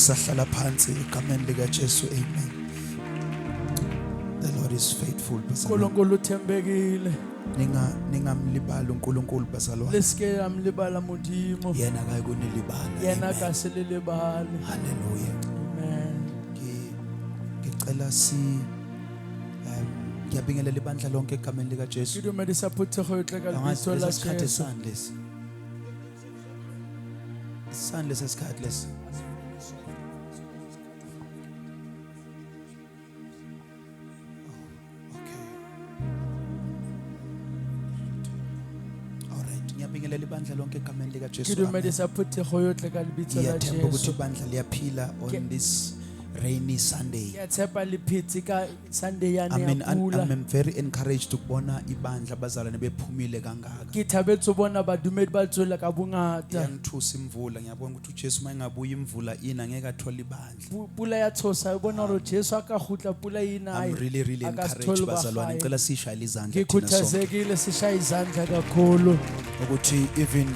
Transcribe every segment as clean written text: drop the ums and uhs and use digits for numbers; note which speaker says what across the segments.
Speaker 1: sahlala phansi egameni lika Jesu. Amen. The Lord is faithful.
Speaker 2: uNkulunkulu uthembekile.
Speaker 1: Ningamlibali uNkulunkulu bazalwane.
Speaker 2: Leske amlibala Modimo.
Speaker 1: Yena akayikunilibala.
Speaker 2: Yena akaselelebali.
Speaker 1: Hallelujah.
Speaker 2: Amen.
Speaker 1: Ngicela ngiyabingelela ibandla lonke egameni lika Jesu.
Speaker 2: Ngidumedisa phuthe khohle ka lebitso la
Speaker 1: Isikhathi
Speaker 2: Jesu.
Speaker 1: esandlesi. Isandlesi esikhathi lesi. Ngiyabingelela ibandla lonke egameni lika Jesu.
Speaker 2: Ngidumedisa phuthe khohle ka lebitso la
Speaker 1: Ngiyathemba ukuthi
Speaker 2: Jesu.
Speaker 1: ibandla liyaphila on this rainy Sunday.
Speaker 2: Ngiyathemba liphithi ka Sunday
Speaker 1: I
Speaker 2: yane
Speaker 1: mean,
Speaker 2: yakula.
Speaker 1: I'm very encouraged ukubona ibandla abazalwane bephumile kangaka.
Speaker 2: Ngithabetse ubona badumedi batsola ka bongata.
Speaker 1: Iyangithusa imvula, ngiyabona ukuthi uJesu mayingabuya imvula ina ngeke athola ibandla.
Speaker 2: Pula ya tshosa ubona hore Jesu akagutla pula ina.
Speaker 1: I'm really encouraged bazalwane. Ngicela sishayele izandla thina sonke.
Speaker 2: Ngikhuthazekile sishaya izandla kakhulu.
Speaker 1: Ukuthi even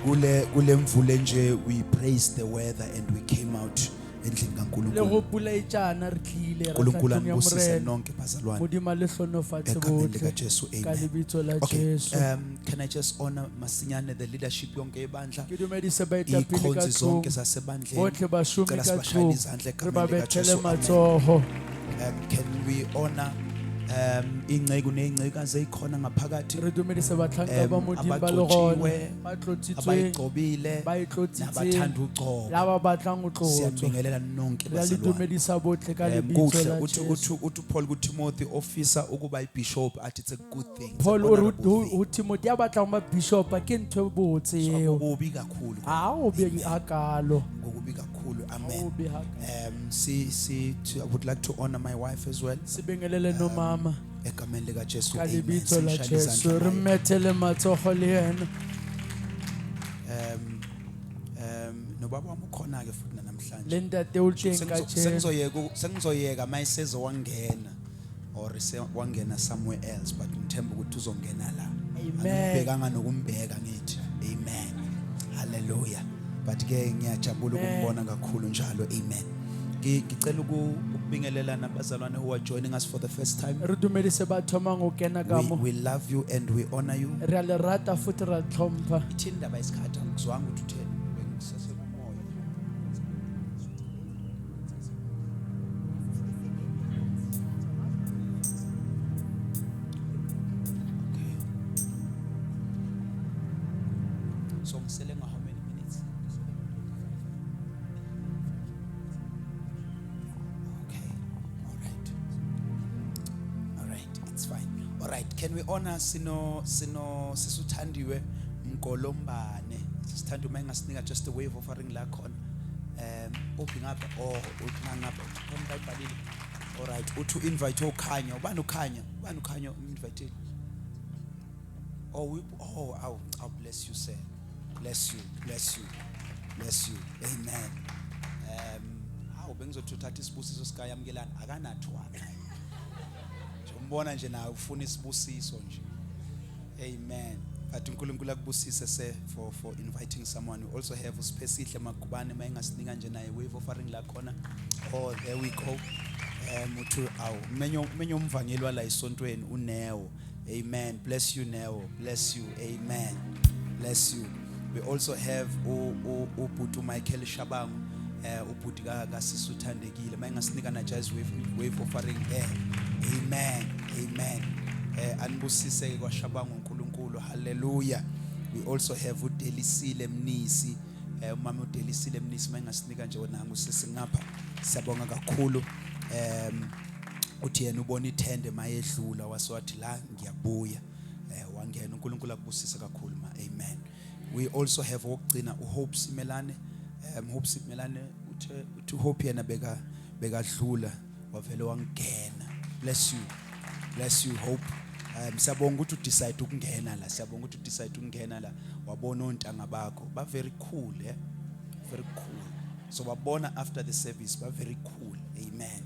Speaker 1: kule mvula nje we praise the weather and we came out endlini kaNkulunkulu.
Speaker 2: Le go pula itjana re tlile ra
Speaker 1: uNkulunkulu
Speaker 2: tla tlonya
Speaker 1: anibusise
Speaker 2: morena.
Speaker 1: nonke bazalwane.
Speaker 2: Modimo le hlonofatse
Speaker 1: Egameni lika
Speaker 2: botle
Speaker 1: Jesu.
Speaker 2: ka
Speaker 1: Amen.
Speaker 2: lebitso la
Speaker 1: Okay,
Speaker 2: Jesu.
Speaker 1: can I just honor masinyane the leadership yonke ebandla?
Speaker 2: Ke dumedise baetapele ka
Speaker 1: Ikhonzi zonke
Speaker 2: tlung.
Speaker 1: zasebandleni.
Speaker 2: Botle bashumi
Speaker 1: Ngicela
Speaker 2: ka
Speaker 1: sibashayele
Speaker 2: tlung.
Speaker 1: izandla
Speaker 2: Re
Speaker 1: egameni
Speaker 2: ba
Speaker 1: lika
Speaker 2: bethele
Speaker 1: Jesu. Amen.
Speaker 2: matsoho.
Speaker 1: Can we honor ingceku neyingcekazi ezikhona ngaphakathi?
Speaker 2: Re dumedise batlhanka ba Modimo ba le
Speaker 1: abagcotshiwe,
Speaker 2: gona. Ba tlotsitsweng.
Speaker 1: abayigcobile
Speaker 2: Ba itlotsitseng.
Speaker 1: nabathanda ugcobo.
Speaker 2: Laba batlang ho tlotswa.
Speaker 1: Siyabingelela nonke
Speaker 2: Re le
Speaker 1: bazalwane.
Speaker 2: dumedisa botle ka lebitso
Speaker 1: Kuhle
Speaker 2: la
Speaker 1: uthi
Speaker 2: Jesu.
Speaker 1: Paul kuTimothy officer ukuba ibishop athi it's a good thing. It's a
Speaker 2: Paul
Speaker 1: honorable thing.
Speaker 2: o Timothy ya batlang ba bishop ke ntho e botse eo.
Speaker 1: Ngokubi kakhulu.
Speaker 2: Ha o be akalo.
Speaker 1: Ngokubi kakhulu.
Speaker 2: O
Speaker 1: Amen.
Speaker 2: be hakalo.
Speaker 1: I would like to honor my wife as well.
Speaker 2: Sibingelele no mama.
Speaker 1: Egameni lika Jesu.
Speaker 2: Ka
Speaker 1: Amen.
Speaker 2: lebitso la
Speaker 1: Sishayele
Speaker 2: Jesu
Speaker 1: izandla
Speaker 2: re
Speaker 1: naye.
Speaker 2: methele matsogo le yena.
Speaker 1: Nobaba wami ukhona ke futhi namhlanje.
Speaker 2: Le ntate o teng ka tjena.
Speaker 1: Sengizoyeka mayiseze wangena or wangena somewhere else but ngithemba ukuthi uzongena la.
Speaker 2: Amen.
Speaker 1: Angibhekanga nokumbheka ngithi amen. Hallelujah. But ke ngiyajabula ukubona kakhulu njalo. Amen. Ngicela ukubingelela nabazalwane who are joining us for the first time.
Speaker 2: Re dumedise ba thoma go kena ka mo.
Speaker 1: We love you and we honor you.
Speaker 2: Re a le rata futhi ra tlhompha.
Speaker 1: Ithini ndaba isikhathi angizwanga ukuthi utheni bengisesemoya. Okay. So ngisele nga how many minutes? Okay. All right, it's fine. All right, can we honor sisuthandiwe Mgolombane? Sisithanda uma engasinika just a wave offering la khona. Open up or uthanga ngapha. Khona bayibhalile. All right, uthi invite okhanya. Ubani ukhanya? Ubani ukhanya invite? Oh, bless you, sir. Bless you. Amen. Bengizothatha isibusiso sikayamkelana akanathwana. Umbona nje na ufuna isibusiso nje. Amen. But uNkulunkulu akubusise sir for inviting someone. We also have uSipesihle Magubane mayengasinika nje naye wave offering la khona. Oh, there we go. Uthu menyo umvangelwa la isontweni uNeo. Amen. Bless you Neo. Bless you. Amen. Bless you. We also have uBhuti Michael Shabangu. Ubhuti kaSisuthandekile mayengasinika na just wave offering there. Amen. Anibusise ke kwaShabangu uNkulunkulu. Hallelujah. We also have uDelisile Mnisi. Umama uDelisile Mnisi mayengasinika nje onanga sisingapha. Siyabonga kakhulu. Uthi yena ubona ithende mayedlula waswathi la ngiyabuya. Wangena uNkulunkulu akubusise kakhulu ma. Amen. We also have ukugcina uHope Simelane. Hope Simelane uthi Hope yena bekadlula wavele wangena. Bless you Hope. Siyabonga ukuthi udecide ukungena la. Wabona ontanga bakho ba very cool, very cool. So wabona after the service ba very cool. Amen.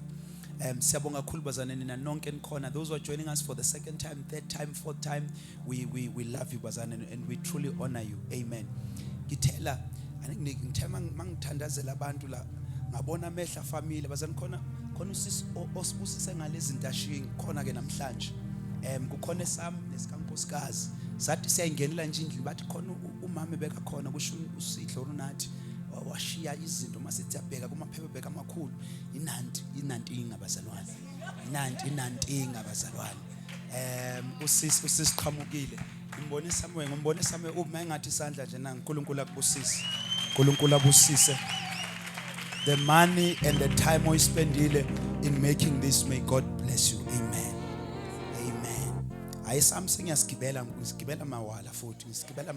Speaker 1: Siyabonga kakhulu bazaneni na nonke nikhona. Those who are joining us for the second time, third time, fourth time, we love you bazaneni and we truly honor you. Amen. Ngithela ngithema mangithandazela abantu la ngabona amehla family bazani khona usisi osibusise ngalezi zinto ashingi khona ke namhlanje kukhona esami nesikankosikazi sathi siyayingenela nje indlu bathi khona umama ebeka khona kusho usidlo unathi washiya izinto mase siyabheka kuma paperback amakhulu inanti ingabazalwane inanti ingabazalwane usisi qhamukile ngimbone sami uma engathi isandla nje na uNkulunkulu akubusise uNkulunkulu abusise the money and the time we spendile in making this. May God bless you. Amen. Amen. Ayisami sengiyasigibela mawala futhi ngisigibela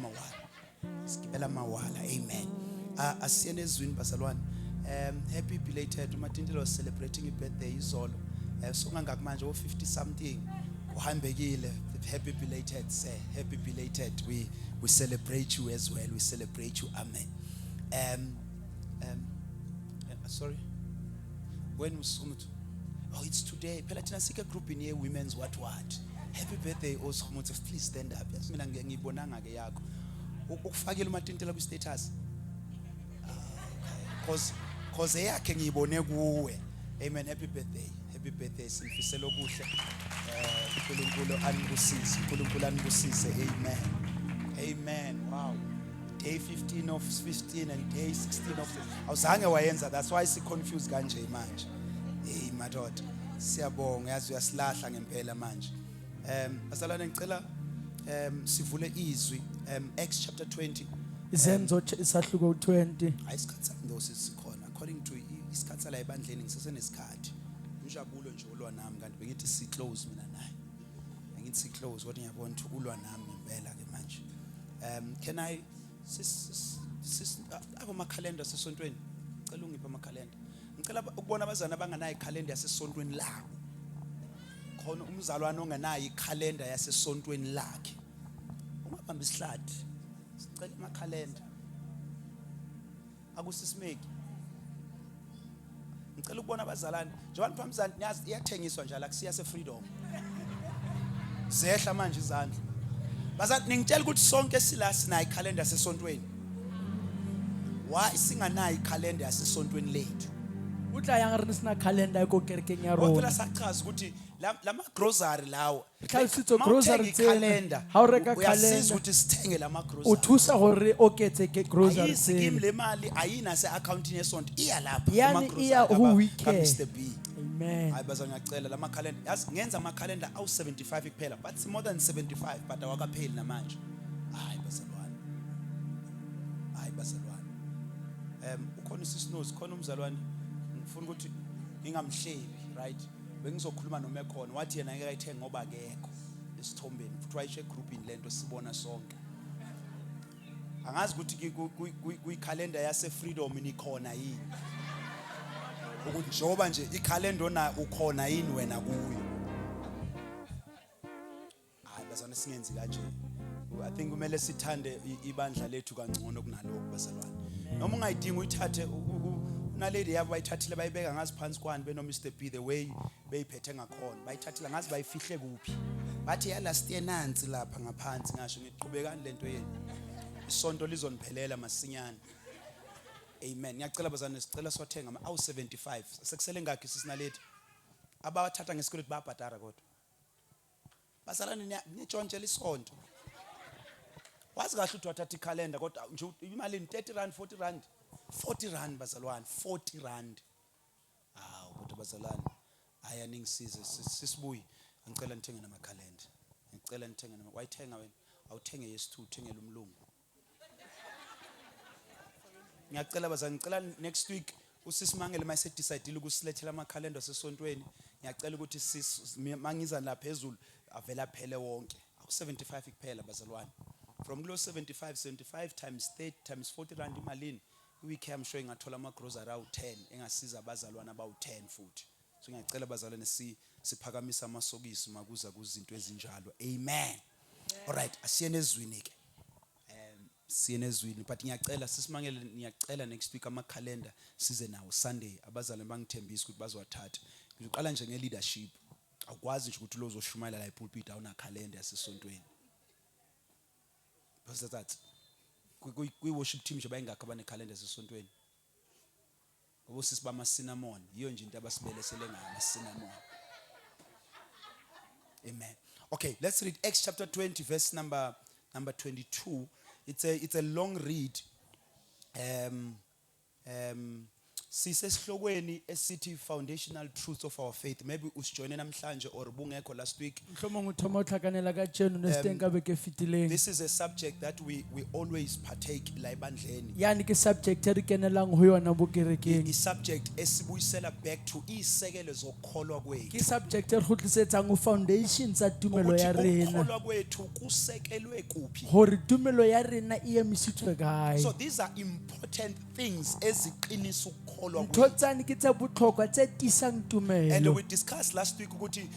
Speaker 1: mawala. Amen. Asiyene ezwini bazalwane. Happy belated uMatintilo was celebrating his birthday izolo. So ngangakumanje 50 something uhambekile. Happy belated sir. Happy belated. We celebrate you as well. We celebrate you. Amen. Sorry. When was Sumutu? Oh, it's today. Phela thina sike group in here women's what. Happy birthday also Sumutu. Please stand up. Yes, mina ngiyibonanga ke yakho. Ukufakela uMatintela ku status. Cause eyakhe ngiyibone kuwe. Amen. Happy birthday. Happy birthday. Sifisela okuhle. uNkulunkulu anibusise. Amen. Amen. Wow. Day 15 of 15 and day 16 of awuzange wayenza, that's why si confused kanje manje. Hey madoda siyabonga yazi uyasilahla ngempela manje. Basalana ngicela sivule izwi Acts chapter 20
Speaker 2: izenzo isahluko 20
Speaker 1: ayisikhathi sami ngosikhona according to isikhathi la ebandleni ngisesenesikhathi ujabulo nje ulwa nami kanti bengithi si close mina naye bengithi si close kodwa ngiyabona ukuthi ulwa nami ngempela ke manje. Can I sis amakhalenda sesontweni cela ungipha amakhalenda ngicela ukubona abazana abanganayo ikhalenda yasesontweni lawo khona umzalwane ongenayo ikhalenda yasesontweni lakhe ungabamba isihlathi sicela amakhalenda akusisimeki ngicela ukubona abazalwane njengoba phamzana niyazi iyathengiswa njalo akusiya seFreedom zehla manje izandla bazathi ningitshela ukuthi sonke sila sinayo ikhalenda yasesontweni. Why singanayo ikhalenda yasesontweni lethu?
Speaker 2: utla yang re sina calendar ko kerekeng ya
Speaker 1: Phela
Speaker 2: rona
Speaker 1: sachaza ukuthi lama grocery lawo
Speaker 2: Tlhagisitse grocery tsena.
Speaker 1: calendar
Speaker 2: Ha o reka
Speaker 1: uyasiza
Speaker 2: calendar.
Speaker 1: ukuthi sithenge lama
Speaker 2: o
Speaker 1: grocery.
Speaker 2: thusa gore o ketse ke grocery
Speaker 1: Ayisikimi
Speaker 2: tsena
Speaker 1: le mali ayina se accountini yesonto iya lapha
Speaker 2: Yani iya ku weekend.
Speaker 1: Mr B.
Speaker 2: amen
Speaker 1: Hayi baza ngiyacela lama calendar yazi ngenza ama calendar awu 75 kuphela but it's more than 75 but awakapheli namanje. Hayi bazalwane. Ukhona isinozi khona umzalwane ngifuna ukuthi ngingamhlebi right bengizokhuluma noma ekhona wathi yena ngeke ayithenge ngoba akekho isithombeni futhi wayishe groupini lento sibona sonke. Angazi ukuthi kuyikhalenda yase Freedom nikhona yini ukuthi njoba nje ikhalenda ona ukhona yini wena kuyo. Hayi bazana singenzi kanje. I think kumele sithande ibandla lethu kangcono kunalokho bazalwane. Noma ungayidinga uyithathe una lady yabo bayithathile bayibeka ngazi phansi kwani beno Mr B the way beyiphethe ngakhona bayithathile ngazi bayifihle kuphi bathi ya last year nansi lapha ngaphansi ngasho ngiqhubekani lento yenu isonto lizoniphelela masinyane. Amen. Ngiyacela bazane sicela sothenga ama 75 sekusele ngakho sisina lady abawathatha ngesikole bayabhadara kodwa basalani nitshontshe isonto. Wazi kahle ukuthi wathatha ikhalenda kodwa nje imali 30 rand 40 rand 40 rand bazalwane 40 rand. Kodwa bazalwane aya ningisize sisibuyi ngicela nithenge namakhalenda ngicela nithenge wayithenga wena awuthenge yes2 uthengele umlungu. Ngiyacela bazalwane ngicela next week usisimangele mayise decide ukusilethela amakhalenda sesontweni ngiyacela ukuthi mangiza la phezulu avela phele wonke awu 75 kuphela bazalwane. From below 75 times 30 times 40 rand imalini week I'm sure ngathola ama grocery awu 10 engasiza abazalwane abawu 10 futhi. So ngiyacela abazalwane siphakamisa amasokisi makuza kuzinto ezinjalo. Amen. Alright asiyene ezwini ke. Siyene ezwini but ngiyacela sisimangele ngiyacela next week ama calendar size nawo Sunday abazalwane bangithembisa ukuthi bazowathatha. Ngizoqala nje nge leadership. Akwazi nje ukuthi lozoshumayela la epulpit awuna calendar yasesontweni. Pastor that kwi worship team nje bayingakho abane calendar sesontweni Ubusisi bama cinnamon iyo nje into abasibelesele ngayo ama cinnamon. Amen. Okay, let's read Acts chapter 20 verse number 22. It's a long read. Sisesihlokweni esithi foundational truths of our faith. Maybe usijoine namhlanje or bungekho last week.
Speaker 2: Mhlomong uthoma uhlakanela kaJenu nesitenka beke fitileng.
Speaker 1: This is a subject that we always partake la ebandleni.
Speaker 2: Yani ke subject e re kenelang ho yona bo kerekeng.
Speaker 1: I subject esibuyisela back to isekelo zokholwa kwethu.
Speaker 2: Ke subject e re khutletsetsang ho foundation tsa tumelo ya rena.
Speaker 1: Ukholwa kwethu kusekelwe kuphi?
Speaker 2: Hore tumelo ya rena e emisitswe kae.
Speaker 1: So these are important things eziqinisa ukholwa kwethu.
Speaker 2: Thotsane ke tsa botlhokwa tse tisang
Speaker 1: And
Speaker 2: tumelo.
Speaker 1: we discussed last week ukuthi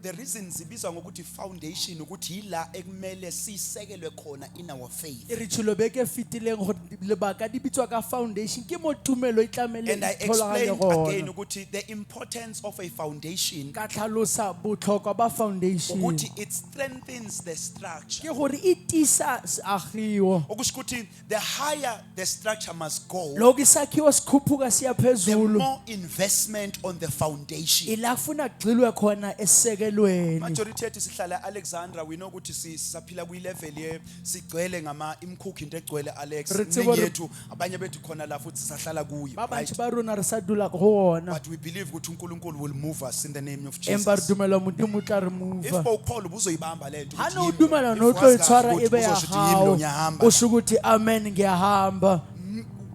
Speaker 1: the reasons ibizwa ngokuthi foundation ukuthi ila ekumele sisekelwe khona in our faith.
Speaker 2: E re tshilo beke fitileng hore lebaka di bitswa ka foundation ke mo tumelo e tlamele
Speaker 1: And I
Speaker 2: tholagane
Speaker 1: explained
Speaker 2: gona.
Speaker 1: again ukuthi the importance of a foundation
Speaker 2: Ka tlhalosa botlhokwa ba foundation.
Speaker 1: ukuthi it strengthens the structure.
Speaker 2: Ke gore e tisa seagiwo.
Speaker 1: Okusho ukuthi the higher the structure must go,
Speaker 2: Lokho isakhiwo sikhuphuka siya
Speaker 1: the
Speaker 2: phezulu.
Speaker 1: more investment on the foundation.
Speaker 2: Ilafuna kugxilwe khona esisekelweni.
Speaker 1: Majority yethu sihlala Alexandra, we know ukuthi sisaphila kwi level ye sigcwele ngama imkhukhu into egcwele Alex
Speaker 2: Re tseba hore-
Speaker 1: yethu abanye bethu khona la futhi sisahlala kuyo,
Speaker 2: Ba
Speaker 1: right?
Speaker 2: bantshi ba rona re sa dula go ona.
Speaker 1: But we believe ukuthi uNkulunkulu will move us in the name of
Speaker 2: Empa re
Speaker 1: Jesus.
Speaker 2: dumela Modimo o tla re
Speaker 1: If
Speaker 2: move.
Speaker 1: bawukholo buzoyibamba lento
Speaker 2: Ha
Speaker 1: ukuthi
Speaker 2: no
Speaker 1: yimi.
Speaker 2: dumela
Speaker 1: If
Speaker 2: no tlo
Speaker 1: wazi
Speaker 2: itshwara
Speaker 1: kahle
Speaker 2: ebe
Speaker 1: ukuthi
Speaker 2: ya
Speaker 1: uzosho ukuthi yimi lo
Speaker 2: hao.
Speaker 1: ngiyahamba.
Speaker 2: O shukuthi amen ngiyahamba.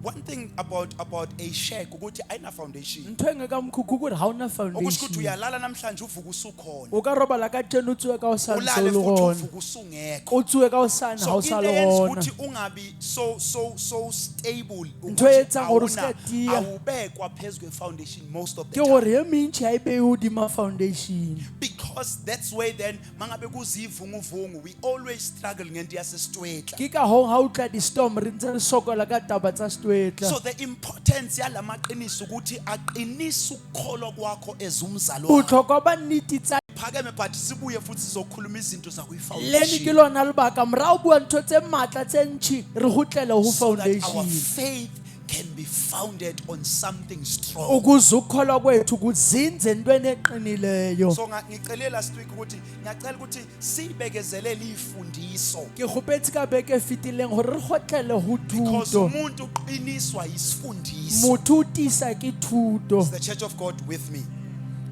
Speaker 1: One thing about a shack ukuthi ayina foundation.
Speaker 2: Ntho engeka mkhukhu kuri ha una
Speaker 1: Okusho ukuthi
Speaker 2: foundation.
Speaker 1: uyalala namhlanje uvuka usukhona.
Speaker 2: O ka robala ka tjeno tsuwe ka o sa
Speaker 1: Ulale
Speaker 2: ntse le
Speaker 1: futhi
Speaker 2: gona.
Speaker 1: uvuka usungekho.
Speaker 2: O tsuwe ka o sa ha
Speaker 1: So
Speaker 2: o sa
Speaker 1: into
Speaker 2: le
Speaker 1: eyenza
Speaker 2: gona.
Speaker 1: ukuthi ungabi so stable
Speaker 2: Ntho e etsang gore o ska tia.
Speaker 1: awubekwa phezu kwe foundation most of
Speaker 2: Ke
Speaker 1: the time.
Speaker 2: gore e mentsi ha e be hodima foundation.
Speaker 1: Because that's where then mangabe kuzivunguvungu we always struggle ngento yasesitwetla.
Speaker 2: Ke ka hong ha o tla di storm re ntse re sokola ka taba tsa stwetla.
Speaker 1: So the importance yalamaqiniso ukuthi aqinisa ukukholwa kwakho ezumzalo.
Speaker 2: Botlhokwa ba nnete tsa
Speaker 1: Phakeme but sibuye futhi sizokhuluma izinto zakwi
Speaker 2: leni ke
Speaker 1: foundation.
Speaker 2: lona lebaka morao bua ntho tse matla tse ntšhi re gotlele ho
Speaker 1: So that our
Speaker 2: foundation.
Speaker 1: faith can be founded on something strong.
Speaker 2: Ukuze ukukholwa kwethu kuzinze entweni eqinileyo.
Speaker 1: So ngicela last week ukuthi ngiyacela ukuthi sibekezelele ifundiso
Speaker 2: Ke gopetse ka beke e fetileng gore re gotlele ho
Speaker 1: because
Speaker 2: thuto.
Speaker 1: umuntu uqiniswa isifundiso.
Speaker 2: Motho o tisa ke thuto.
Speaker 1: Is the church of God with me?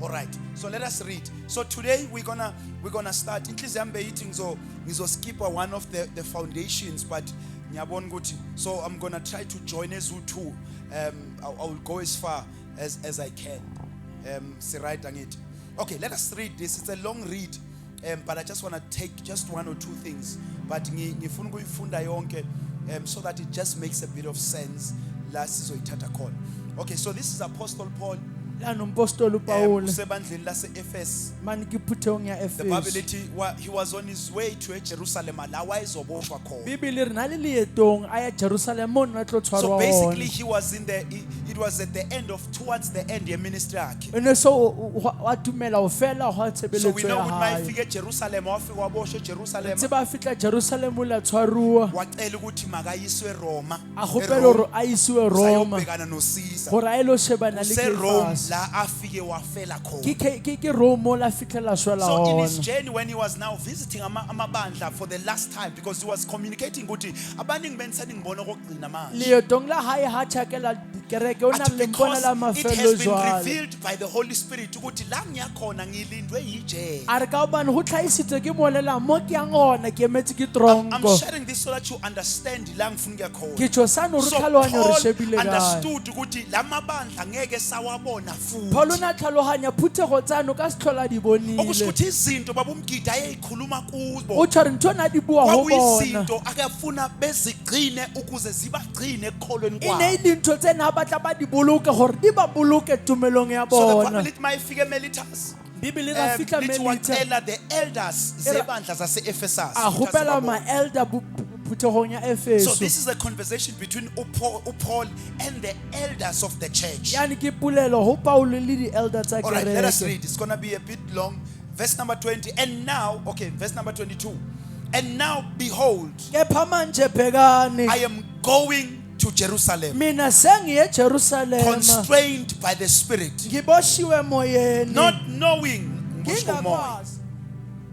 Speaker 1: All right. So let us read. So today we're gonna start. Inhliziyo yami beyithi ngizoskippa one of the foundations, but ngiyabona ukuthi so I'm gonna try to join as two. I will go as far as I can. Sirait angithi. Okay, let us read this. It's a long read. But I just want to take just one or two things. But ngifuna ukuyifunda yonke so that it just makes a bit of sense. La sizoyithatha khona. Okay, so this is Apostle Paul.
Speaker 2: Lano mpostoli uPaul
Speaker 1: Usebandleni lase-Efes.
Speaker 2: mani ke phuthong ya
Speaker 1: The Bible
Speaker 2: Efeso.
Speaker 1: lithi he was on his way to Jerusalem la wayezoboshwa khona.
Speaker 2: Bibele re na le leetong a ya Jerusalem mo nna tlo
Speaker 1: So
Speaker 2: tshwarwa
Speaker 1: basically
Speaker 2: ona.
Speaker 1: he was it was at the end of towards the end ye ministry yakhe.
Speaker 2: Ene so wa tumela ho fela ho
Speaker 1: So we
Speaker 2: tshebeletso
Speaker 1: know
Speaker 2: ya
Speaker 1: ukuthi
Speaker 2: hae.
Speaker 1: mayifike Jerusalem wafika waboshwe Jerusalem
Speaker 2: Tse ba fitla Jerusalem o la tshwaruwa.
Speaker 1: wacela ukuthi makayiswe Roma.
Speaker 2: A gopela hore a isiwe Roma
Speaker 1: Sayobhekana noSisa.
Speaker 2: gore a ilo shebana le
Speaker 1: Use Rome
Speaker 2: Kefas.
Speaker 1: la afike wafela khona.
Speaker 2: Ke Rome o la fitlela swela
Speaker 1: So in his
Speaker 2: ona.
Speaker 1: journey when he was now visiting amabandla for the last time because he was communicating ukuthi abaningi bensani ngibona okugcina manje.
Speaker 2: Leetong la hae ha tshakela kereke o na
Speaker 1: But
Speaker 2: le mpona la
Speaker 1: because it
Speaker 2: mafelo
Speaker 1: has been
Speaker 2: jwale.
Speaker 1: revealed by the Holy Spirit ukuthi la ngiyakhona ngilindwe yijele.
Speaker 2: A re ka hobane ho tlhaisitswe ke molela mo ke yang ona ke emetse ke
Speaker 1: I'm
Speaker 2: tronko.
Speaker 1: sharing this so that you understand la ngifuna ukuya khona.
Speaker 2: Ke tjho sano re
Speaker 1: So
Speaker 2: tlhaloganya re
Speaker 1: Paul
Speaker 2: shebile kae.
Speaker 1: understood ukuthi la mabandla ngeke sawabona
Speaker 2: Paul
Speaker 1: futhi.
Speaker 2: o na tlhalohanya phuthego tsano ka se tlhola di
Speaker 1: Okusho
Speaker 2: bonile.
Speaker 1: ukuthi izinto babumgidi ayeyikhuluma kubo.
Speaker 2: O tshware ntho na di bua ho bona.
Speaker 1: Kwakuyizinto akafuna bezigcine ukuze zibagcine ekukholweni
Speaker 2: E ne
Speaker 1: kwabo.
Speaker 2: le ntho tse na batla ba di boloke gore di ba boloke tumelong ya
Speaker 1: So the
Speaker 2: bona.
Speaker 1: family mayifike Mellitus.
Speaker 2: Bibele ga fitla
Speaker 1: Lithi
Speaker 2: Melita
Speaker 1: wacela the elders zebandla zase-Ephesus.
Speaker 2: a gopela ma elder phuthegong ya
Speaker 1: So
Speaker 2: Efeso.
Speaker 1: this is a conversation between Paul and the elders of the church.
Speaker 2: Yani ke pulelo ho Paul le di elder tsa
Speaker 1: All right, let us
Speaker 2: kereke.
Speaker 1: read. It's going to be a bit long. Verse number 20. And now, okay, verse number 22. And now behold,
Speaker 2: Kepha manje bhekani
Speaker 1: I am going to Jerusalem,
Speaker 2: mina sengiye eJerusalem
Speaker 1: constrained by the Spirit,
Speaker 2: ngiboshiwe emoyeni
Speaker 1: not knowing
Speaker 2: ngingakwazi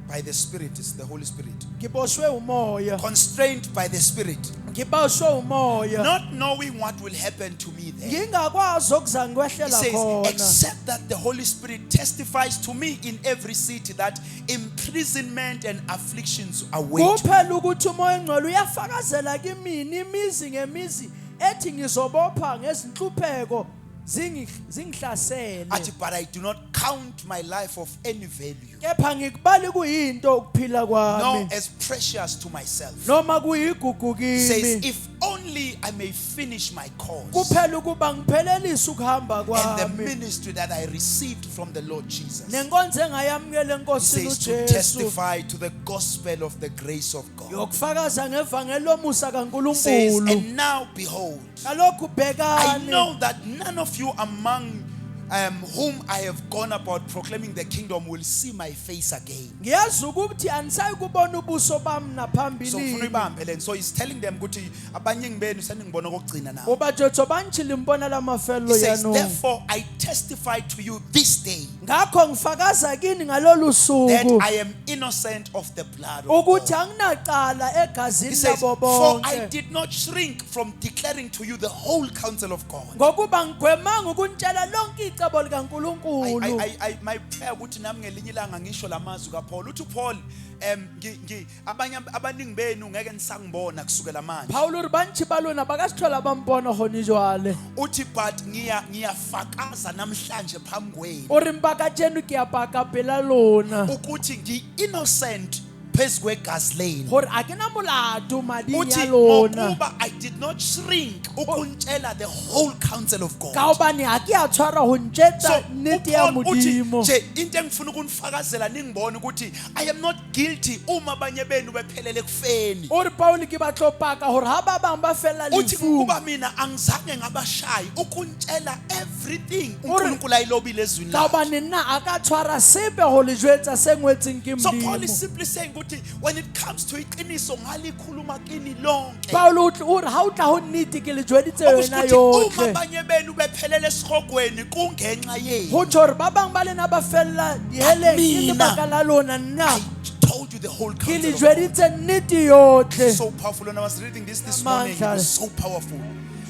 Speaker 1: by the Spirit, is the Holy Spirit.
Speaker 2: ngiboshwe umoya
Speaker 1: Constrained by the Spirit,
Speaker 2: ngiboshwe umoya
Speaker 1: not knowing what will happen to me there.
Speaker 2: ngingakwazi okuza
Speaker 1: He
Speaker 2: ngikwehlela
Speaker 1: says,
Speaker 2: khona
Speaker 1: except that the Holy Spirit testifies to me in every city that imprisonment and afflictions await me.
Speaker 2: kuphela ukuthi umoya engcwele uyafakazela kimina imizi ngemizi ethi ngizobopha ngezinhlupheko zingihlasele
Speaker 1: Athi, but I do not count my life of any value,
Speaker 2: kepha ngikubali kuyinto ukuphila
Speaker 1: no,
Speaker 2: kwami
Speaker 1: as precious to myself.
Speaker 2: noma kuyigugu
Speaker 1: Says,
Speaker 2: kimi
Speaker 1: if only I may finish my course
Speaker 2: kuphela ukuba ngiphelelise ukuhamba
Speaker 1: and the
Speaker 2: kwami
Speaker 1: ministry that I received from the Lord Jesus.
Speaker 2: nenkonzo engayamukela
Speaker 1: He
Speaker 2: enkosini
Speaker 1: says to
Speaker 2: uJesu
Speaker 1: testify to the gospel of the grace of God.
Speaker 2: yokufakaza ngevangeli lomusa
Speaker 1: Says,
Speaker 2: kaNkulunkulu
Speaker 1: and now behold,
Speaker 2: kalokhu
Speaker 1: I
Speaker 2: bhekani
Speaker 1: know that none of you among whom I have gone about proclaiming the kingdom will see my face again.
Speaker 2: ngiyazi ukuthi anisayi kubona ubuso bami
Speaker 1: So
Speaker 2: naphambilini
Speaker 1: ufuna uyibambe le. So he's telling them ukuthi abaningi benu seningibona kokugcina now.
Speaker 2: ubajojo banjile mbona
Speaker 1: He
Speaker 2: lamafelo
Speaker 1: says,
Speaker 2: yanu
Speaker 1: therefore I testify to you this day
Speaker 2: ngakho ngifakaza kini ngalolu
Speaker 1: that
Speaker 2: suku
Speaker 1: I am innocent of the blood of
Speaker 2: ukuthi
Speaker 1: God.
Speaker 2: anginacala
Speaker 1: He
Speaker 2: egazini
Speaker 1: says,
Speaker 2: labo
Speaker 1: for I
Speaker 2: bonke
Speaker 1: did not shrink from declaring to you the whole counsel of God.
Speaker 2: ngokuba ngigwemanga ukuntshela lonke icebo likaNkulunkulu
Speaker 1: My prayer ukuthi nami ngelinye ilanga ngisho lamazwi kaPaul uthi Paul abanye abaningi benu ngeke nisangibona kusukela manje
Speaker 2: Paul uri bantshi balona bakasithola bambona khona ijwale
Speaker 1: uthi but ngiyafakaza namhlanje phambi kwenu
Speaker 2: uri mbakatsheni ke apaka phela lona
Speaker 1: ukuthi ngi-innocent phezu kwegazi lenu
Speaker 2: gore akinamolato mading
Speaker 1: uthi
Speaker 2: ya lona
Speaker 1: ngokuba I did not shrink ukuntshela the whole counsel of God.
Speaker 2: ka obane ha ke a tshwara ho ntsetsa
Speaker 1: So
Speaker 2: nnete ya
Speaker 1: uPaul uthi
Speaker 2: modimo
Speaker 1: nje into engifuna ukunifakazela ningibone ukuthi I am not guilty uma abanye benu bephelele ekufeni.
Speaker 2: uri Paul ke batlo paka gore ha ba bang ba fela
Speaker 1: Uthi
Speaker 2: lefu
Speaker 1: kuba mina angizange ngabashayi ukuntshela everything uNkulunkulu ayilobile ezwini
Speaker 2: ka
Speaker 1: lakhe.
Speaker 2: obane nna a ka tshwara sepe ho le jwetsa se ngwetseng ke
Speaker 1: So Paul is
Speaker 2: modimo
Speaker 1: simply saying ukuthi when it comes to iqiniso ngalikhuluma kini lonke.
Speaker 2: Paul uri ha o tla ho nnete ke le jweditse yona
Speaker 1: Ukuthi uma
Speaker 2: yohle
Speaker 1: abanye benu bephelele esihogweni kungenxa yenu.
Speaker 2: ho tshore ba bang ba lena ba fella diheleng ke
Speaker 1: Mina.
Speaker 2: lebaka la lona nna
Speaker 1: I told you the whole
Speaker 2: ke le
Speaker 1: counsel of God.
Speaker 2: jweditse nnete yohle
Speaker 1: So powerful. And I was reading this morning. It
Speaker 2: Mandla.
Speaker 1: was so powerful.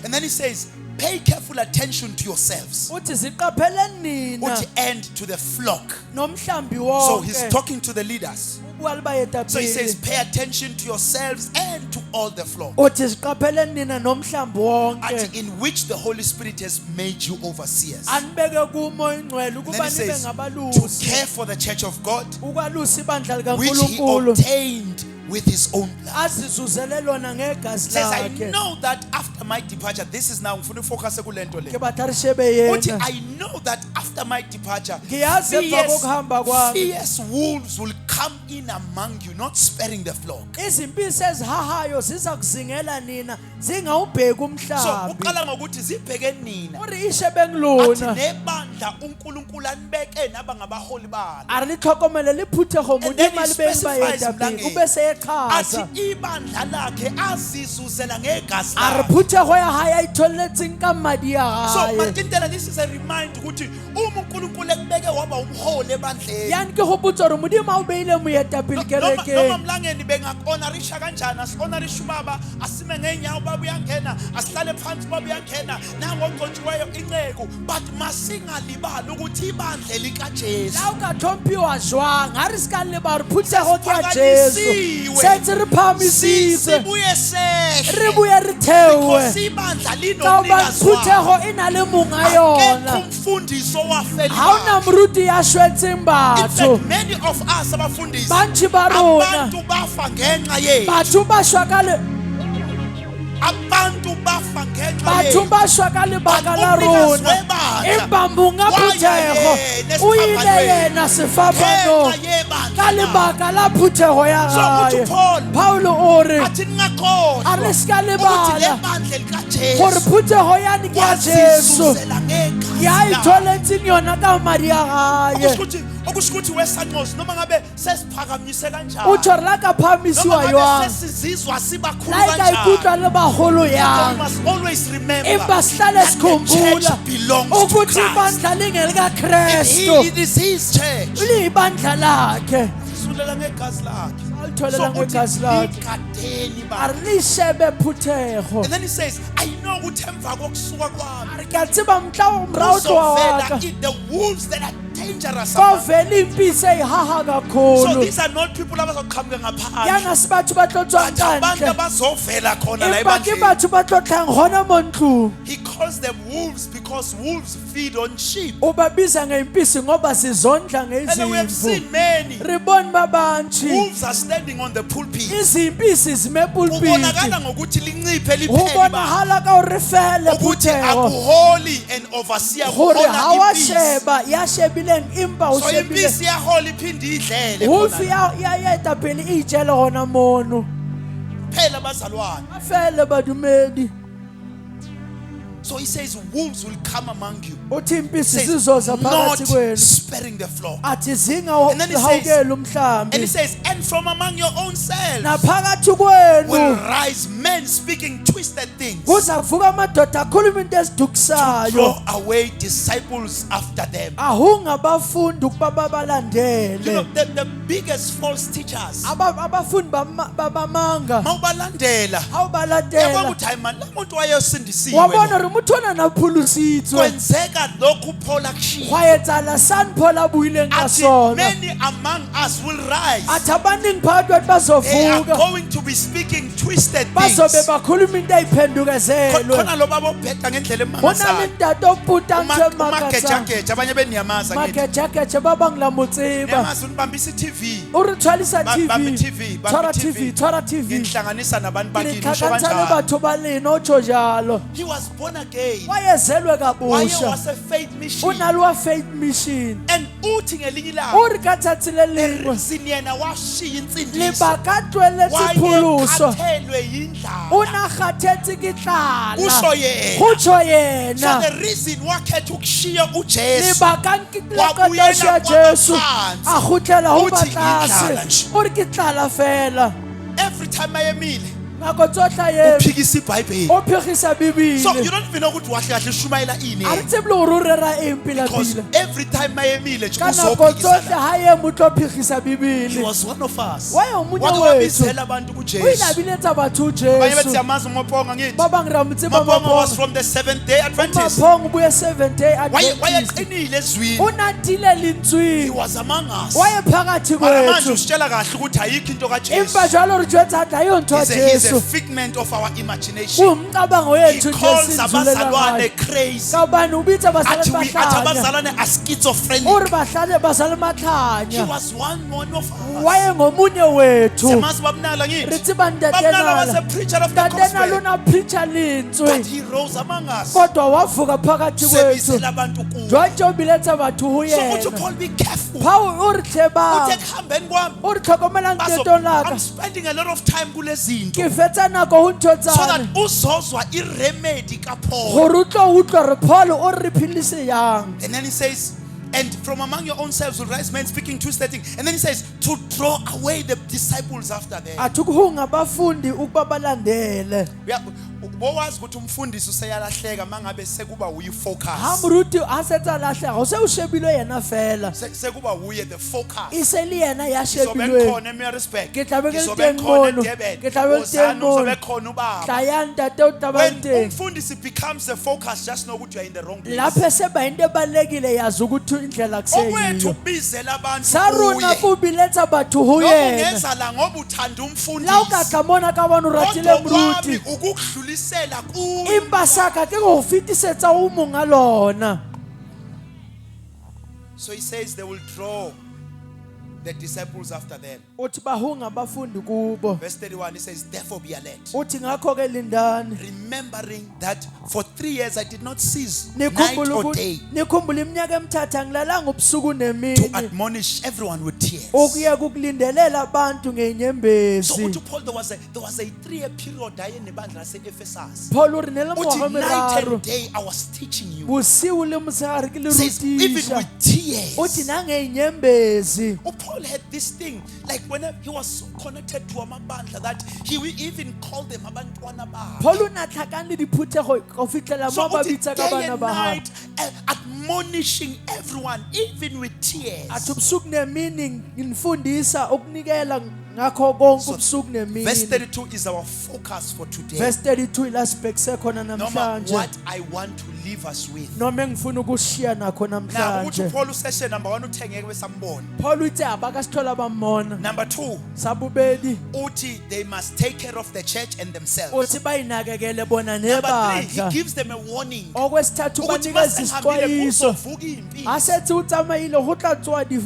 Speaker 1: And then he says, pay careful attention to yourselves
Speaker 2: uthi ziqaphele nina
Speaker 1: and to the flock.
Speaker 2: nomhlambi
Speaker 1: So he's
Speaker 2: wonke
Speaker 1: talking to the leaders.
Speaker 2: ubuya libayeta
Speaker 1: So he says,
Speaker 2: phela
Speaker 1: pay attention to yourselves and to all the flock,
Speaker 2: uthi ziqaphele nina nomhlambi wonke
Speaker 1: in which the Holy Spirit has made you overseers.
Speaker 2: anibeke kumo ingcwele
Speaker 1: Then
Speaker 2: ukuba
Speaker 1: he
Speaker 2: nibe
Speaker 1: says, to
Speaker 2: ngabalusi
Speaker 1: care for the church of God,
Speaker 2: ukwalusa ibandla
Speaker 1: which he
Speaker 2: likaNkulunkulu
Speaker 1: obtained with his own blood.
Speaker 2: azizuzele lona ngegazi
Speaker 1: Says, I
Speaker 2: lakhe
Speaker 1: know that after my departure, this is now, ngifuna focus kulento le.
Speaker 2: ke batla re shebe
Speaker 1: Uthi,
Speaker 2: yena
Speaker 1: I know that after my departure,
Speaker 2: ngiyazi emva kokuhamba kwami
Speaker 1: fierce wolves will come in among you, not sparing the flock.
Speaker 2: izimpisi ezihahayo ziza kuzingela nina zingawubheki
Speaker 1: So
Speaker 2: umhlambi
Speaker 1: uqala ngokuthi zibheke nina.
Speaker 2: uri ishe
Speaker 1: Athi
Speaker 2: bengilona
Speaker 1: nebandla uNkulunkulu anibeke naba ngabaholi balo.
Speaker 2: ari litlhokomele liphuthego
Speaker 1: And then
Speaker 2: modimo
Speaker 1: he
Speaker 2: le beng
Speaker 1: specifies
Speaker 2: baetapele
Speaker 1: mlangeni.
Speaker 2: ube seyechaza
Speaker 1: Athi ibandla lakhe azizuzela ngegazi
Speaker 2: ari
Speaker 1: lakhe.
Speaker 2: phuthego ya hae a itholetseng ka madi ya
Speaker 1: So
Speaker 2: hae
Speaker 1: Martindela, this is a reminder ukuthi uma uNkulunkulu ekubeke waba umholi ebandleni.
Speaker 2: yani ke go botsa gore modimo a o beile moetapele
Speaker 1: Noma
Speaker 2: kerekeng
Speaker 1: mlangeni bengakona-risha kanjani asibona-risha ubaba asime ngeenyawo ubaba uyangena asihlale phansi ubaba uyangena nangoncontshiweyo inceku but masingalibali ukuthi ibandla likajesu
Speaker 2: la o ka tlhomphiwa jwang ga re se ka leba gore phuthego ke ya jesu
Speaker 1: Siphakanyisiwe.
Speaker 2: setse re phamisitse
Speaker 1: sibuye sehle
Speaker 2: re buye re thewe
Speaker 1: because ibandla
Speaker 2: ka oba
Speaker 1: linomnikazi walo.
Speaker 2: phuthego e na le monga
Speaker 1: Akekho
Speaker 2: yona
Speaker 1: umfundisi
Speaker 2: ga o na
Speaker 1: owafelibayo.
Speaker 2: moruti ya shwetseng
Speaker 1: In
Speaker 2: batho
Speaker 1: fact, many of us abafundisi
Speaker 2: bantši ba rona
Speaker 1: abantu bafa ngenxa yethu.
Speaker 2: batho ba shwa ka
Speaker 1: Abantu bafa ngenxa
Speaker 2: batho
Speaker 1: yethu.
Speaker 2: ba shwa ka lebaka la
Speaker 1: Umnikazi
Speaker 2: rona
Speaker 1: webandla
Speaker 2: empa monga phuthego o ile yena sefapanong
Speaker 1: ngenxa yebandla
Speaker 2: ka lebaka la phuthego ya
Speaker 1: So uthi
Speaker 2: gae
Speaker 1: Paul
Speaker 2: paulo o re
Speaker 1: athi ningakhohlwa
Speaker 2: a re se ka
Speaker 1: ukuthi
Speaker 2: lebala
Speaker 1: lebandla likajesu
Speaker 2: gore
Speaker 1: Jesu
Speaker 2: phuthego yane ke ya Jesu
Speaker 1: wazizuzela ngegazi
Speaker 2: ya
Speaker 1: lakhe.
Speaker 2: itholetseng yona ka madi a gae
Speaker 1: Okusho ukuthi wesanqosi noma ngabe sesiphakamise
Speaker 2: o
Speaker 1: kanjani
Speaker 2: tshware la ka phamisiwa
Speaker 1: noma ngabe
Speaker 2: jwang
Speaker 1: sesizizwa sibakhulu
Speaker 2: la e ka
Speaker 1: kanjani,
Speaker 2: ikutlwa le bagolo
Speaker 1: we
Speaker 2: yang
Speaker 1: must always remember
Speaker 2: empa sihlale
Speaker 1: that the
Speaker 2: sikhumbula
Speaker 1: church belongs to
Speaker 2: ukuthi
Speaker 1: Christ.
Speaker 2: ibandla lingelika
Speaker 1: And
Speaker 2: Kristu
Speaker 1: it is his church.
Speaker 2: liyibandla lakhe
Speaker 1: Sisulela ngegazi lakhe.
Speaker 2: alitholela
Speaker 1: So
Speaker 2: ngegazi
Speaker 1: uthi
Speaker 2: lakhe
Speaker 1: ligadeni
Speaker 2: a
Speaker 1: ba.
Speaker 2: re lishebe phuthego
Speaker 1: And then he says, I know ukuthi emva kokusuka kwami
Speaker 2: re ke a tseba mtla mra o tloa wa ka
Speaker 1: kuzovela the wolves that are dangerous among us.
Speaker 2: kovela impisi eyihaha
Speaker 1: So
Speaker 2: kakhulu
Speaker 1: these are not people abazoqhamuka ngaphandle.
Speaker 2: yana si batho ba tlo tswang
Speaker 1: But abantu
Speaker 2: kantle
Speaker 1: abazovela khona la
Speaker 2: empa ke
Speaker 1: ebandleni.
Speaker 2: batho ba tlo tlang gona mo ntlong
Speaker 1: He calls them wolves because wolves feed on sheep.
Speaker 2: o ba biza ngeimpisi ngoba sizondla
Speaker 1: And we have
Speaker 2: ngezimvu
Speaker 1: seen many
Speaker 2: re bone ba bantshi
Speaker 1: wolves are standing on the pulpit.
Speaker 2: izimpisi zime pulpiti
Speaker 1: Ubonakala ngokuthi linciphe
Speaker 2: go
Speaker 1: liphele ba.
Speaker 2: bonagala ka o re fele
Speaker 1: Ukuthi
Speaker 2: phuthego
Speaker 1: akuholi and overseer
Speaker 2: gore ga
Speaker 1: kukhona
Speaker 2: wa
Speaker 1: impisi.
Speaker 2: sheba ya shebileng empa o
Speaker 1: So
Speaker 2: shebile
Speaker 1: impisi yahola iphinde idlele
Speaker 2: wolfi
Speaker 1: khona.
Speaker 2: ya eta pele e itjele gona mono
Speaker 1: Phela bazalwane.
Speaker 2: a fele badumedi
Speaker 1: So he says wolves will come among you.
Speaker 2: uthi impisi
Speaker 1: Says,
Speaker 2: zizoza
Speaker 1: not
Speaker 2: phakathi kwenu
Speaker 1: sparing the flock.
Speaker 2: athi zinga
Speaker 1: And then he says-
Speaker 2: hawukela
Speaker 1: And he
Speaker 2: umhlambi
Speaker 1: says, and from among your own selves
Speaker 2: naphakathi
Speaker 1: will
Speaker 2: kwenu
Speaker 1: rise men speaking twisted things,
Speaker 2: kuzavuka amadoda akhuluma into ezidukisayo
Speaker 1: draw away disciples after them.
Speaker 2: ahungabafundi ukuba
Speaker 1: You know,
Speaker 2: babalandele
Speaker 1: the biggest false teachers,
Speaker 2: abafundi babamanga
Speaker 1: mawubalandela, uyabona
Speaker 2: awubalandela
Speaker 1: ukuthi hayi man, la muntu wayesindisiwe
Speaker 2: wabona
Speaker 1: lo.
Speaker 2: re motho ona naphulusitswe
Speaker 1: Kwenzeka lokhu Paul akushilo.
Speaker 2: gwa etsala sane phola buileng ka
Speaker 1: Athi
Speaker 2: sona
Speaker 1: many among us will rise.
Speaker 2: athi abaningi phakathi kwethu
Speaker 1: They are
Speaker 2: bazovuka
Speaker 1: going to be speaking twisted
Speaker 2: bazobe
Speaker 1: things.
Speaker 2: bakhuluma into eyiphendukezelwe
Speaker 1: Khona lo babophetha ngendlela
Speaker 2: go na le
Speaker 1: emangasayo.
Speaker 2: ntate oputa ntho e makatsang
Speaker 1: Umagejageja abanye beniyamaza ngithi.
Speaker 2: makejakeje ba bang la mo tseba
Speaker 1: Niyamazi unibambisa i-TV.
Speaker 2: o re tshwarisa
Speaker 1: Bambi
Speaker 2: tv
Speaker 1: TV,
Speaker 2: tshwara
Speaker 1: bambi
Speaker 2: tv
Speaker 1: TV.
Speaker 2: tshwara tv
Speaker 1: Ngihlanganisa nabantu
Speaker 2: ke
Speaker 1: bakini usho
Speaker 2: tlhakantsha le
Speaker 1: kanjalo.
Speaker 2: batho ba lena o tsho jalo
Speaker 1: He was born again.
Speaker 2: wayezelwe
Speaker 1: Waye
Speaker 2: kabusha
Speaker 1: was a faith
Speaker 2: o
Speaker 1: mission.
Speaker 2: na le wa faith mission
Speaker 1: And uthi ngelinye ilanga
Speaker 2: o re ka tsatsi le lengwe
Speaker 1: reason yena washiya insindiso.
Speaker 2: lebaka a tloeletse pholoso
Speaker 1: Wayekhathelwe yindlala.
Speaker 2: o na kgathetse ke tlala
Speaker 1: Kusho yena.
Speaker 2: go tsho
Speaker 1: So
Speaker 2: yena
Speaker 1: the reason wakhetha ukushiya uJesu
Speaker 2: lebaka la
Speaker 1: Wabuyela
Speaker 2: katashi ya
Speaker 1: kwabaphansi.
Speaker 2: jesu a gotlela go
Speaker 1: Uthi ngihlala
Speaker 2: batlase
Speaker 1: nje.
Speaker 2: o re ke tlala fela
Speaker 1: every time ayemile
Speaker 2: nako tsotlha ye
Speaker 1: uphikisa iBhayibheli.
Speaker 2: o phegisa
Speaker 1: So you
Speaker 2: bibile
Speaker 1: don't even know ukuthi wahle kahle ushumayela ini.
Speaker 2: a re tsebe le gore o rera eng
Speaker 1: Because
Speaker 2: pila-pila
Speaker 1: every time ayemile nje
Speaker 2: ka nako tsotlhe
Speaker 1: uzophikisa.
Speaker 2: ga ye motlo phegisa
Speaker 1: He
Speaker 2: bibile
Speaker 1: was one of us.
Speaker 2: Waye omunye
Speaker 1: Wake
Speaker 2: wethu.
Speaker 1: wabizela abantu
Speaker 2: o ile
Speaker 1: kuJesu.
Speaker 2: a biletsa batho
Speaker 1: Abanye bethi
Speaker 2: ujesu
Speaker 1: siyamazi uMaphongo ngithi.
Speaker 2: ba bangwe ra mo tseba
Speaker 1: Maphongo was
Speaker 2: mapong
Speaker 1: from the Seventh Day Adventist.
Speaker 2: mapong o buye 7 day adventist
Speaker 1: Wayeqinile ezwini.
Speaker 2: o natile
Speaker 1: He
Speaker 2: lentsweng
Speaker 1: was among us.
Speaker 2: waye phakathi
Speaker 1: Mara manje
Speaker 2: kwethu
Speaker 1: usitshela kahle ukuthi ayikho into
Speaker 2: empa
Speaker 1: kaJesu.
Speaker 2: jalo re jwetsa tla yo ntho ya
Speaker 1: He's a
Speaker 2: jesu
Speaker 1: figment of our imagination.
Speaker 2: umcabango
Speaker 1: He
Speaker 2: wethu
Speaker 1: calls
Speaker 2: nje
Speaker 1: abazalwane
Speaker 2: sinzulela
Speaker 1: crazy.
Speaker 2: kabani ubitsa
Speaker 1: Athi
Speaker 2: bazalwane
Speaker 1: athi
Speaker 2: bahlanya
Speaker 1: abazalwane are schizophrenic.
Speaker 2: ore bahlale bazale
Speaker 1: He
Speaker 2: matlhanya
Speaker 1: was one of us.
Speaker 2: waye ngomunye wethu
Speaker 1: Siyamazi babnala
Speaker 2: re
Speaker 1: ngithi.
Speaker 2: tseba
Speaker 1: Babnala was a
Speaker 2: ntatenala
Speaker 1: preacher of the
Speaker 2: ntatenala
Speaker 1: gospel.
Speaker 2: una preacher
Speaker 1: But
Speaker 2: lentswe
Speaker 1: he rose among us.
Speaker 2: kodwa wavuka phakathi kwethu
Speaker 1: Sebisela abantu kuwo.
Speaker 2: jwantse o biletsa batho go
Speaker 1: So uthi
Speaker 2: yena
Speaker 1: Paul, be careful.
Speaker 2: paul o re
Speaker 1: Uthi
Speaker 2: tlhebang
Speaker 1: ekuhambeni kwami.
Speaker 2: o re tlhokomelang
Speaker 1: Baso,
Speaker 2: tetong laka
Speaker 1: I'm spending a lot of time kule zinto.
Speaker 2: ke fetsa nako go ntho
Speaker 1: So that
Speaker 2: tsane
Speaker 1: uzozwa iremedy kaPaul.
Speaker 2: gore o tlo utlwa re paul o re philise yang
Speaker 1: And then he says, and from among your own selves will rise men speaking twisted things. And then he says, to draw away the disciples after them.
Speaker 2: athi ukuhunga abafundi ukuba balandele
Speaker 1: Bowazi ukuthi umfundisi useyalahleka mangabe sekuba
Speaker 2: ha
Speaker 1: uyifocus.
Speaker 2: moruti a setsa latlhega o se o shebilwe yena fela
Speaker 1: Sekuba uye the focus.
Speaker 2: e se le yena ya
Speaker 1: Izobe
Speaker 2: shebilweng
Speaker 1: khona eMaritzburg.
Speaker 2: Ke tla be ke le
Speaker 1: Izobe
Speaker 2: teng
Speaker 1: khona
Speaker 2: mono.
Speaker 1: eDurban.
Speaker 2: Ke tla be le teng
Speaker 1: Wozani
Speaker 2: mono.
Speaker 1: uzobe khona ubaba.
Speaker 2: tla ya ntate o tabang
Speaker 1: When
Speaker 2: teng
Speaker 1: umfundisi becomes the focus, just know ukuthi you are in the wrong place.
Speaker 2: lapho seba into ebalulekile yazi ukuthi indlela
Speaker 1: Okwethu
Speaker 2: kuseyiyo
Speaker 1: kubizela abantu
Speaker 2: sa rona
Speaker 1: kuye.
Speaker 2: ko biletsa batho go
Speaker 1: Lokhu
Speaker 2: yena
Speaker 1: ungenza la ngoba uthanda
Speaker 2: la o
Speaker 1: umfundisi.
Speaker 2: ka tla mona ka bona o ratile
Speaker 1: Kodwa kwami
Speaker 2: moruti
Speaker 1: ukukudlulisela kuye.
Speaker 2: empa saka ke go fetisetsa o monga lona
Speaker 1: So he says they will draw the disciples after them.
Speaker 2: uthi bahunga abafundi kubo.
Speaker 1: Verse 31, it says, therefore be alert,
Speaker 2: Uthi ngakho-ke lindani.
Speaker 1: remembering that for 3 years I did not cease
Speaker 2: Nikhumbule
Speaker 1: night or
Speaker 2: ukuthi-
Speaker 1: day
Speaker 2: nikhumbule iminyaka emithathu angilalanga ubusuku
Speaker 1: to
Speaker 2: nemini.
Speaker 1: admonish everyone with tears.
Speaker 2: Ukuye kukulindelela abantu
Speaker 1: So
Speaker 2: ngeinyembezi.
Speaker 1: to Paul there was a 3-year period ayinebandla lase-Ephesus.
Speaker 2: Paul uri ne le
Speaker 1: Uthi
Speaker 2: ngwaga
Speaker 1: night
Speaker 2: meraro.
Speaker 1: and day I was teaching you.
Speaker 2: Bosiu le motshegare ke le
Speaker 1: Says even
Speaker 2: rutisha.
Speaker 1: with tears.
Speaker 2: Uthi nangeinyembezi.
Speaker 1: Paul had this thing, like when he was so connected to amabandla that he will even call them abantwana bakhe.
Speaker 2: Paul o natlhakane le diphuthego go fitlhela
Speaker 1: So
Speaker 2: mo ba
Speaker 1: uthi
Speaker 2: bitsa ka
Speaker 1: day
Speaker 2: bana
Speaker 1: and
Speaker 2: ba gago.
Speaker 1: night admonishing everyone, even with tears.
Speaker 2: Athi ubusuku nemini ngifundisa ukunikela ngakho konke
Speaker 1: So,
Speaker 2: ubusuku nemini.
Speaker 1: Verse 32 is our focus for today.
Speaker 2: Verse 32 ila sibhekise khona
Speaker 1: Noma
Speaker 2: namhlanje.
Speaker 1: what I want to leave us with.
Speaker 2: Noma engifuna ukushiya nakho
Speaker 1: Now, uthi
Speaker 2: namhlanje.
Speaker 1: Paul useshe number 1 uthe ngeke besambona.
Speaker 2: Paul uthi abakasithola bamona.
Speaker 1: Number 2,
Speaker 2: Sabubedi
Speaker 1: uthi they must take care of the church and themselves.
Speaker 2: uthi bayinakekele bona
Speaker 1: Number 3, he
Speaker 2: nebandla.
Speaker 1: gives them a warning.
Speaker 2: Okwesithathu
Speaker 1: Ukuthi
Speaker 2: banikeza
Speaker 1: masengihambile
Speaker 2: isixwayiso.
Speaker 1: kuzovuka impi
Speaker 2: Asethi o tsamaile go tla tswa di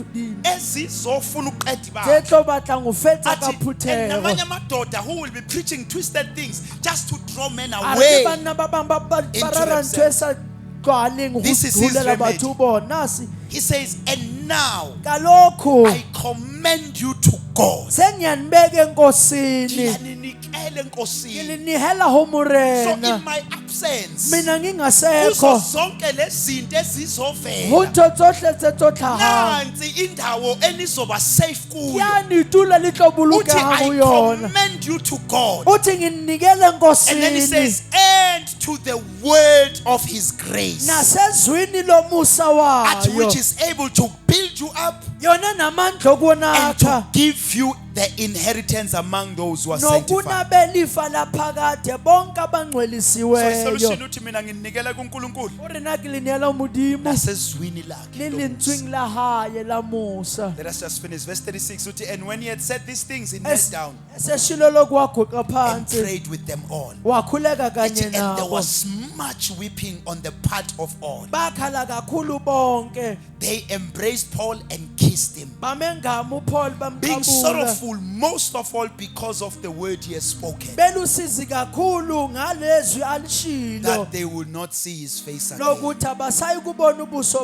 Speaker 1: ezizofuna uqeda
Speaker 2: tse
Speaker 1: ibandla.
Speaker 2: tlo batlang go fetsa ka
Speaker 1: Athi, and
Speaker 2: phuthego.
Speaker 1: namanye amadoda who will be preaching twisted things just to draw men
Speaker 2: A re ke
Speaker 1: away.
Speaker 2: banna ba bang ba
Speaker 1: into
Speaker 2: rara ntho e sa tlwaleng go
Speaker 1: This is his
Speaker 2: hulela
Speaker 1: remedy.
Speaker 2: batho bona se
Speaker 1: He says, and now
Speaker 2: kalokho
Speaker 1: I commend you to God.
Speaker 2: sengiyanibeka enkosini
Speaker 1: Ngiyaninikela
Speaker 2: ke
Speaker 1: enkosini.
Speaker 2: le nihela ho
Speaker 1: So
Speaker 2: morena
Speaker 1: in my absence,
Speaker 2: mina
Speaker 1: kuzo
Speaker 2: ngingasekho
Speaker 1: zonke lezinto
Speaker 2: go
Speaker 1: ezizovela,
Speaker 2: ntho tsohle tse tlo tlhagang
Speaker 1: nansi indawo enizoba safe kuyo.
Speaker 2: yani itulo le tlo
Speaker 1: Uthi
Speaker 2: bolokega go
Speaker 1: I
Speaker 2: yona
Speaker 1: commend you to God.
Speaker 2: uthi nginikele
Speaker 1: And then he
Speaker 2: enkosini
Speaker 1: says, and to the word of his grace,
Speaker 2: nasezwini lomusa
Speaker 1: at
Speaker 2: wayo
Speaker 1: which is able to build you up
Speaker 2: yona namandla
Speaker 1: and to
Speaker 2: okunakha
Speaker 1: give you the inheritance among those who are sanctified.
Speaker 2: nokunabela ifa laphakade bonke
Speaker 1: So
Speaker 2: abangcwelisiweyo
Speaker 1: isolution uthi mina nginikela kuNkulunkulu
Speaker 2: o rena ke leneela modimo
Speaker 1: nasezwini lakhe
Speaker 2: le
Speaker 1: lomusa.
Speaker 2: lentsweng la haye la musa
Speaker 1: Let us just finish verse 36 uthi, and when he had said these things he knelt down
Speaker 2: eseshilo lokuwaguqa
Speaker 1: and
Speaker 2: phansi
Speaker 1: prayed with them all.
Speaker 2: wakhuleka kanye
Speaker 1: And there
Speaker 2: nabo
Speaker 1: was much weeping on the part of all.
Speaker 2: bakhala kakhulu bonke
Speaker 1: They embraced Paul and kissed him,
Speaker 2: bamengama uPaul
Speaker 1: being
Speaker 2: bamqabula
Speaker 1: sorrowful most of all because of the word he has spoken,
Speaker 2: belusizi kakhulu ngalezwi alishilo
Speaker 1: that they would not see his face again.
Speaker 2: lokuthi abasayi kubona ubuso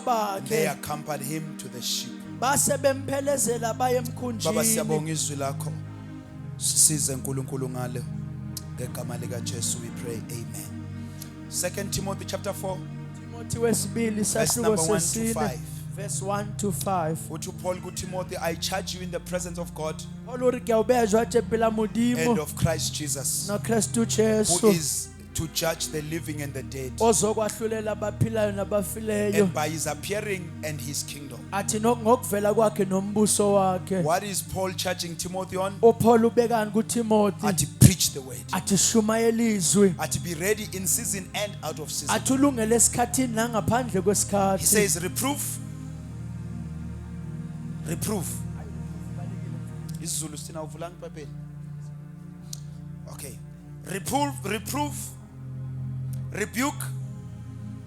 Speaker 1: They
Speaker 2: bakhe
Speaker 1: accompanied him to the ship.
Speaker 2: base bemphelezela baye
Speaker 1: Baba
Speaker 2: emkhunjini
Speaker 1: siyabonga izwi lakho. Sisize uNkulunkulu ngalo. Ngegama lika Jesu we pray. Amen. 2 Timothy chapter 4
Speaker 2: Timothy wesibili
Speaker 1: verse
Speaker 2: sahluko
Speaker 1: number 1 to
Speaker 2: sesine
Speaker 1: 5.
Speaker 2: verse 1 to 5
Speaker 1: Uthi Paul ku Timothy, I charge you in the presence of God
Speaker 2: Paul uri ke a o beya jwatse pela
Speaker 1: and
Speaker 2: modimo
Speaker 1: of Christ Jesus,
Speaker 2: no Kristu
Speaker 1: who
Speaker 2: Jesu
Speaker 1: is to judge the living and the dead,
Speaker 2: ozokwahlulela abaphilayo nabafileyo
Speaker 1: and by his appearing and his kingdom.
Speaker 2: athi ngokuvela kwakhe nombuso wakhe
Speaker 1: What is Paul charging Timothy on?
Speaker 2: uPaul ubekani kuTimothy
Speaker 1: At preach the word.
Speaker 2: athi shumayela izwi
Speaker 1: At be ready in season and out of season.
Speaker 2: athi ulungele esikhathini nangaphandle
Speaker 1: He
Speaker 2: kwesikhathi
Speaker 1: says, reproof. Reproof. isiZulu sina uvulanga iphepheni. Okay. Reproof. Rebuke.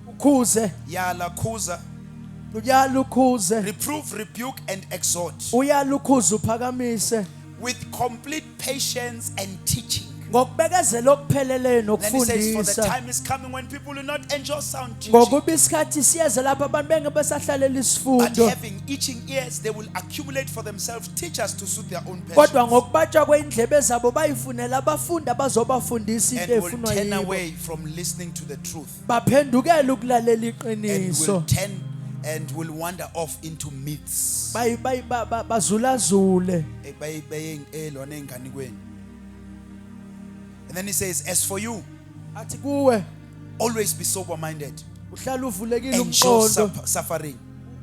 Speaker 2: ukhuze
Speaker 1: Yala khuza.
Speaker 2: uyala ukhuze
Speaker 1: Reproof, rebuke and exhort
Speaker 2: uyala ukhuze uphakamise
Speaker 1: with complete patience and teaching.
Speaker 2: ngokubekezela okupheleleyo
Speaker 1: Then he says, for the
Speaker 2: nokufundisa
Speaker 1: time is coming when people will not enjoy sound teaching,
Speaker 2: ngokuba isikhathi siyeza lapho abantu bengeke besahlalela
Speaker 1: but
Speaker 2: isifundo
Speaker 1: having itching ears, they will accumulate for themselves teachers to suit their own
Speaker 2: kodwa
Speaker 1: passions,
Speaker 2: ngokubatshwa kwey'ndlebe zabo bayifunela abafundi abazobafundisa into
Speaker 1: and will
Speaker 2: efunwa
Speaker 1: turn
Speaker 2: yibo
Speaker 1: away from listening to the truth,
Speaker 2: baphendukele ukulalela
Speaker 1: and
Speaker 2: iqiniso
Speaker 1: will turn and will wander off into myths.
Speaker 2: bazulazule
Speaker 1: Elona enganikweni. And then he says, as for you,
Speaker 2: athi kuwe
Speaker 1: always be sober-minded,
Speaker 2: uhlala uvulekile
Speaker 1: endure
Speaker 2: umqondo
Speaker 1: suffering,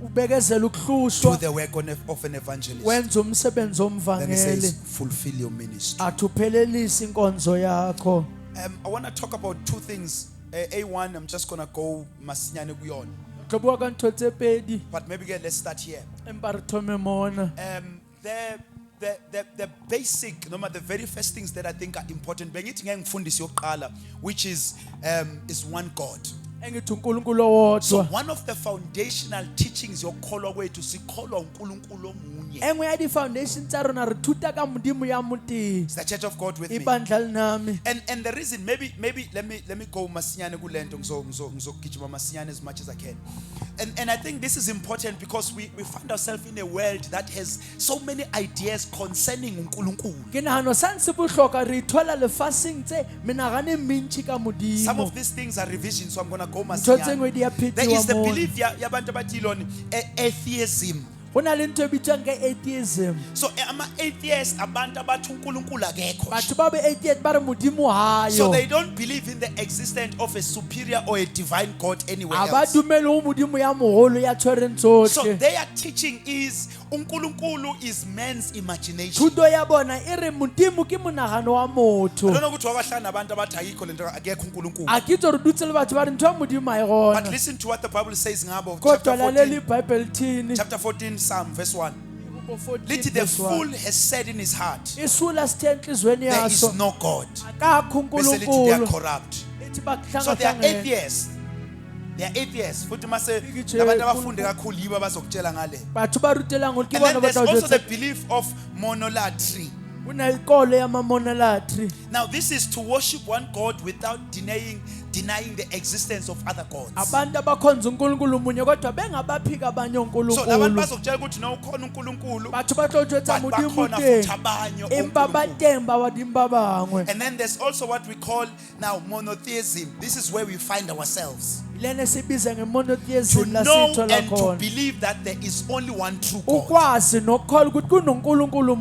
Speaker 2: ubekezela
Speaker 1: do
Speaker 2: ukuhlushwa
Speaker 1: the work of an evangelist.
Speaker 2: wenza umsebenzi
Speaker 1: Then he
Speaker 2: womvangeli
Speaker 1: says, fulfill your ministry.
Speaker 2: athi uphelelise inkonzo yakho
Speaker 1: I want to talk about two things. A1, I'm just going to go masinyane kuyona.
Speaker 2: tlo bua ka ntho tse pedi
Speaker 1: But maybe let's start here.
Speaker 2: empa re thome mona
Speaker 1: The basic, no matter the very first things that I think are important, bengithi ngeke ngifundise yokuqala, which is one God.
Speaker 2: engithi uNkulunkulu
Speaker 1: So
Speaker 2: owodwa.
Speaker 1: one of the foundational teachings yokukholwa kwethu sikholwa uNkulunkulu omunye.
Speaker 2: Engwe ya di-foundation tsa rona re thuta ka modimo ya moteng.
Speaker 1: Is the church of God with me?
Speaker 2: Ibandla linami.
Speaker 1: And the reason, maybe let me go masinyane kulento ngizogijima masinyane as much as I can. And I think this is important because we find ourselves in a world that has so many ideas concerning uNkulunkulu.
Speaker 2: Ke nahano sa ntse bohloka re ithola lefaseng tse menagane mentši ka
Speaker 1: Some
Speaker 2: modimo.
Speaker 1: of these things are revision, so I'm going to go
Speaker 2: Ntho tse ngwe
Speaker 1: masinyane.
Speaker 2: di a
Speaker 1: There is the
Speaker 2: phetiwa mona.
Speaker 1: belief yabantu abathi lona atheism.
Speaker 2: Go na le ntho e bitswang ka atheism.
Speaker 1: So ama-atheists abantu abathi uNkulunkulu akekho.
Speaker 2: Batho ba be-atheist ba re modimo
Speaker 1: So
Speaker 2: hayo.
Speaker 1: they don't believe in the existence of a superior or a divine God anywhere
Speaker 2: A ba
Speaker 1: else.
Speaker 2: dumele ho modimo ya moholo ya tshwereng
Speaker 1: So
Speaker 2: tsohle.
Speaker 1: their teaching is uNkulunkulu is man's imagination.
Speaker 2: Thuto ya bona e re modimo ke monagano wa
Speaker 1: I
Speaker 2: motho.
Speaker 1: don't know ukuthi wabahlala nabantu abathi ayikho lento akekho uNkulunkulu.
Speaker 2: A ke tlo re dutse le batho ba re ntho ya modimo ha e
Speaker 1: But
Speaker 2: gona.
Speaker 1: listen to what the Bible says ngabo
Speaker 2: Kodwa laleli iBhayibheli thini?
Speaker 1: chapter 14 Psalm verse 1.
Speaker 2: Book 14
Speaker 1: Lithi the
Speaker 2: verse 1.
Speaker 1: fool has said in his heart,
Speaker 2: Isula sithe enhlizweni
Speaker 1: there is
Speaker 2: yaso.
Speaker 1: no God.
Speaker 2: Akakho
Speaker 1: Bese lithi they are
Speaker 2: uNkulunkulu.
Speaker 1: corrupt.
Speaker 2: Ethi
Speaker 1: So they are
Speaker 2: bakuhlanga
Speaker 1: atheists. They are atheists. Futhi mase
Speaker 2: Ngitshe
Speaker 1: labantu abafunde kakhulu yibo abazokutshela ngale.
Speaker 2: batho ba rutelang gore ke
Speaker 1: And then
Speaker 2: bona ba
Speaker 1: there's
Speaker 2: tla
Speaker 1: also the
Speaker 2: jwetsa
Speaker 1: belief of monolatry.
Speaker 2: una ikolo ya mamonolatry.
Speaker 1: Now this is to worship one God without denying the existence of other gods.
Speaker 2: Abantu abakhonza uNkulunkulu munye kodwa bengabaphika abanye
Speaker 1: So labantu
Speaker 2: uNkulunkulu.
Speaker 1: bazokutshela ukuthi no ukhona uNkulunkulu,
Speaker 2: Batho ba tlo jwetsa
Speaker 1: but
Speaker 2: modimo
Speaker 1: bakhona
Speaker 2: teng.
Speaker 1: futhi abanye
Speaker 2: Empa ba
Speaker 1: onkulunkulu.
Speaker 2: teng ba badimo ba bangwe.
Speaker 1: And then there's also what we call now monotheism. This is where we find ourselves.
Speaker 2: Lene sibiza
Speaker 1: To
Speaker 2: ngemonotheism la
Speaker 1: know
Speaker 2: sithola
Speaker 1: and to
Speaker 2: khona.
Speaker 1: believe that there is only one true God.
Speaker 2: Ukwazi nokukholwa ukuthi kunoNkulunkulu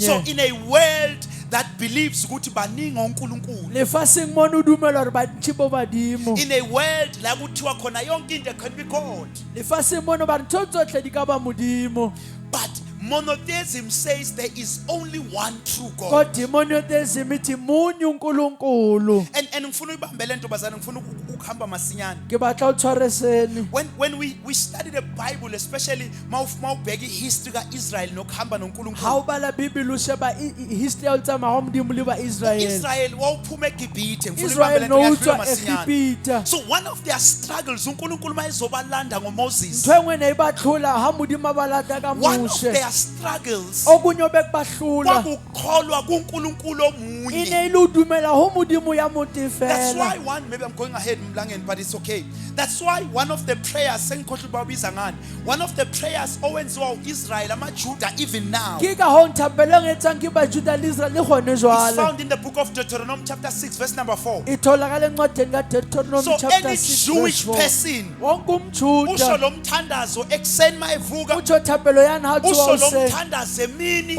Speaker 1: So
Speaker 2: munye.
Speaker 1: in a world that believes ukuthi baningi onkulunkulu,
Speaker 2: Lefaseng mona udumela hore batjhi bo badimo.
Speaker 1: in a world la kuthiwa khona yonke into can be God,
Speaker 2: Lefaseng mona ba ntho tsohle di ka ba modimo.
Speaker 1: but monotheism says there is only one true God.
Speaker 2: Kodwa imonotheism ithi munye uNkulunkulu.
Speaker 1: And ngifuna uyibambe le ntombazana, ngifuna ukuhamba masinyane.
Speaker 2: Ke batla o tshwareseni.
Speaker 1: When we study the Bible, especially mawubheka history kaIsrael nokuhamba
Speaker 2: Ha
Speaker 1: noNkulunkulu.
Speaker 2: o bala Bibele o sheba history ya ho tsamaya ha modimo le ba Israel.
Speaker 1: Israel wawuphuma eGibhithe, ngifuna
Speaker 2: Israel
Speaker 1: uyibambe le
Speaker 2: no
Speaker 1: nto
Speaker 2: utswa
Speaker 1: ngiyakhuluma masinyane.
Speaker 2: eGibhita.
Speaker 1: So one of their struggles uNkulunkulu mayezobalanda ngoMoses.
Speaker 2: Ntho engwe ne ibahlula ha modimo abalata ka
Speaker 1: One of
Speaker 2: mushe.
Speaker 1: their struggles
Speaker 2: Okunye obekubahlula
Speaker 1: kwakukholwa kuNkulunkulu omunye.
Speaker 2: ine ile udumela ho modimo ya motho
Speaker 1: That's why
Speaker 2: fela.
Speaker 1: maybe I'm going ahead mlangeni, but it's okay. That's why one of the prayers sengikhohle babiza ngani. One of the prayers owenziwa uIsrael amaJuda even now
Speaker 2: Ke ka ho nthapelo ngetsang ke bajuda le Israel le gone
Speaker 1: is
Speaker 2: jwale.
Speaker 1: found in the book of Deuteronomy chapter 6 verse number 4.
Speaker 2: Itholakala encwadini ka Deuteronomy
Speaker 1: So
Speaker 2: chapter
Speaker 1: any
Speaker 2: 6 verse
Speaker 1: Jewish
Speaker 2: 4.
Speaker 1: person
Speaker 2: Wonke
Speaker 1: usho
Speaker 2: umjuda
Speaker 1: lo mthandazo ekuseni mayevuka,
Speaker 2: utsho thapelo yana ha
Speaker 1: usho
Speaker 2: tsoa
Speaker 1: lo
Speaker 2: se.
Speaker 1: mthandazo emini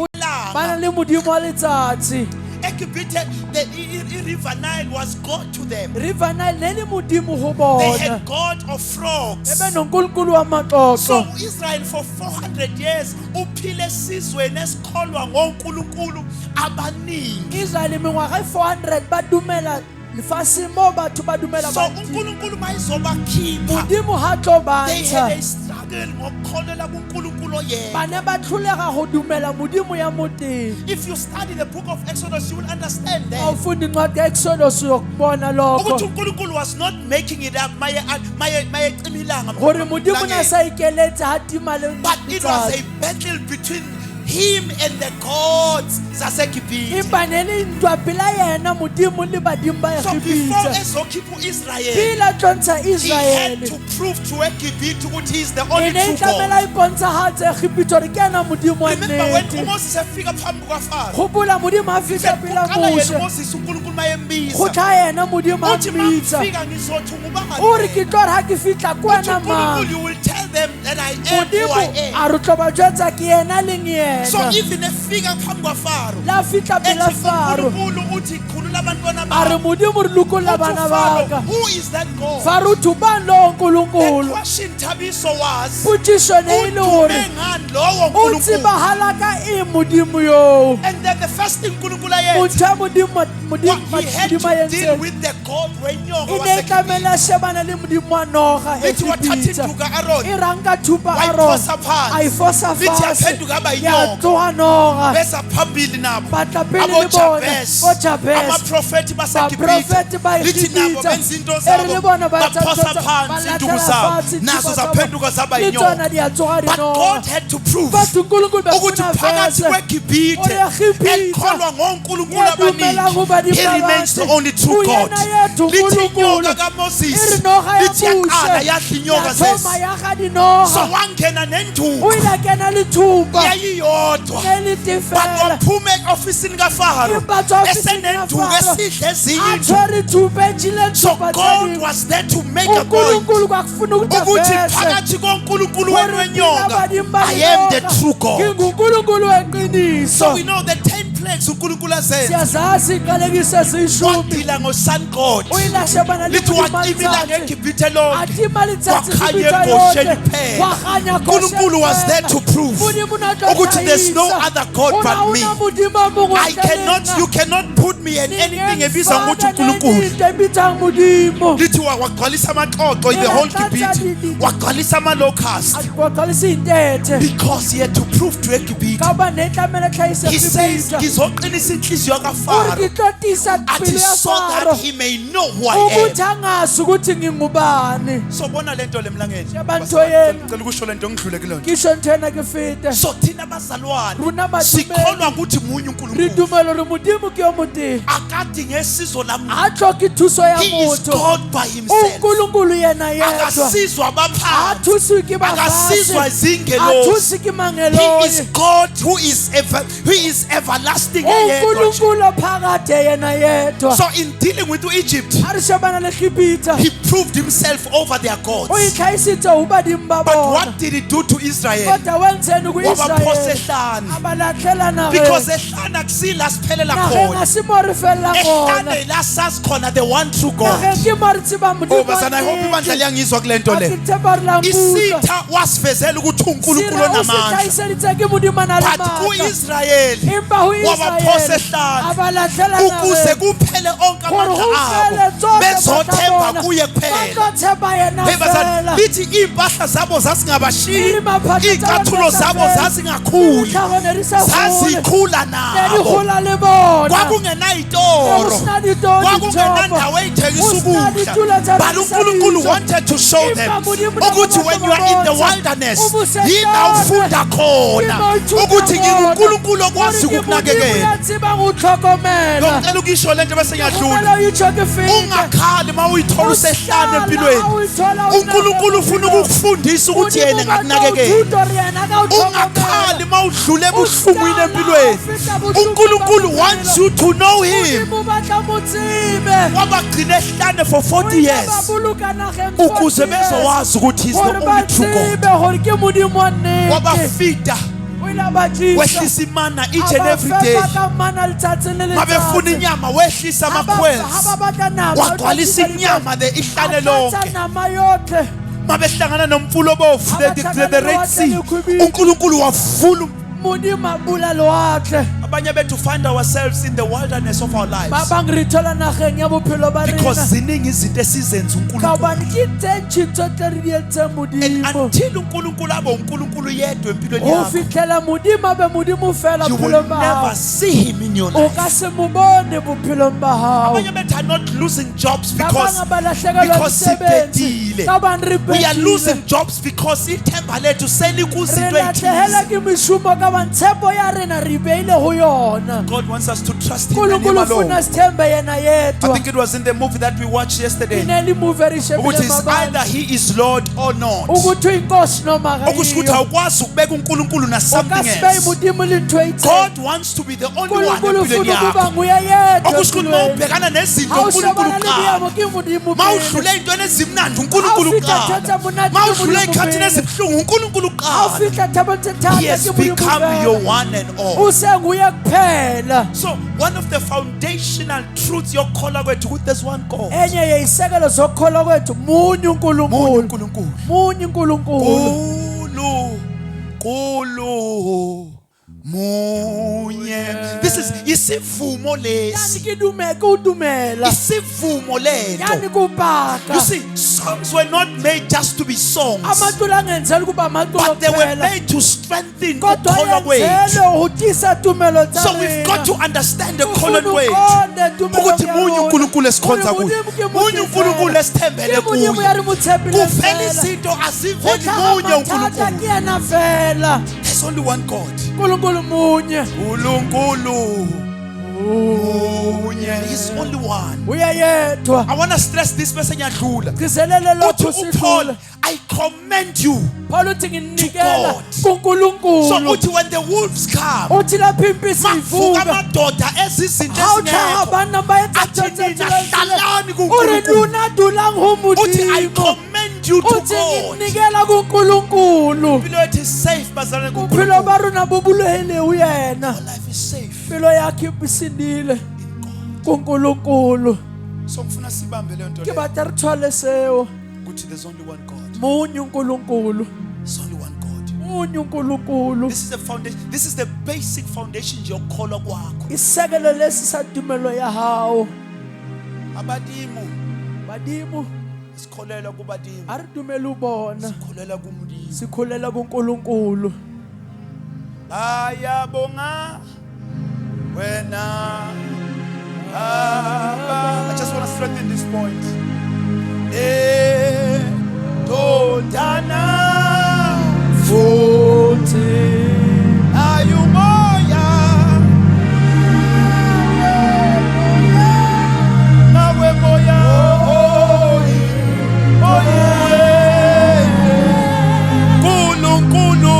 Speaker 2: Bana
Speaker 1: ilanga.
Speaker 2: le modimo wa letsatsi.
Speaker 1: eGibhithe the river Nile was God to them.
Speaker 2: River Nile ne le modimo ho
Speaker 1: They
Speaker 2: bona.
Speaker 1: had God of frogs.
Speaker 2: Ebe noNkulunkulu wa
Speaker 1: So
Speaker 2: maqoqo.
Speaker 1: Israel for 400 years uphile esizweni esikholwa ngoNkulunkulu abaningi.
Speaker 2: Israel mengwaga e 400 ba dumela lefaseng mo batho ba dumela
Speaker 1: So
Speaker 2: banti.
Speaker 1: uNkulunkulu mayizobakhipha,
Speaker 2: Modimo ha tlo
Speaker 1: they had
Speaker 2: bantsha.
Speaker 1: a struggle ngokukholela kuNkulunkulu oyedwa.
Speaker 2: Bana ba tlholega go dumela modimo ya moteng.
Speaker 1: If you study the book of Exodus, you will understand
Speaker 2: Ha
Speaker 1: that
Speaker 2: ufunda incwadi ka-Exodus uyokubona lokho.
Speaker 1: ukuthi uNkulunkulu was not making it up maye cima ilanga,
Speaker 2: Gore modimo na sa ikeletse ha tima le
Speaker 1: but it was
Speaker 2: letsatsi.
Speaker 1: a battle between him and the gods zaseGibhithe.
Speaker 2: Empa ne le ntwa pela yena modimo le badimo ba
Speaker 1: So before
Speaker 2: Egipita.
Speaker 1: ezokhipha uIsrael,
Speaker 2: Pila tlontsha
Speaker 1: he had
Speaker 2: Israel.
Speaker 1: to prove to eGibhithe ukuthi he is the
Speaker 2: E
Speaker 1: only
Speaker 2: ne
Speaker 1: true
Speaker 2: e tlamela
Speaker 1: God.
Speaker 2: ipontshagatse Egipita gore ke yena modimo wa
Speaker 1: Remember when
Speaker 2: nnete.
Speaker 1: Moses efika phambi kwaFaro,
Speaker 2: Gopola modimo a fitlha pela
Speaker 1: kuqala yena
Speaker 2: Moshe.
Speaker 1: Moses uNkulunkulu
Speaker 2: Go
Speaker 1: mayembiza,
Speaker 2: tla yena modimo a
Speaker 1: uthi
Speaker 2: mmitsa.
Speaker 1: mangifika ngizothi
Speaker 2: O re
Speaker 1: ngubani?
Speaker 2: ke tlo re ha ke fitlha ko
Speaker 1: Uthi
Speaker 2: wena mang.
Speaker 1: uNkulunkulu, you will tell them that I am who I
Speaker 2: Modimo
Speaker 1: am.
Speaker 2: a re tlo ba jwetsa ke yena leng
Speaker 1: So
Speaker 2: yena.
Speaker 1: even efika phambi kwaFaro,
Speaker 2: La fitlha pela
Speaker 1: ethi
Speaker 2: Faro.
Speaker 1: uNkulunkulu uthi khulula abantwana
Speaker 2: A re
Speaker 1: bakho.
Speaker 2: modimo re lokolla
Speaker 1: Uthi
Speaker 2: bana
Speaker 1: uFaro,
Speaker 2: baka.
Speaker 1: who is that God?
Speaker 2: Faro uthi ubani lowo
Speaker 1: The
Speaker 2: nkulunkulu?
Speaker 1: question Thabiso was,
Speaker 2: Potšišo ne e le
Speaker 1: udume
Speaker 2: gore
Speaker 1: ngani lowo
Speaker 2: o
Speaker 1: uNkulunkulu?
Speaker 2: tsebahala ka eng modimo yoo.
Speaker 1: And then the first thing uNkulunkulu ayenza,
Speaker 2: Motho ya modimo
Speaker 1: he had
Speaker 2: modimo a
Speaker 1: to deal
Speaker 2: entseng.
Speaker 1: with the God wenyoka
Speaker 2: E ne e
Speaker 1: waseGibhithe.
Speaker 2: tlamela a shebana le modimo wa noga
Speaker 1: Lithi wathatha
Speaker 2: Egipita.
Speaker 1: induku ka-Aroni,
Speaker 2: E re ranka thupa
Speaker 1: Wayiphosa phansi.
Speaker 2: ayifosa
Speaker 1: Lithi
Speaker 2: fasi
Speaker 1: yaphenduka aba yinyoka.
Speaker 2: yatloga noga
Speaker 1: Besa phambili nabo.
Speaker 2: batla pele le bona
Speaker 1: Ama
Speaker 2: boJabesi
Speaker 1: propheti
Speaker 2: baprofeti
Speaker 1: baseGibhithe. Lithi nabo benza into zabo. Baphosa phansi induku zabo. Nazo zaphenduka zaba yinyoka. But God had to prove ukuthi phakathi kweGibhithe ekholwa ngoNkulunkulu abaningi, He remains the only true God. Lithi inyoka kaMoses lithi yaqala yadla inyoka zesi. So wangena nenduku yayiyodwa. But waphume e-ofisini kaFaro esenenduku esidla ezinye induku. So God was there to make a point ukuthi phakathi koNkulunkulu wenu wenyoka, I am the true God. So we know the 10 plagues uNkulunkulu azenza wadila ngo-sun god. Lithi waqimila ngeGibhithe lonke wakhanya eGosheni kuphela. uNkulunkulu was there to prove ukuthi there's no other God but me. You cannot put me in anything ebizwa ngokuthi uNkulunkulu. Lithi wagcwalisa amaxoxo in the whole Gibhithe, wagcwalisa ama-locusts because he had to prove to eGibhithe. He says ngizoqinisa inhliziyo kaFaro athi so that he may know who I am. So bona lento lemlangeni ngicela ukusho lento ngidlule kulona. So thina bazalwane sikholwa ukuthi munye uNkulunkulu akade ngesizo lamuntu. He is God by himself. Akasizwa abaphansi, akasizwa izingelosi. He is God who is everlasting. So in dealing with Egypt, he proved himself over their gods. But what did he do to Israel? Wabaphosa ehlane. Because ehlane akusila siphelela khona. Ehlane ila sazi khona the one true God. Oh basana, I hope ibandla liyangizwa kule nto le. Isitha wasivezela ukuthi uNkulunkulu onamandla. But ku-Israyeli wabaphosa ehlane ukuze kuphele onke amandla abo bezothemba kuye kuphela. Hey bazana, lithi impahla zabo zasingabashiyi, iy'cathulo zabo zazingakhuli, zazikhula nabo. Kwakungenayitoro, kwakungenandawo ey'thengisa ukudla. But uNkulunkulu wanted to show them ukuthi when you are in the wilderness yila ufunda khona ukuthi nginguNkulunkulu okwazi ukukunakekela. Ngicela ukisho lento bese ngiyadlula. Ungakhali uma uyithola usehlane empilweni. uNkulunkulu ufuna ukukufundisa ukuthi yena ngakunakekela. Ungakhali uma udlule ebuhlungwini empilweni. uNkulunkulu wants you to know him. Wabagcina ehlane for 40 years ukuze bezowazi ukuthi he's the only true God. Wabafida wehlisa imana each and every day. Mabefuna inyama wehlisa amakhwezi wagcwalisa inyama ihlane lonke. Mabehlangana nomfula obovu the Red Sea, uNkulunkulu wavula. Abanye bethu find ourselves in the wilderness of our lives because ziningi izinto esizenza uNkulunkulu. And until uNkulunkulu abe uNkulunkulu yedwa empilweni yakho, you will never see him in your life. Abanye bethu are not losing jobs because sibhedile. We are losing jobs because ithemba lethu selikuzinto ey'thile. God wants us to trust him and him alone. I think it was in the movie that we watched yesterday, which is either he is Lord or not. God wants to be the only one. He has become your one and all. So one of the foundational truths yokholwa kwethu ukuthi there's one God. Munye. This is isivumo
Speaker 2: yani
Speaker 1: lesi.
Speaker 2: ke dumela
Speaker 1: Isivumo
Speaker 2: yani
Speaker 1: lento.
Speaker 2: kupaka
Speaker 1: You see, songs were not made just to be songs,
Speaker 2: amaculo angenzela kuba amaculo
Speaker 1: but they were
Speaker 2: kuphela
Speaker 1: made to strengthen the
Speaker 2: kodwa
Speaker 1: color weight.
Speaker 2: yenzele utisa tumelo tsa
Speaker 1: So we've got to understand the color
Speaker 2: Ufuna
Speaker 1: weight.
Speaker 2: uqonde tumelo
Speaker 1: Ukuthi
Speaker 2: ya
Speaker 1: munye
Speaker 2: rona.
Speaker 1: uNkulunkulu esikhonza
Speaker 2: Munye
Speaker 1: kuye.
Speaker 2: uNkulunkulu
Speaker 1: Munye uNkulunkulu esithembele
Speaker 2: Munye
Speaker 1: kuye.
Speaker 2: yari muthembile
Speaker 1: Kuvela
Speaker 2: phela.
Speaker 1: izinto aziveli
Speaker 2: Uthaba
Speaker 1: munye
Speaker 2: mathatha
Speaker 1: uNkulunkulu.
Speaker 2: kuyena vela
Speaker 1: There's only one God.
Speaker 2: uNkulunkulu munye
Speaker 1: uNkulunkulu munye. He's only one.
Speaker 2: uyayedwa
Speaker 1: I want to stress this bese ngiyadlula.
Speaker 2: ngizelele lokho
Speaker 1: Uthi uPaul,
Speaker 2: sidlule
Speaker 1: I commend you.
Speaker 2: Paul uthi nginikela
Speaker 1: God. So
Speaker 2: kuNkulunkulu
Speaker 1: uthi when the wolves come,
Speaker 2: uthi lapho impisi
Speaker 1: mavuka
Speaker 2: ivuka
Speaker 1: amadoda ezizinto
Speaker 2: hawuthaba
Speaker 1: ezingekho.
Speaker 2: abantu
Speaker 1: Athi nina hlalani
Speaker 2: ure
Speaker 1: kuNkulunkulu.
Speaker 2: luna dulang
Speaker 1: Uthi I
Speaker 2: humudimo
Speaker 1: commend you to
Speaker 2: uthi
Speaker 1: God.
Speaker 2: nginikela kuNkulunkulu
Speaker 1: Impilo yethu is safe bazalwane
Speaker 2: uphilo
Speaker 1: kuNkulunkulu.
Speaker 2: baruna bubulehele uyena
Speaker 1: Our life is safe
Speaker 2: impilo yakhe isindile
Speaker 1: in God.
Speaker 2: kuNkulunkulu
Speaker 1: So ngifuna sibambe le nto
Speaker 2: ke
Speaker 1: le.
Speaker 2: batla re thwale seo
Speaker 1: Ukuthi there's only one God.
Speaker 2: munye uNkulunkulu
Speaker 1: There's only one God.
Speaker 2: munye uNkulunkulu
Speaker 1: This is the foundation. This is the basic foundation yokukholwa kwakho.
Speaker 2: isekelo lesi satumelo ya hawo
Speaker 1: Abadimu
Speaker 2: badimu
Speaker 1: sikholelwa kubadimu.
Speaker 2: a re dumele ubona
Speaker 1: Sikholelwa kumdimu.
Speaker 2: sikholela kuNkulunkulu
Speaker 1: Ayabonga wena Baba. I just want to strengthen this point. Dodana
Speaker 2: futhi
Speaker 1: ayumoya nawe moya Nkulunkulu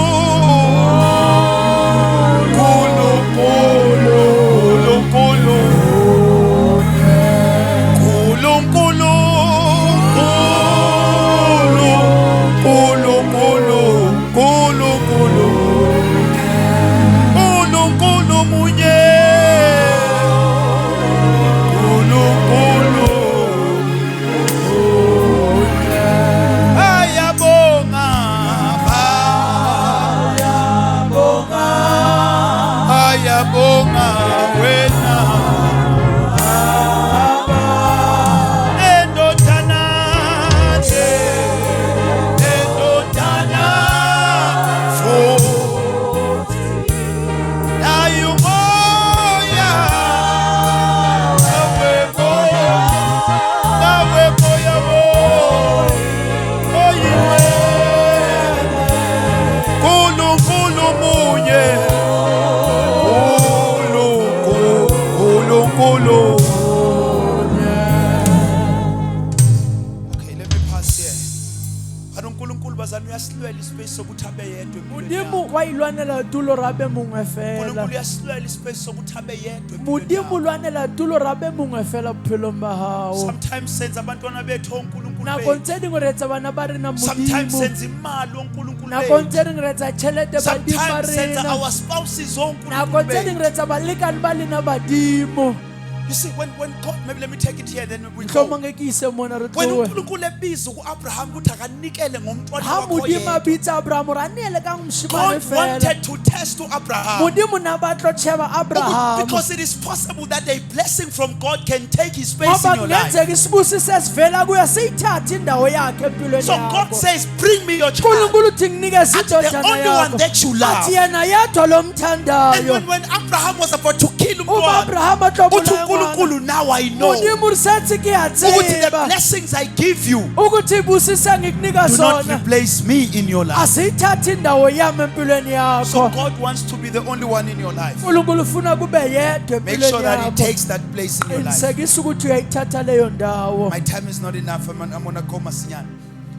Speaker 1: munye ayabonga ayabonga wena endodana futhi ayumoya nawe moya Nkulunkulu munye Nkulunkulu. Okay, let me pass here. Kanti uNkulunkulu bazalwane uyasilwela ispace sokuthi abe yedwa empilweni yakho.
Speaker 2: mudimu wa ilwanela tulo rabe mongwe fela
Speaker 1: uNkulunkulu uyasilwela ispace sokuthi abe yedwa empilweni
Speaker 2: mudimu
Speaker 1: yakho.
Speaker 2: lwanela tulo rabe mongwe fela bophelong ba gago
Speaker 1: Sometimes senza abantwana bethu oNkulunkulu
Speaker 2: nako
Speaker 1: bethu.
Speaker 2: ntse dingwe re etsa bana ba rena
Speaker 1: Sometimes
Speaker 2: modimo
Speaker 1: senza imali oNkulunkulu
Speaker 2: nako
Speaker 1: bethu.
Speaker 2: ntse dingwe re etsa tšhelete badimo ba
Speaker 1: Sometimes senza
Speaker 2: rena
Speaker 1: our spouses
Speaker 2: nako
Speaker 1: oNkulunkulu
Speaker 2: ntse dingwe
Speaker 1: bethu.
Speaker 2: re etsa balekane ba lena badimo
Speaker 1: You see, when God, maybe let me take it here, then we go.
Speaker 2: tlhomange ke ise mona re
Speaker 1: When
Speaker 2: tloe
Speaker 1: uNkulunkulu ebiza ku-Abraham ukuthi akanikele ngomntwana
Speaker 2: ha
Speaker 1: wakho
Speaker 2: modimo
Speaker 1: yedwa.
Speaker 2: a bitsa abrahamo ra neele ka moshimane
Speaker 1: God
Speaker 2: fela
Speaker 1: wanted to test to Abraham
Speaker 2: modimo na ba tlo tšheba abrahamo
Speaker 1: because it is possible that a blessing from God can take his space
Speaker 2: ngoba
Speaker 1: in your life.
Speaker 2: kungenzeka isibusi sesivela kuyo siyithathe indawo yakhe empilweni
Speaker 1: So God
Speaker 2: yakho
Speaker 1: says, bring me your child.
Speaker 2: unkulunkulu uthi nginikeze
Speaker 1: Athi the
Speaker 2: indodana
Speaker 1: only one
Speaker 2: yakho
Speaker 1: that you love.
Speaker 2: athi yena yedwa lo
Speaker 1: And
Speaker 2: mthandayo
Speaker 1: when Abraham was about to kill
Speaker 2: uma
Speaker 1: umntwana,
Speaker 2: abrahama
Speaker 1: uthi
Speaker 2: tlobulaya
Speaker 1: uNkulunkulu, now I know
Speaker 2: modimo ri setse ke a
Speaker 1: ukuthi the
Speaker 2: tseba
Speaker 1: blessings I give you
Speaker 2: ukuthi ibusise ngikunika
Speaker 1: do not
Speaker 2: sona
Speaker 1: replace me in your life.
Speaker 2: asiyithathe indawo yami empilweni
Speaker 1: So
Speaker 2: yakho
Speaker 1: God wants to be the only one in your life.
Speaker 2: unkulunkulu ufuna kube yedwa
Speaker 1: Make sure
Speaker 2: empilweni
Speaker 1: that He
Speaker 2: yakho
Speaker 1: takes that place in your life.
Speaker 2: qinisekisa ukuthi uyayithatha leyo ndawo
Speaker 1: My time is not enough. I'm gonna go masinyane.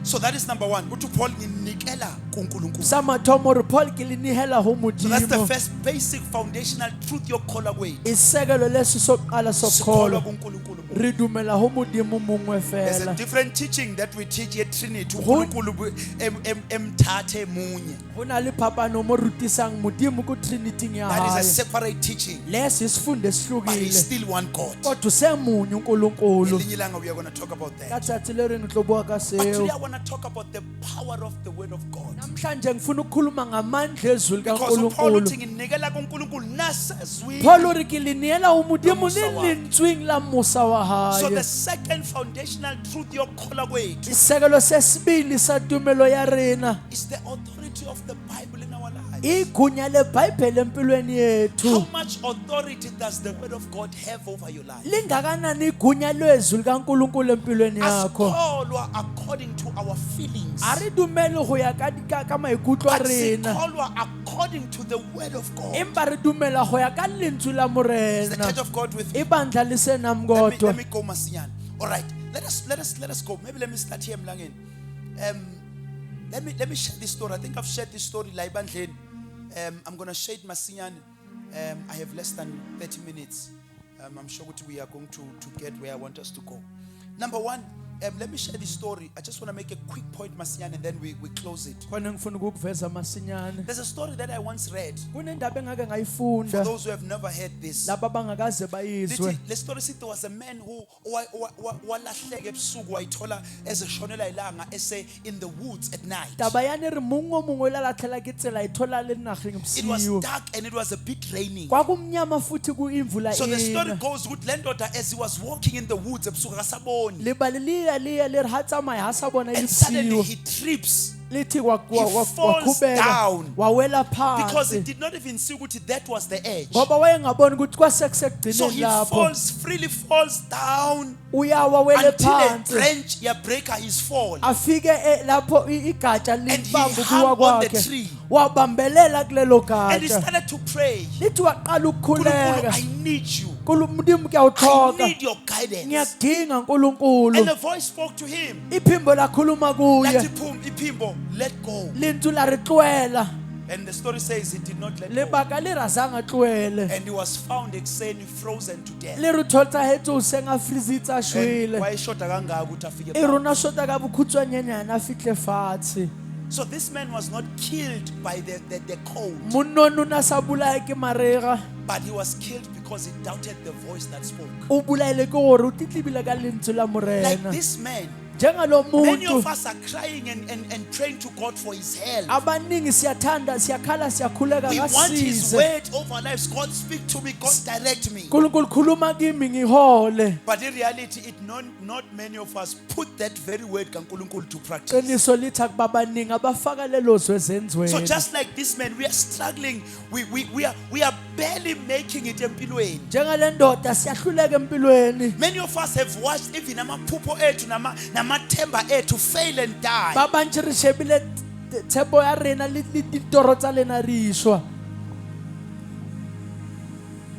Speaker 1: So that is number one. Uthi Paul nginikela kuNkulunkulu.
Speaker 2: sa mathomo re paul ke lenihela ho
Speaker 1: So that's the
Speaker 2: modimo
Speaker 1: first basic foundational truth yokukholwa kwethu.
Speaker 2: isekelo lesi sokuqala
Speaker 1: Sikholwa
Speaker 2: sokholo
Speaker 1: kuNkulunkulu.
Speaker 2: re dumela ho modimo mongwe
Speaker 1: There's a
Speaker 2: fela
Speaker 1: different teaching that we teach at Trinity.
Speaker 2: Go-
Speaker 1: uNkulunkulu emthathe munye.
Speaker 2: go na le phapano mo rutisang modimo ko triniting ya
Speaker 1: That is a
Speaker 2: hae
Speaker 1: separate teaching.
Speaker 2: lesi isifunde
Speaker 1: But He's
Speaker 2: esihlukile
Speaker 1: still one God.
Speaker 2: kodwa usemunye uNkulunkulu
Speaker 1: Ngelinye ilanga we are going to talk about
Speaker 2: ka
Speaker 1: that.
Speaker 2: tsatsi le re ngitlo bua ka
Speaker 1: But
Speaker 2: seo
Speaker 1: today I want to to talk about the power of the word of God.
Speaker 2: namhlanje ngifuna ukukhuluma ngamandla ezwi
Speaker 1: Because uPaul
Speaker 2: likaNkulunkulu.
Speaker 1: uthi nginikela kuNkulunkulu nasezwini.
Speaker 2: Paul o re ke le neela o modimo
Speaker 1: Musa
Speaker 2: le
Speaker 1: wa-
Speaker 2: lentsweng la mosa wa
Speaker 1: So the
Speaker 2: hae.
Speaker 1: second foundational truth yokukholwa kwethu
Speaker 2: Isekelo sesibili sa tumelo ya rena
Speaker 1: is the authority of the Bible in our lives.
Speaker 2: igunya leBhayibheli empilweni
Speaker 1: How
Speaker 2: yethu.
Speaker 1: much authority does the word of God have over your life?
Speaker 2: Lingakanani igunya lwezwi likaNkulunkulu empilweni yakho?
Speaker 1: Asikholwa according to our feelings,
Speaker 2: A re dumele go ya ka maikutlo a
Speaker 1: but
Speaker 2: rena.
Speaker 1: sikholwa according to the word of God.
Speaker 2: Empa re dumela go ya ka lentswe la
Speaker 1: Is the
Speaker 2: morena.
Speaker 1: church of God with me?
Speaker 2: Ibandla lisenam
Speaker 1: Let
Speaker 2: kodwa.
Speaker 1: me go masinyane. All right, let us go. Maybe let me start here Mlangeni. Let me share this story. I think I've shared this story la ibandleni. I'm going to share it masinyane. I have less than 30 minutes. I'm sure we are going to get where I want us to go. Number one, let me share this story. I just want to make a quick point masinyane and then we close it.
Speaker 2: Khona ngifuna ukuveza masinyane.
Speaker 1: There's a story that I once read.
Speaker 2: Kunendaba engake
Speaker 1: For
Speaker 2: ngayifunda
Speaker 1: those who have never heard this.
Speaker 2: laba bangakaze bayizwe.
Speaker 1: The story said there was a man who walahleka ebusuku wayithola ezeshonela ilanga ese in the woods at night.
Speaker 2: Taba yane re mongwe mongwe la latlhela ke tsela ithola le nageng
Speaker 1: It was
Speaker 2: bosiu.
Speaker 1: dark and it was a bit raining.
Speaker 2: Kwakumnyama futhi kuimvula
Speaker 1: So the story
Speaker 2: ina.
Speaker 1: goes with landlord as he was walking in the woods ebusuku akasaboni,
Speaker 2: Lebale le re ha tsamaya ha sa bona
Speaker 1: and suddenly
Speaker 2: bosiu.
Speaker 1: he trips
Speaker 2: Lithi
Speaker 1: falls down
Speaker 2: wawela
Speaker 1: because he
Speaker 2: phansi.
Speaker 1: did not even see ukuthi that was the edge.
Speaker 2: Ngoba wayengaboni ukuthi
Speaker 1: So
Speaker 2: kwasekusegcineni
Speaker 1: he
Speaker 2: lapho.
Speaker 1: freely falls down
Speaker 2: Uyawa wele
Speaker 1: until a
Speaker 2: phansi.
Speaker 1: branch breaker his fall.
Speaker 2: Afike lapho igatsha
Speaker 1: And he
Speaker 2: libamba
Speaker 1: hung
Speaker 2: kuwa
Speaker 1: on the
Speaker 2: kwakhe.
Speaker 1: tree.
Speaker 2: Wabambelela kulelo
Speaker 1: And he
Speaker 2: gatsha.
Speaker 1: started to pray.
Speaker 2: Lithi waqala
Speaker 1: Nkulunkulu,
Speaker 2: ukukhuleka.
Speaker 1: I need you.
Speaker 2: Nkulunkulu
Speaker 1: I
Speaker 2: ngiyawuthoka.
Speaker 1: need your guidance.
Speaker 2: Ngiyadinga
Speaker 1: And
Speaker 2: uNkulunkulu.
Speaker 1: the voice spoke to him.
Speaker 2: Iphimbo lakhuluma kuye.
Speaker 1: Ipimbo, let go.
Speaker 2: Lintu la re tloela.
Speaker 1: And the story says he did not let go.
Speaker 2: Lebaka le razanga tloele.
Speaker 1: And he was found exen frozen to death.
Speaker 2: Le re thotahetse o senga freezitsa
Speaker 1: And
Speaker 2: shwele.
Speaker 1: why shot kangaka ukuthi afike
Speaker 2: E
Speaker 1: phansi.
Speaker 2: rona shota ka bokhutswanyana a fihle fatshe.
Speaker 1: So this man was not killed by the cold,
Speaker 2: Monnono na sa bolae ke marega.
Speaker 1: but he was killed because he doubted the voice that spoke.
Speaker 2: O bolaile ke gore o titlibile ka lentswe la
Speaker 1: Like
Speaker 2: morena.
Speaker 1: this man,
Speaker 2: Njengalo
Speaker 1: many
Speaker 2: muntu.
Speaker 1: of us are crying and praying to God for his help.
Speaker 2: Abaningi siyathanda siyakhala siyakhuleka
Speaker 1: We want his
Speaker 2: kasize.
Speaker 1: word over our lives. God speak to me, God direct me.
Speaker 2: Nkulunkulu khuluma kimi ngihole.
Speaker 1: But in reality, not many of us put that very word kaNkulunkulu to practice.
Speaker 2: Qiniso lithi akubabaningi abafaka lelo zwe
Speaker 1: So
Speaker 2: ezenzweni.
Speaker 1: just like this man, we are struggling. We are barely making it empilweni.
Speaker 2: Njengale ndoda siyahluleka empilweni.
Speaker 1: Many of us have watched even amaphupho ethu namathemba ethu fail and die.
Speaker 2: Ba bantši re shebile tshepo ya rena le ditoro tsa lena re iswa.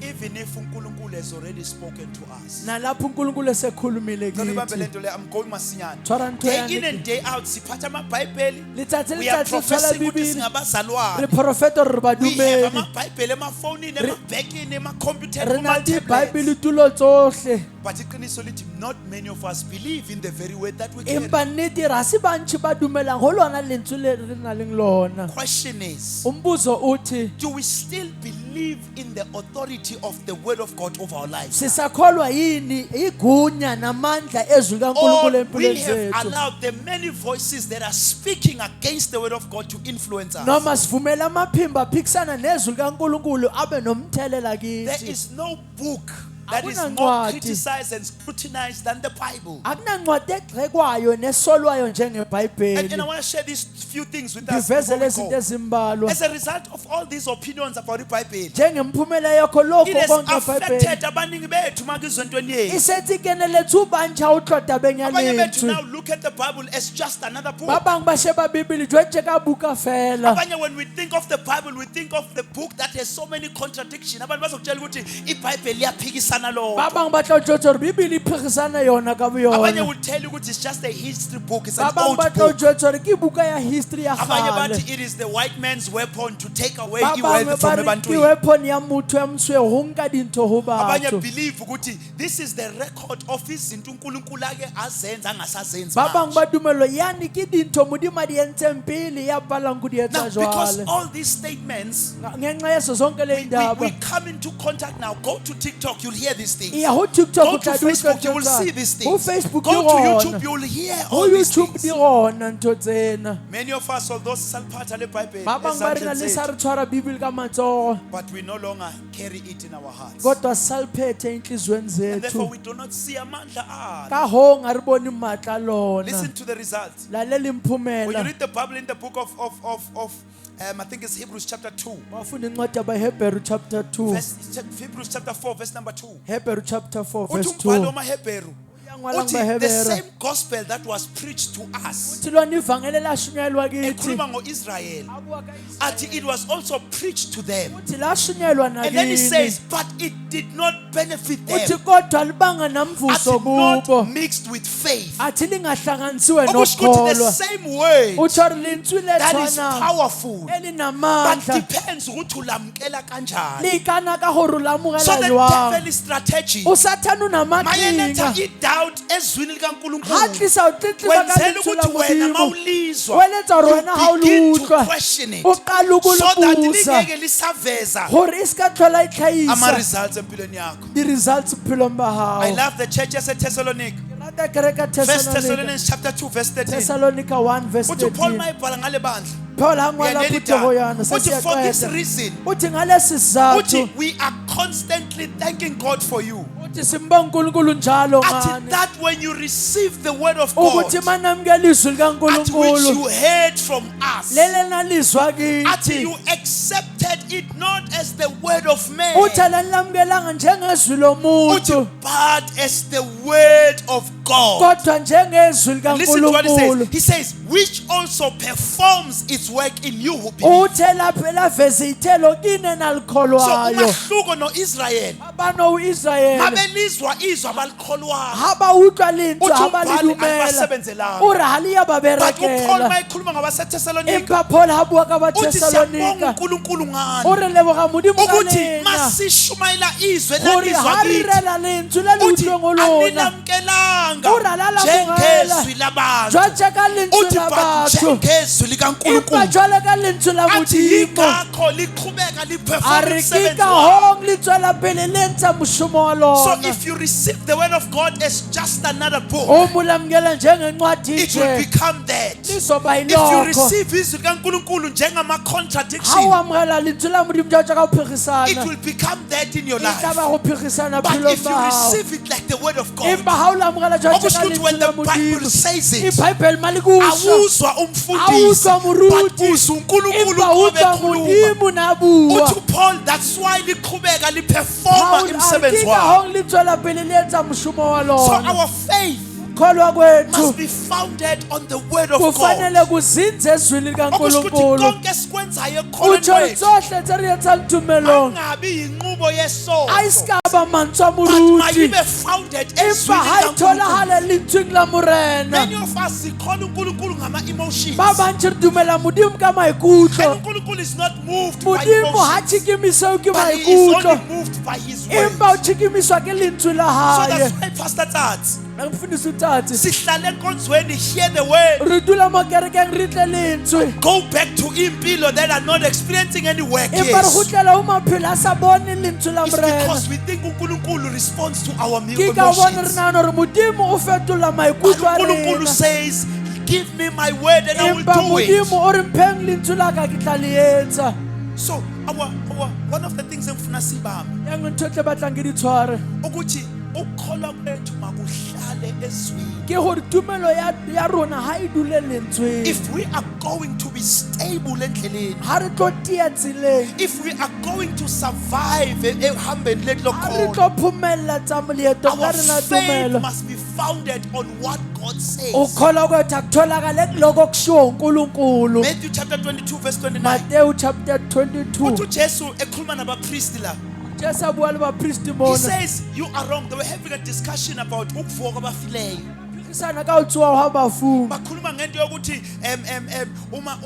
Speaker 1: Even if uNkulunkulu has already spoken to us.
Speaker 2: Nalapho uNkulunkulu esekhulumile
Speaker 1: Ngicela ubambe le
Speaker 2: kithi.
Speaker 1: nto le, I'm going masinyane.
Speaker 2: Tshwara ntho
Speaker 1: Day
Speaker 2: yane
Speaker 1: in and
Speaker 2: ke.
Speaker 1: day out siphatha amabhayibheli.
Speaker 2: Letsatsi
Speaker 1: We are
Speaker 2: letsatsi re thola
Speaker 1: professing ukuthi
Speaker 2: Bibele.
Speaker 1: singabazalwane.
Speaker 2: Re profeta re
Speaker 1: We have
Speaker 2: badumedi.
Speaker 1: amabhayibheli emafonini, emabhekini, emakhompyutheni,
Speaker 2: Re na di
Speaker 1: kuma-tablets.
Speaker 2: Bible tulo tsohle.
Speaker 1: But iqiniso lithi not many of us believe in the very word that we carry.
Speaker 2: Empa nnete ra se bantši ba dumelang go lona lentswe le re nang le lona.
Speaker 1: Question is,
Speaker 2: Umbuzo uthi
Speaker 1: do we still believe in the authority of the word of God over our lives?
Speaker 2: sisakholwa yini igunya namandla ezwi
Speaker 1: Or
Speaker 2: kaNkulunkulu
Speaker 1: we
Speaker 2: empilweni
Speaker 1: have
Speaker 2: zethu?
Speaker 1: allowed the many voices that are speaking against the word of God to influence us.
Speaker 2: Noma sivumela amaphimbo aphikisana nezwi kaNkulunkulu abe nomthelela
Speaker 1: There
Speaker 2: kithi.
Speaker 1: is no book that is more
Speaker 2: Akunancwadi.
Speaker 1: criticized and scrutinized than the Bible.
Speaker 2: Akunancwadi egxekwayo nesolwayo
Speaker 1: And I
Speaker 2: njengeBhayibheli.
Speaker 1: want to share these few things with us.
Speaker 2: Ngivezele
Speaker 1: before we
Speaker 2: izinto
Speaker 1: go.
Speaker 2: ezimbalwa.
Speaker 1: As a result of all these opinions about the Bible,
Speaker 2: Njengemphumela yakho lokho
Speaker 1: it has
Speaker 2: konke eBhayibheli.
Speaker 1: affected abaningi bethu makizwe entweni yethu.
Speaker 2: Isethi kenelethu bantšha o tlota beng ya
Speaker 1: Abanye bethu
Speaker 2: lentswe.
Speaker 1: now look at the Bible as just another book.
Speaker 2: Ba bang ba sheba Bibele jwetse ka buka fela.
Speaker 1: Abanye when we think of the Bible, we think of the book that has so many contradictions. Abantu bazokutshela ukuthi iBhayibheli iyaphikisana
Speaker 2: Ba
Speaker 1: lodwa.
Speaker 2: bang ba tla jwetsa gore Bibele iphigisana yona ka
Speaker 1: Abanye
Speaker 2: boyona.
Speaker 1: will tell you ukuthi it's just a history book, it's
Speaker 2: Ba
Speaker 1: an
Speaker 2: bang
Speaker 1: old
Speaker 2: ba tla
Speaker 1: book.
Speaker 2: jwetsa gore ke buka ya history ya
Speaker 1: Abanye
Speaker 2: kgale.
Speaker 1: bathi it is the white man's weapon to take away
Speaker 2: Ba
Speaker 1: wealth
Speaker 2: bangwe
Speaker 1: from
Speaker 2: ba re ke
Speaker 1: ebantwini.
Speaker 2: weapon ya motho ya mosweu go nka dintho go
Speaker 1: Abanye
Speaker 2: batho.
Speaker 1: believe ukuthi this is the record of izinto uNkulunkulu ake azenza angasazenzi
Speaker 2: Ba bang
Speaker 1: manje.
Speaker 2: ba dumelo yani ke dintho modimo a di entseng pele ya palang go di
Speaker 1: Now,
Speaker 2: etsa
Speaker 1: because
Speaker 2: jwale.
Speaker 1: all these statements,
Speaker 2: Ngenxa yeso zonke le
Speaker 1: we
Speaker 2: ndaba.
Speaker 1: come into contact now. Go to TikTok, you'll hear hear these things.
Speaker 2: iya ho TikTok
Speaker 1: Go
Speaker 2: o
Speaker 1: to
Speaker 2: tla di
Speaker 1: Facebook, you
Speaker 2: utlwa
Speaker 1: will
Speaker 2: tse
Speaker 1: see
Speaker 2: tsana.
Speaker 1: these
Speaker 2: Ho
Speaker 1: things.
Speaker 2: Facebook
Speaker 1: Go
Speaker 2: di
Speaker 1: to
Speaker 2: gona.
Speaker 1: YouTube, you will hear
Speaker 2: Ho
Speaker 1: all these
Speaker 2: YouTube di
Speaker 1: things.
Speaker 2: gona ntho tsena.
Speaker 1: Many of us, although saliphatha le Bible
Speaker 2: Ba bang ba rena le sa
Speaker 1: ezandleni
Speaker 2: re tshwara Bibele ka matsogo,
Speaker 1: zethu, but we no longer carry it in our hearts.
Speaker 2: kodwa saliphethe enhlizweni
Speaker 1: And
Speaker 2: zethu.
Speaker 1: therefore we do not see amandla alo.
Speaker 2: Ka hoo nga re bone matla lona.
Speaker 1: Listen to the results.
Speaker 2: Lalela
Speaker 1: When you
Speaker 2: imphumela.
Speaker 1: read the Bible in the book of I think it's Hebrews chapter 2,
Speaker 2: Bafunda incwadi yabaHebheru chapter 2.
Speaker 1: Hebrews chapter 4, verse number 2.
Speaker 2: Hebreru chapter 4
Speaker 1: Uthi
Speaker 2: verse
Speaker 1: umbhalo
Speaker 2: 2.
Speaker 1: wamaHebheru
Speaker 2: Uyangwala
Speaker 1: uthi the
Speaker 2: ngabaHebheru.
Speaker 1: same gospel that was preached to us,
Speaker 2: Uthi lona ivangeli lashunyelwa kithi.
Speaker 1: ekhuluma ngo-Israel,
Speaker 2: Abuka ka
Speaker 1: athi it was also preached to them.
Speaker 2: Uthi lashunyelwa
Speaker 1: And then he
Speaker 2: nakini.
Speaker 1: says, but it did not benefit
Speaker 2: Uthi
Speaker 1: them.
Speaker 2: kodwa libanga
Speaker 1: Athi
Speaker 2: namvuso
Speaker 1: not
Speaker 2: kubo.
Speaker 1: mixed with faith.
Speaker 2: Athi lingahlanganisiwe
Speaker 1: Okusho ukuthi the
Speaker 2: nokholwa.
Speaker 1: same word
Speaker 2: Uthi lintswi
Speaker 1: that is
Speaker 2: lethwana
Speaker 1: powerful, but
Speaker 2: elinamandla.
Speaker 1: depends ukuthi ulamkela kanjani.
Speaker 2: Likana ka hore
Speaker 1: So
Speaker 2: ulamukela
Speaker 1: the
Speaker 2: jwang.
Speaker 1: devil is strategy.
Speaker 2: Usathana
Speaker 1: Mayeletha
Speaker 2: unamaqhinga.
Speaker 1: i-doubt ezwini
Speaker 2: Ha
Speaker 1: likaNkulunkulu.
Speaker 2: tlisa utlitlisa ka
Speaker 1: Wenzela
Speaker 2: lentswe la
Speaker 1: ukuthi wena
Speaker 2: Modimo.
Speaker 1: mawulizwa,
Speaker 2: Weletsa hore wena ha o
Speaker 1: you begin to
Speaker 2: utlwa,
Speaker 1: question it,
Speaker 2: o qala
Speaker 1: so that
Speaker 2: ukulubuza
Speaker 1: lingeke lisaveza
Speaker 2: hore e ska tlhola e tlhahisa
Speaker 1: ama-results empilweni yakho.
Speaker 2: di-results bophelong ba
Speaker 1: I
Speaker 2: hao.
Speaker 1: love the church yaseThessalonica.
Speaker 2: Ke rata kereke ya
Speaker 1: 1 Thessalonians chapter 2 verse 13.
Speaker 2: Thessalonica 1 verse
Speaker 1: Uthi Paul
Speaker 2: 13.
Speaker 1: mayibhala ngale bandla.
Speaker 2: Paul ha
Speaker 1: We are
Speaker 2: ngwala
Speaker 1: nearly
Speaker 2: putlego
Speaker 1: done.
Speaker 2: yana
Speaker 1: Uthi for this
Speaker 2: sesiyaqeda.
Speaker 1: reason,
Speaker 2: Uthi ngalesi sizathu
Speaker 1: uthi we are constantly thanking God for you.
Speaker 2: uthi simbonga uNkulunkulu njalo
Speaker 1: Athi
Speaker 2: ngani
Speaker 1: that when you receive the word of God,
Speaker 2: ukuthi manamukela izwi
Speaker 1: at which
Speaker 2: likaNkulunkulu
Speaker 1: you heard from us,
Speaker 2: lele nalizwa
Speaker 1: athi
Speaker 2: kithi
Speaker 1: you accepted it not as the word of man,
Speaker 2: uthi alanilamukelanga njengezwi
Speaker 1: uthi
Speaker 2: lomuntu
Speaker 1: but as the word of God.
Speaker 2: kodwa njengezwi
Speaker 1: Listen to what he says.
Speaker 2: likaNkulunkulu.
Speaker 1: He says, which also performs its work in you who believe.
Speaker 2: Uthe lapho laveza ithelo kini
Speaker 1: So
Speaker 2: nalikholwayo.
Speaker 1: umahluko no-Israel,
Speaker 2: Abano uIsrael
Speaker 1: mabelizwa izwi abalikholwayo,
Speaker 2: haba utlwa lintswe
Speaker 1: uthi
Speaker 2: haba
Speaker 1: umbhali
Speaker 2: lidumela
Speaker 1: alibasebenzelanga.
Speaker 2: uri haliya
Speaker 1: But uPaul
Speaker 2: baberekela.
Speaker 1: mayikhuluma ngabaseThessalonika,
Speaker 2: Empa Paul ha bua ka
Speaker 1: uthi siyabonga
Speaker 2: baThessalonika
Speaker 1: uNkulunkulu ngani
Speaker 2: uri leboga Modimo ka
Speaker 1: ukuthi
Speaker 2: lena
Speaker 1: masishumayela izwe
Speaker 2: gore
Speaker 1: lalizwa
Speaker 2: ha re
Speaker 1: kithi,
Speaker 2: rela lentswe le le
Speaker 1: uthi
Speaker 2: utlweng ho lona
Speaker 1: anilamukelanga
Speaker 2: Ura lalamukela.
Speaker 1: njengezwi labantu,
Speaker 2: jwaje ka lentswe
Speaker 1: uthi
Speaker 2: la
Speaker 1: but
Speaker 2: batho
Speaker 1: njengezwi
Speaker 2: empa
Speaker 1: likaNkulunkulu.
Speaker 2: jwale ka lentswe la
Speaker 1: Athi
Speaker 2: Modimo
Speaker 1: yingakho liqhubeka
Speaker 2: a
Speaker 1: liperform
Speaker 2: re ke
Speaker 1: umsebenzi
Speaker 2: ka
Speaker 1: walo.
Speaker 2: hong le tswela pele le ntsha moshomo wa
Speaker 1: So
Speaker 2: lona
Speaker 1: if you receive the word of God as just another book,
Speaker 2: o molamukela njengencwadi
Speaker 1: it will
Speaker 2: nje
Speaker 1: become that.
Speaker 2: lizoba
Speaker 1: If you
Speaker 2: yilokho
Speaker 1: receive izwi likaNkulunkulu
Speaker 2: ha o
Speaker 1: njengama-contradiction,
Speaker 2: amogela lentswe la Modimo jwa ka go
Speaker 1: it
Speaker 2: phegisana
Speaker 1: will become that in your
Speaker 2: e tla
Speaker 1: life.
Speaker 2: ba go phegisana
Speaker 1: But
Speaker 2: bophelong
Speaker 1: if
Speaker 2: ba
Speaker 1: you
Speaker 2: hao
Speaker 1: receive it like the word of God,
Speaker 2: empa ha o lamogela jwa ka
Speaker 1: okusho ukuthi
Speaker 2: lentswe
Speaker 1: when
Speaker 2: la
Speaker 1: the Bible
Speaker 2: Modimo
Speaker 1: says it,
Speaker 2: iBhayibheli malikusho
Speaker 1: awuzwa umfundisi,
Speaker 2: awuzwa
Speaker 1: but
Speaker 2: muruti
Speaker 1: uzwa uNkulunkulu
Speaker 2: empa
Speaker 1: ngoba
Speaker 2: utswa
Speaker 1: ekhuluma.
Speaker 2: Modimo nabua
Speaker 1: Uthi Paul, that's why liqhubeka liperforma
Speaker 2: Paul
Speaker 1: umsebenzi
Speaker 2: akika
Speaker 1: walo.
Speaker 2: hong le tswela pele le etsa moshomo wa
Speaker 1: So
Speaker 2: lona
Speaker 1: our faith
Speaker 2: kholwa
Speaker 1: must
Speaker 2: kwethu
Speaker 1: be founded on the word of God.
Speaker 2: kufanele kuzinze ezwini
Speaker 1: Okusho ukuthi
Speaker 2: likaNkulunkulu
Speaker 1: konke esikwenzayo ekholweni
Speaker 2: utsho
Speaker 1: kwethu
Speaker 2: tsohle tse re etsang tumelong
Speaker 1: angabi yinqubo
Speaker 2: a
Speaker 1: yesono,
Speaker 2: iskaba mantswa
Speaker 1: but
Speaker 2: moruti
Speaker 1: mayibe founded
Speaker 2: empa
Speaker 1: ezwini
Speaker 2: ha
Speaker 1: likaNkulunkulu.
Speaker 2: itholagale lentsweng la morena
Speaker 1: Many of us sikholwa uNkulunkulu ngama-emotions.
Speaker 2: ba bantši re dumela Modimo ka maikutlo
Speaker 1: And uNkulunkulu is not moved by
Speaker 2: Modimo ha
Speaker 1: emotions,
Speaker 2: tšhikimiseo ke
Speaker 1: but he is
Speaker 2: maikutlo
Speaker 1: only moved by his word.
Speaker 2: empa o tšhikimiswa ke lentswe la
Speaker 1: So
Speaker 2: haye
Speaker 1: that's why Pastor Tats,
Speaker 2: mfundisi utatsi
Speaker 1: sihlale enkonzweni, hear the word,
Speaker 2: re dula mo kerekeng re tle lentswe
Speaker 1: go back to impilo that are not experiencing any work.
Speaker 2: empa re
Speaker 1: Yes.
Speaker 2: gotlela o maphelo a sa bone lentswe la
Speaker 1: It's
Speaker 2: morena
Speaker 1: because we think uNkulunkulu responds to our
Speaker 2: ke ka bone re
Speaker 1: emotions.
Speaker 2: nagana gore Modimo o fetola
Speaker 1: But
Speaker 2: maikutlo a
Speaker 1: uNkulunkulu
Speaker 2: rena
Speaker 1: says, give me my word and I will
Speaker 2: empa
Speaker 1: do it.
Speaker 2: Modimo o re mpheng lentswe la ka ke tla le etsa
Speaker 1: So one of the things engifuna sibambe
Speaker 2: yang ntho tle batlang ke di tshware
Speaker 1: ukuthi ukukholwa kwethu makuhlale ezwini.
Speaker 2: ke gore tumelo ya rona ha e dule lentsweng
Speaker 1: If we are going to be stable endleleni,
Speaker 2: ha re tlo tia tseleng
Speaker 1: if we are going to survive ehambeni lethu
Speaker 2: ha re
Speaker 1: lokukhona,
Speaker 2: tlo phumelela tsa moleetong la
Speaker 1: our
Speaker 2: rena
Speaker 1: faith
Speaker 2: tumelo
Speaker 1: must be founded on what God says.
Speaker 2: ukholwa kwethu akutholakale kuloko kushiwo uNkulunkulu
Speaker 1: Matthew chapter 22 verse 29.
Speaker 2: Matthew chapter 22
Speaker 1: Uthi uJesu ekhuluma nabapristi la.
Speaker 2: Jesu abuya le bapristi
Speaker 1: He
Speaker 2: mona
Speaker 1: says you are wrong. They were having a discussion about ukuvuka kwabafileyo.
Speaker 2: phikisana ka utsuwa ha bafu
Speaker 1: Bakhuluma ngento yokuthi uma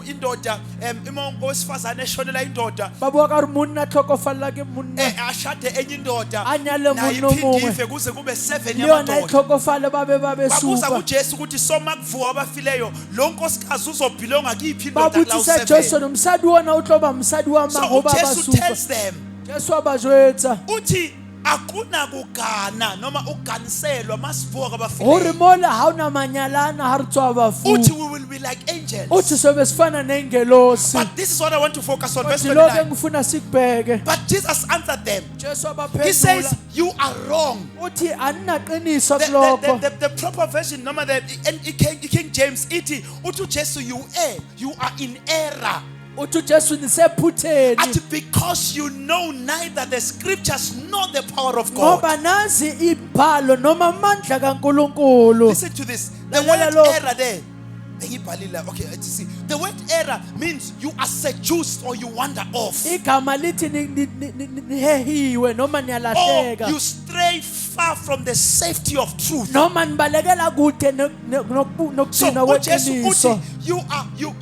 Speaker 1: indoda uma owesifazane eshonela indoda
Speaker 2: ba bua ka re monna tlhokofalela ke monna
Speaker 1: ashade enye indoda
Speaker 2: A nyale
Speaker 1: naye
Speaker 2: monna o mongwe.
Speaker 1: iphinde ife kuze kube 7
Speaker 2: le yona e
Speaker 1: yamadoda.
Speaker 2: tlhokofale ba be
Speaker 1: Babuza
Speaker 2: supa
Speaker 1: kuJesu ukuthi soma kuvuka abafileyo lo nkosikazi uzobhilonga kuyiphi
Speaker 2: ba
Speaker 1: indoda la
Speaker 2: botsisa
Speaker 1: u7.
Speaker 2: Joshua mosadi wona o tlo ba mosadi wa
Speaker 1: So
Speaker 2: mago ba ba
Speaker 1: uJesu
Speaker 2: supa
Speaker 1: tells them
Speaker 2: Jesu a ba jwetsa
Speaker 1: uthi akuna kugana noma ukuganiselwa masivuka
Speaker 2: hore
Speaker 1: kwabafileyo.
Speaker 2: mola ha ona manyalana ha re tswa bafu
Speaker 1: Uthi we will be like angels.
Speaker 2: uthi sobe sifana nengelosi
Speaker 1: But this is what I want to focus on, verse
Speaker 2: uthi lokho
Speaker 1: 29.
Speaker 2: ngifuna sikubheke
Speaker 1: But Jesus answered them.
Speaker 2: Jesu
Speaker 1: He says,
Speaker 2: abaphendula
Speaker 1: you are wrong.
Speaker 2: uthi aninaqiniso
Speaker 1: The,
Speaker 2: kulokho
Speaker 1: the proper version, noma the King James, iti, utu Jesu, you are in error.
Speaker 2: uthi Jesu nisephutheni
Speaker 1: At because you know neither the scriptures nor the power of God.
Speaker 2: ngoba nazi ibhalo noma amandla kaNkuluNkulu.
Speaker 1: Listen to this. The
Speaker 2: Lalela
Speaker 1: word
Speaker 2: lokhu.
Speaker 1: error there. Okay, let's see. The word error means you are seduced or you wander off.
Speaker 2: Igama lithi nihehiwe noma
Speaker 1: Or
Speaker 2: niyalahleka
Speaker 1: you stray far from the safety of truth.
Speaker 2: noma nibalekela kude
Speaker 1: So
Speaker 2: nokugcina
Speaker 1: uJesu
Speaker 2: kweqiniso.
Speaker 1: uthi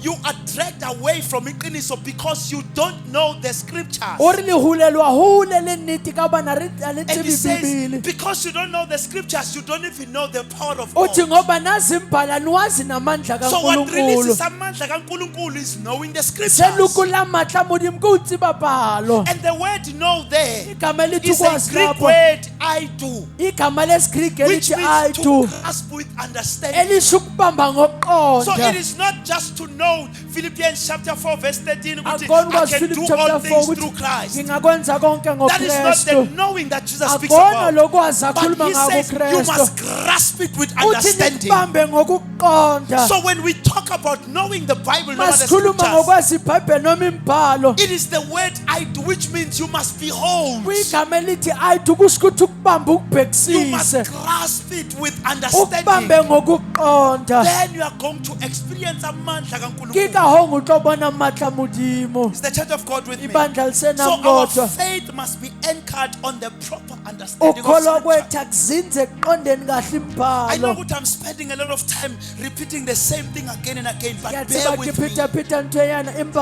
Speaker 1: you are dragged away from iqiniso because you don't know the scriptures.
Speaker 2: O re lehulelwa hole le nnete ka bana re a le
Speaker 1: And
Speaker 2: tsebe
Speaker 1: he says,
Speaker 2: Bibele.
Speaker 1: because you don't know the scriptures, you don't even know the power of
Speaker 2: Uthi
Speaker 1: God.
Speaker 2: ngoba nazi imbhala niwazi namandla
Speaker 1: So what
Speaker 2: kaNkuluNkulu.
Speaker 1: releases amandla kaNkulunkulu is knowing the scriptures.
Speaker 2: Seloko la matla modimo ke o tseba bhalo.
Speaker 1: And the word know there
Speaker 2: Igama elithi
Speaker 1: is a
Speaker 2: ukwazi
Speaker 1: Greek
Speaker 2: lapho.
Speaker 1: word I do,
Speaker 2: Igama lesiGreek
Speaker 1: which
Speaker 2: elithi
Speaker 1: means to
Speaker 2: aitu.
Speaker 1: grasp with understanding.
Speaker 2: Elisho ukubamba
Speaker 1: So it
Speaker 2: ngokuqonda.
Speaker 1: is not just to know Philippians chapter 4 verse 13 ukuthi
Speaker 2: Akona
Speaker 1: I
Speaker 2: ukwazi
Speaker 1: can
Speaker 2: Philip
Speaker 1: do
Speaker 2: chapter
Speaker 1: all
Speaker 2: 4
Speaker 1: things
Speaker 2: ukuthi
Speaker 1: through Christ.
Speaker 2: ngingakwenza konke
Speaker 1: That is not the
Speaker 2: ngoKristu.
Speaker 1: knowing that Jesus speaks
Speaker 2: Akona
Speaker 1: about.
Speaker 2: lokwazi
Speaker 1: But
Speaker 2: akhuluma
Speaker 1: he says you
Speaker 2: ngakho
Speaker 1: must
Speaker 2: Kristu.
Speaker 1: grasp it with
Speaker 2: Uthi
Speaker 1: understanding.
Speaker 2: nikubambe ngokuqonda.
Speaker 1: So when we talk about knowing the Bible, noma the
Speaker 2: Masikhuluma
Speaker 1: scriptures,
Speaker 2: ngokwazi iBhayibheli noma imbhalo.
Speaker 1: it is the word I do, which means you must behold.
Speaker 2: Kwigama elithi aitu kusho ukuthi ukubamba
Speaker 1: You must
Speaker 2: ukubhekisise.
Speaker 1: grasp it with
Speaker 2: Ukubambe
Speaker 1: understanding.
Speaker 2: ngokuqonda.
Speaker 1: Then you are going to experience amandla
Speaker 2: Ke
Speaker 1: kaNkulunkulu.
Speaker 2: ka ho ngotobona matla modimo.
Speaker 1: Is the church of God with me?
Speaker 2: Ibandla
Speaker 1: So
Speaker 2: lisenami
Speaker 1: our
Speaker 2: kodwa.
Speaker 1: faith must be anchored on the proper understanding of
Speaker 2: Ukholwa
Speaker 1: scripture.
Speaker 2: kwethu akuzinze ekuqondeni kahle
Speaker 1: I know
Speaker 2: imbhalo.
Speaker 1: that I'm spending a lot of time repeating the same thing again and again, but bear
Speaker 2: Ngiyatseba
Speaker 1: with me.
Speaker 2: ngiphitha ntweyana empa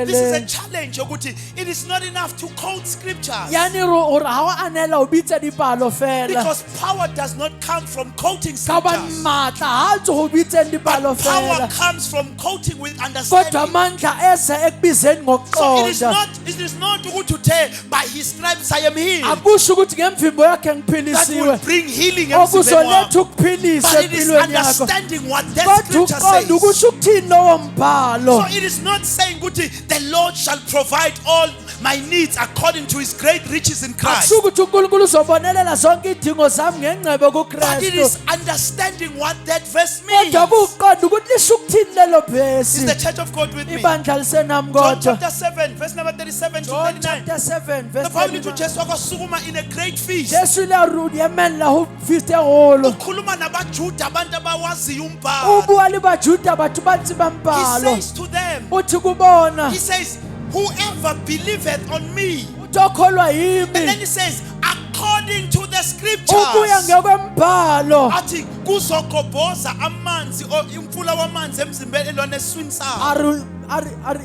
Speaker 1: This is a
Speaker 2: ngikhotleleng.
Speaker 1: challenge. Ukuthi it is not enough to quote scriptures
Speaker 2: Yani ro ha wa anela o bitsa dipalo fela.
Speaker 1: because power does not come from quoting
Speaker 2: Ka ba
Speaker 1: scriptures.
Speaker 2: matla ha tso go bitseng dipalo
Speaker 1: But power
Speaker 2: fela.
Speaker 1: comes from quoting with
Speaker 2: Kodwa
Speaker 1: understanding.
Speaker 2: amandla eza ekubizeni
Speaker 1: So it is
Speaker 2: ngokuqonda.
Speaker 1: not ukuthi by his stripes I am healed.
Speaker 2: Akusho ukuthi ngemvimbo yakhe
Speaker 1: That will
Speaker 2: ngiphilisiwe.
Speaker 1: bring healing emzimbeni
Speaker 2: Okuzoletha
Speaker 1: wakho.
Speaker 2: ukuphilisa
Speaker 1: But it is
Speaker 2: empilweni yakho.
Speaker 1: understanding what that
Speaker 2: Kodwa
Speaker 1: scripture
Speaker 2: uqonda
Speaker 1: says.
Speaker 2: ukusho ukuthini lowo mbhalo.
Speaker 1: So it is not saying ukuthi the Lord shall provide all my needs according to his great riches in Christ.
Speaker 2: Akusho ukuthi uNkulunkulu uzobonelela zonke idingo zami ngengcebo
Speaker 1: But it
Speaker 2: kuKristu.
Speaker 1: is understanding what that verse means.
Speaker 2: Kodwa kuqonda ukuthi lisho ukuthini lelo
Speaker 1: Is the
Speaker 2: bhesi.
Speaker 1: church of God with me?
Speaker 2: Ibandla lisenami
Speaker 1: John
Speaker 2: kodwa.
Speaker 1: chapter 7 verse number 37 to
Speaker 2: John
Speaker 1: 39.
Speaker 2: chapter 7
Speaker 1: The
Speaker 2: verse
Speaker 1: Bible to
Speaker 2: 39.
Speaker 1: Jesu akwasukuma in a great feast.
Speaker 2: Jesu le rudi yemela ho fiste holo.
Speaker 1: Ukhuluma nabaJuda abantu abawaziyo umbhalo.
Speaker 2: Ubuwa le bajuda batho ba tseba
Speaker 1: He
Speaker 2: mbhalo.
Speaker 1: says to them,
Speaker 2: Uthi kubona
Speaker 1: he says, whoever believeth on me.
Speaker 2: utokholwa
Speaker 1: And then
Speaker 2: yimi.
Speaker 1: he says, according to the
Speaker 2: Ubuya
Speaker 1: scriptures.
Speaker 2: ngekwembhalo.
Speaker 1: Athi kuzogobhoza amanzi or imfula wamanzi emzimbeni elona eswini sawo.
Speaker 2: Ari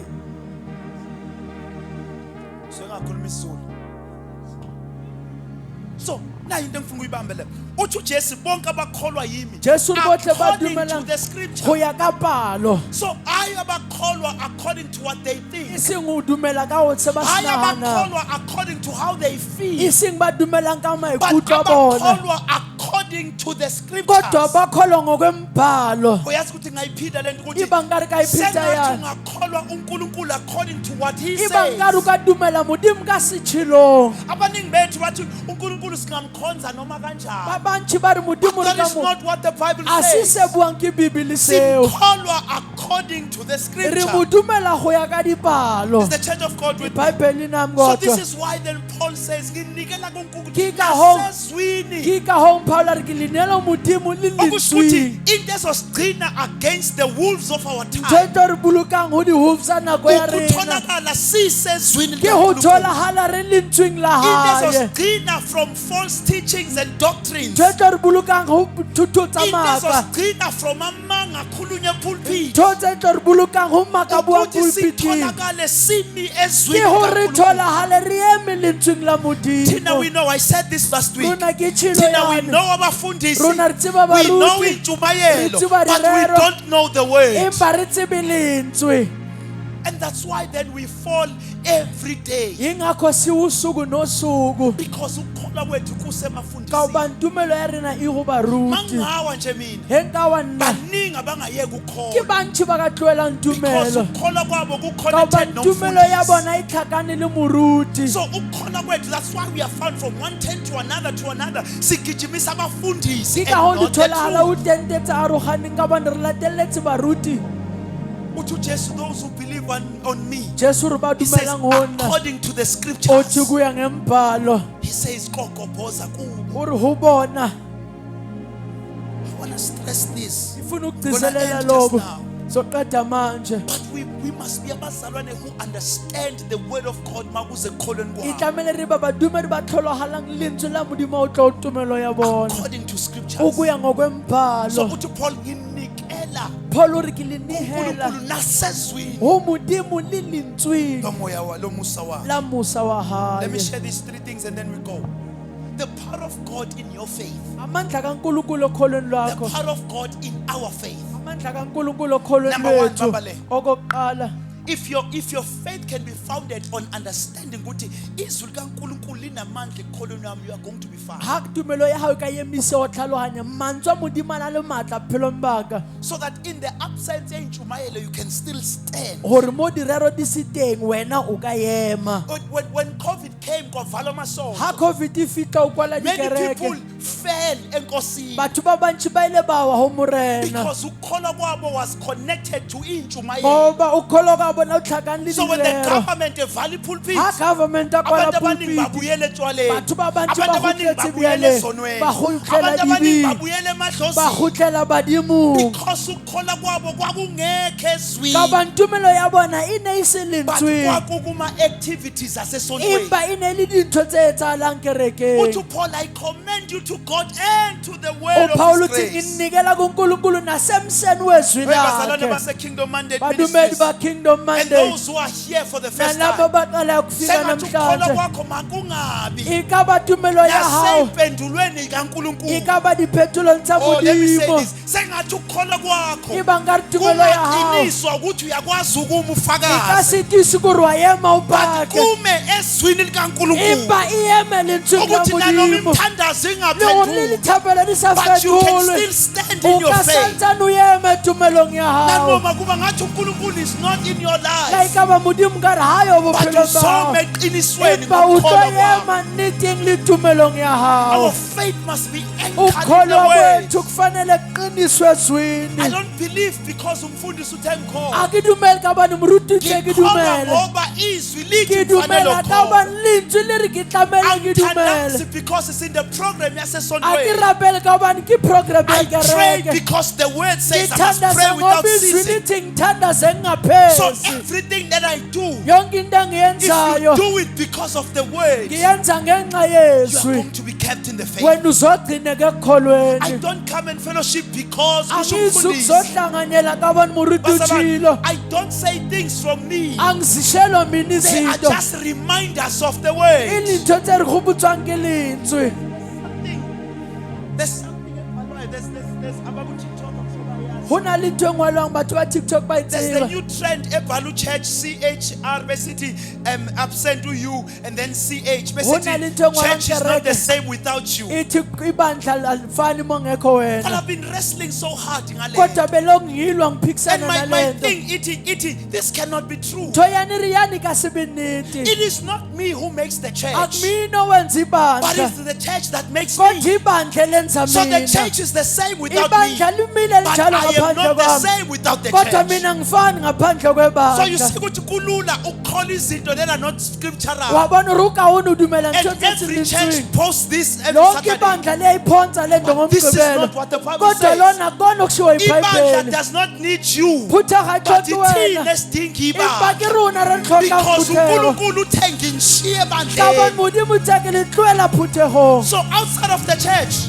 Speaker 1: Sengakhuluma isizulu. So, na into engifuna uyibambe le. Uthi uJesu bonke abakholwa yimi.
Speaker 2: Jesu bohle ba
Speaker 1: According to
Speaker 2: dumela
Speaker 1: the scripture.
Speaker 2: go ya ka palo.
Speaker 1: So, ayi abakholwa according to what they think.
Speaker 2: Ising o dumela ka o se ba
Speaker 1: Ayi
Speaker 2: sinahana.
Speaker 1: abakholwa according to how they feel.
Speaker 2: Ising ba dumelang ka
Speaker 1: But
Speaker 2: maikutlo a bona.
Speaker 1: abakholwa according to the scriptures.
Speaker 2: Kodwa bakholwa ngokwembhalo.
Speaker 1: Uyazi ukuthi ngayiphinda lento ukuthi
Speaker 2: Iba ngari ka iphitha
Speaker 1: sengathi
Speaker 2: yana.
Speaker 1: ungakholwa uNkulunkulu according to what he
Speaker 2: Iba
Speaker 1: says.
Speaker 2: ngari ka dumela modimo ka sechilong.
Speaker 1: Abaningi bethu bathi uNkulunkulu singamkhonza noma kanjani.
Speaker 2: Babanchi ba re modimo
Speaker 1: That
Speaker 2: re
Speaker 1: is
Speaker 2: ka mo.
Speaker 1: not what the Bible
Speaker 2: Asise
Speaker 1: says.
Speaker 2: buang ke Bibele seo.
Speaker 1: Simkholwa according to the
Speaker 2: Re
Speaker 1: scripture.
Speaker 2: mo dumela go ya ka dipalo.
Speaker 1: Is the church of God with me?
Speaker 2: Bibele nami
Speaker 1: So this
Speaker 2: kodwa.
Speaker 1: is why then Paul says nginikela kuNkulunkulu
Speaker 2: Ke ka hoo-
Speaker 1: nasezwini.
Speaker 2: Ke ka hong Paul re ke linela modimo le
Speaker 1: Okusho ukuthi
Speaker 2: lentsweng.
Speaker 1: into ezosigcina against the wolves of our time.
Speaker 2: Tshwantse re bolokang ho di-wolves tsa nako ya rena
Speaker 1: Ukutholakala sisezwini
Speaker 2: ke ho
Speaker 1: likaNkulunkulu.
Speaker 2: tholahala re lentsweng la
Speaker 1: Into
Speaker 2: hae.
Speaker 1: ezosigcina from false teachings and doctrines.
Speaker 2: Tshwantse re bolokang ho thuto tsa
Speaker 1: Into
Speaker 2: maka.
Speaker 1: ezosigcina from amanga akhulunywa pulpit.
Speaker 2: Ntho tse tlo re bolokang ho maka buang
Speaker 1: Ukuthi
Speaker 2: pulpiting.
Speaker 1: sitholakale simi
Speaker 2: Ke
Speaker 1: ezwini
Speaker 2: ho re
Speaker 1: likaNkulunkulu.
Speaker 2: tholahale re eme lentsweng la
Speaker 1: Tina, we
Speaker 2: modimo.
Speaker 1: know, I said this last week.
Speaker 2: Rona ke tshilo
Speaker 1: Tina, we
Speaker 2: yane.
Speaker 1: know abafundisi.
Speaker 2: Rona re tseba
Speaker 1: We know
Speaker 2: baruti.
Speaker 1: injumayelo,
Speaker 2: Re tseba
Speaker 1: but we
Speaker 2: direro.
Speaker 1: don't know the word.
Speaker 2: Empa re tsebe lentswe.
Speaker 1: And that's why then we fall every day.
Speaker 2: Yingakho siwusuku nosuku.
Speaker 1: Because ukukholwa kwethu
Speaker 2: Ka
Speaker 1: kusemafundisini.
Speaker 2: hobane tumelo ya rena e go baruti.
Speaker 1: Mangawa nje mina.
Speaker 2: He nka wa nna
Speaker 1: Baningi abangayeka
Speaker 2: ke
Speaker 1: ukukholwa.
Speaker 2: bantši ba ka tloelang
Speaker 1: Because
Speaker 2: tumelo.
Speaker 1: ukukholwa kwabo
Speaker 2: Ka
Speaker 1: ku-connected
Speaker 2: hobane tumelo ya
Speaker 1: nomfundisi.
Speaker 2: bona e tlhakane le moruti.
Speaker 1: So ukukholwa kwethu, that's why we are found from one tent to another to another. Sigijimisa abafundisi
Speaker 2: Ke ka
Speaker 1: and
Speaker 2: go
Speaker 1: not the
Speaker 2: ditholagala o
Speaker 1: truth.
Speaker 2: tente tse aroganeng ka bane re lateletse baruti.
Speaker 1: Uthi uJesu, those who believe on me,
Speaker 2: Jesu re ba
Speaker 1: he says,
Speaker 2: dumelang go nna
Speaker 1: according to the
Speaker 2: o
Speaker 1: scriptures,
Speaker 2: thuku ya ngembhalo
Speaker 1: he says, "Kokobhoza kubo."
Speaker 2: o re go bona
Speaker 1: I want to stress this.
Speaker 2: ifuna
Speaker 1: Gonna
Speaker 2: ukugcizelela
Speaker 1: end just
Speaker 2: lokho
Speaker 1: now.
Speaker 2: soqeda manje.
Speaker 1: But we must be abazalwane who understand the word of God makuze ekholweni
Speaker 2: E
Speaker 1: kwabo.
Speaker 2: tlamehile re ba badumedi ba tlhologalang lentswe la modimo o tla o tumelo ya bona
Speaker 1: According to scriptures.
Speaker 2: o go ya
Speaker 1: So
Speaker 2: ngokwembhalo.
Speaker 1: uthi Paul, nginikela
Speaker 2: Paul o re ke le nehela
Speaker 1: uNkulunkulu nasezwini
Speaker 2: go modimo le lentsweng
Speaker 1: lomoya lomusa wakhe.
Speaker 2: la musa wa
Speaker 1: Let me
Speaker 2: gae.
Speaker 1: share these three things and then we go. The power of God in your faith.
Speaker 2: Amandla kaNkulunkulu okholweni
Speaker 1: The
Speaker 2: lwakho.
Speaker 1: power of God in our faith.
Speaker 2: Amandla kaNkulunkulu okholweni
Speaker 1: Number one,
Speaker 2: lwethu.
Speaker 1: Babale.
Speaker 2: Okokuqala,
Speaker 1: If your faith can be founded on understanding ukuthi izwi likaNkulunkulu linamandla ekukholweni wami, you are going to be fine.
Speaker 2: ha tumelo ya gago ka emise o tlhaloganya mantswe a modimo a na le maatla bophelong baka
Speaker 1: So that in the absence ya intshumayelo, you can still stand.
Speaker 2: gore mo direro di se teng wena o ka ema.
Speaker 1: When COVID came, kwavala amasondo,
Speaker 2: Ha COVID e fitlha o kwala
Speaker 1: many people
Speaker 2: dikereke,
Speaker 1: fell enkosini
Speaker 2: batho ba bantši ba ile ba wa go morena
Speaker 1: because ukukholwa kwabo was connected to intshumayelo.
Speaker 2: goba o kgolo ka bona o tlhakane le
Speaker 1: So when the
Speaker 2: direro.
Speaker 1: government evala pulpit,
Speaker 2: Ha government a kwala
Speaker 1: abantu abaningi
Speaker 2: pulpiti,
Speaker 1: babuyele etshwaleni,
Speaker 2: batho ba bantši
Speaker 1: abantu
Speaker 2: ba
Speaker 1: abaningi
Speaker 2: gotletse
Speaker 1: babuyele
Speaker 2: bjale,
Speaker 1: esonweni,
Speaker 2: ba gotlela
Speaker 1: abantu abaningi
Speaker 2: dibing,
Speaker 1: babuyele
Speaker 2: ba
Speaker 1: emadlozini.
Speaker 2: gotlela badimong.
Speaker 1: Because ukukholwa kwabo kwakungekho ezwini,
Speaker 2: Ka hobane tumelo ya bona e ne e se
Speaker 1: but
Speaker 2: lentsweng,
Speaker 1: kwakukuma-activities asesontweni.
Speaker 2: empa e ne le dintho tse etsahalang kerekeng.
Speaker 1: Uthi Paul, I commend you to God and to the word
Speaker 2: O Paul
Speaker 1: of
Speaker 2: uthi
Speaker 1: his grace.
Speaker 2: nginikela kuNkulunkulu nasemseni wezwi
Speaker 1: Hey, bazalwane
Speaker 2: lakhe.
Speaker 1: base-Kingdom Mandate
Speaker 2: Badumedi
Speaker 1: Ministries,
Speaker 2: ba Kingdom
Speaker 1: and
Speaker 2: Mandate
Speaker 1: those who are here for the first
Speaker 2: nalabo
Speaker 1: time,
Speaker 2: baqala ukufika
Speaker 1: sengathi ukukholwa
Speaker 2: namhlanje.
Speaker 1: kwakho makungabi
Speaker 2: Ikaba tumelo ya hao,
Speaker 1: nasey'mpendulweni kaNkulunkulu.
Speaker 2: ikaba diphetulong tsa
Speaker 1: Oh, let me say
Speaker 2: modimo.
Speaker 1: this. Sengathi ukukholwa kwakho
Speaker 2: Iba ngari tumelo ya hao
Speaker 1: kungaqiniswa ukuthi uyakwazi ukuma
Speaker 2: e ka
Speaker 1: ufakazi,
Speaker 2: se tisi gore wa ema o
Speaker 1: but
Speaker 2: pake,
Speaker 1: kume ezwini likaNkulunkulu
Speaker 2: empa e eme lentsweng la
Speaker 1: ukuthi nanoma
Speaker 2: modimo.
Speaker 1: imithandazo
Speaker 2: Le gore le
Speaker 1: ingaphenduli,
Speaker 2: dithapelo di sa
Speaker 1: but you can
Speaker 2: fetolwe,
Speaker 1: still stand
Speaker 2: o
Speaker 1: in your
Speaker 2: ka
Speaker 1: faith.
Speaker 2: santsane o eme tumelong ya hao.
Speaker 1: Nanoma kuba ngathi uNkulunkulu is not in your
Speaker 2: La
Speaker 1: life,
Speaker 2: ikaba modimo ka re hayo
Speaker 1: but
Speaker 2: bophelong ba hao,
Speaker 1: usome eqinisweni
Speaker 2: empa o tlo
Speaker 1: ngokukholwa kwakho.
Speaker 2: ema nneteng le tumelong ya
Speaker 1: Our
Speaker 2: hao.
Speaker 1: faith must be anchored in the
Speaker 2: Ukholwa
Speaker 1: word.
Speaker 2: kwethu kufanele kuqiniswe
Speaker 1: I
Speaker 2: ezwini.
Speaker 1: don't believe because umfundisi uthe ngikhona.
Speaker 2: A ke dumele ka hobane moruti ntse ke
Speaker 1: Ngikholwa
Speaker 2: dumele.
Speaker 1: ngoba izwi lithi
Speaker 2: Ke
Speaker 1: kufanele
Speaker 2: dumela ka
Speaker 1: ukholwe.
Speaker 2: hobane lentswe le re ke tlamele ke
Speaker 1: Angithandazi
Speaker 2: dumele.
Speaker 1: because it's in the program
Speaker 2: A ke
Speaker 1: yasesontweni.
Speaker 2: rapele ka hobane ke program ya
Speaker 1: I pray
Speaker 2: kereke.
Speaker 1: because the word
Speaker 2: Ke
Speaker 1: says I must
Speaker 2: thandaza
Speaker 1: pray without
Speaker 2: ngoba izwi
Speaker 1: ceasing.
Speaker 2: lithi ngithandaze
Speaker 1: So
Speaker 2: ngingaphezi.
Speaker 1: everything that I do,
Speaker 2: Yonke into
Speaker 1: if you
Speaker 2: engiyenzayo
Speaker 1: do it because of the word, you
Speaker 2: ngiyenza ngenxa
Speaker 1: are
Speaker 2: yezwi.
Speaker 1: going to be kept in the faith.
Speaker 2: Wena uzogcineka
Speaker 1: I
Speaker 2: ekukholweni.
Speaker 1: don't come and fellowship because kusho
Speaker 2: Angizi
Speaker 1: umfundisi.
Speaker 2: ukuzohlanganyela ka hobane moruti
Speaker 1: Bazalwane,
Speaker 2: utshilo.
Speaker 1: I don't say things from me.
Speaker 2: Angizishelwa mina
Speaker 1: They are
Speaker 2: izinto.
Speaker 1: just reminders of the word.
Speaker 2: Ilintho tse re gopotswang ke lentswe.
Speaker 1: There's something in my life. There's about TikTok.
Speaker 2: Go na le ntho e ngwalwang batho ba TikTok ba e
Speaker 1: There's the
Speaker 2: tseba.
Speaker 1: new trend eBalu Church CHR basically absent to you and then CH
Speaker 2: Hona le
Speaker 1: basically
Speaker 2: ntho e ngwalang
Speaker 1: church is not the
Speaker 2: kereke.
Speaker 1: same without you.
Speaker 2: Ithi ibandla alifani mo ngekho
Speaker 1: But
Speaker 2: wena.
Speaker 1: I've been wrestling so hard in
Speaker 2: Kodwa belo ngilwa
Speaker 1: and
Speaker 2: ngiphikisana
Speaker 1: my
Speaker 2: nalento.
Speaker 1: thing it this cannot be true.
Speaker 2: Ntho yani ri yani ka se be nnete.
Speaker 1: It is not me who makes the church,
Speaker 2: Akumina owenza
Speaker 1: but
Speaker 2: ibandla.
Speaker 1: it's the church that makes me.
Speaker 2: Kodwa ibandla lenza
Speaker 1: So the
Speaker 2: mina.
Speaker 1: church is the same without me,
Speaker 2: Ibandla limile
Speaker 1: but
Speaker 2: linjalo
Speaker 1: I am
Speaker 2: ngaphandle
Speaker 1: not the
Speaker 2: kwami.
Speaker 1: same without the
Speaker 2: Kodwa
Speaker 1: church.
Speaker 2: mina ngifani ngaphandle
Speaker 1: So you
Speaker 2: kwebandla.
Speaker 1: see ukuthi kulula ukukholwa izinto that are not scriptural.
Speaker 2: Wabona uruka wona udumela
Speaker 1: And
Speaker 2: ntho tse
Speaker 1: every church
Speaker 2: zintswini.
Speaker 1: posts this every
Speaker 2: Lonke
Speaker 1: Saturday.
Speaker 2: ibandla liyayiphonsa le nto
Speaker 1: But this is
Speaker 2: ngomgqibelo.
Speaker 1: not what the Bible
Speaker 2: Kodwa
Speaker 1: says.
Speaker 2: lona kona okushiwo
Speaker 1: Ibandla
Speaker 2: eBhayibhelini.
Speaker 1: does not need you,
Speaker 2: Phutha ga
Speaker 1: but
Speaker 2: tshotse wena.
Speaker 1: ithina sidinga
Speaker 2: Empa ke
Speaker 1: ibandla.
Speaker 2: rona re tlhoka
Speaker 1: Because
Speaker 2: phuthego.
Speaker 1: uNkulunkulu uthe nginishiye
Speaker 2: Ka hobane
Speaker 1: ebandleni.
Speaker 2: modimo tse ke le tloela phuthegong.
Speaker 1: So outside of the church,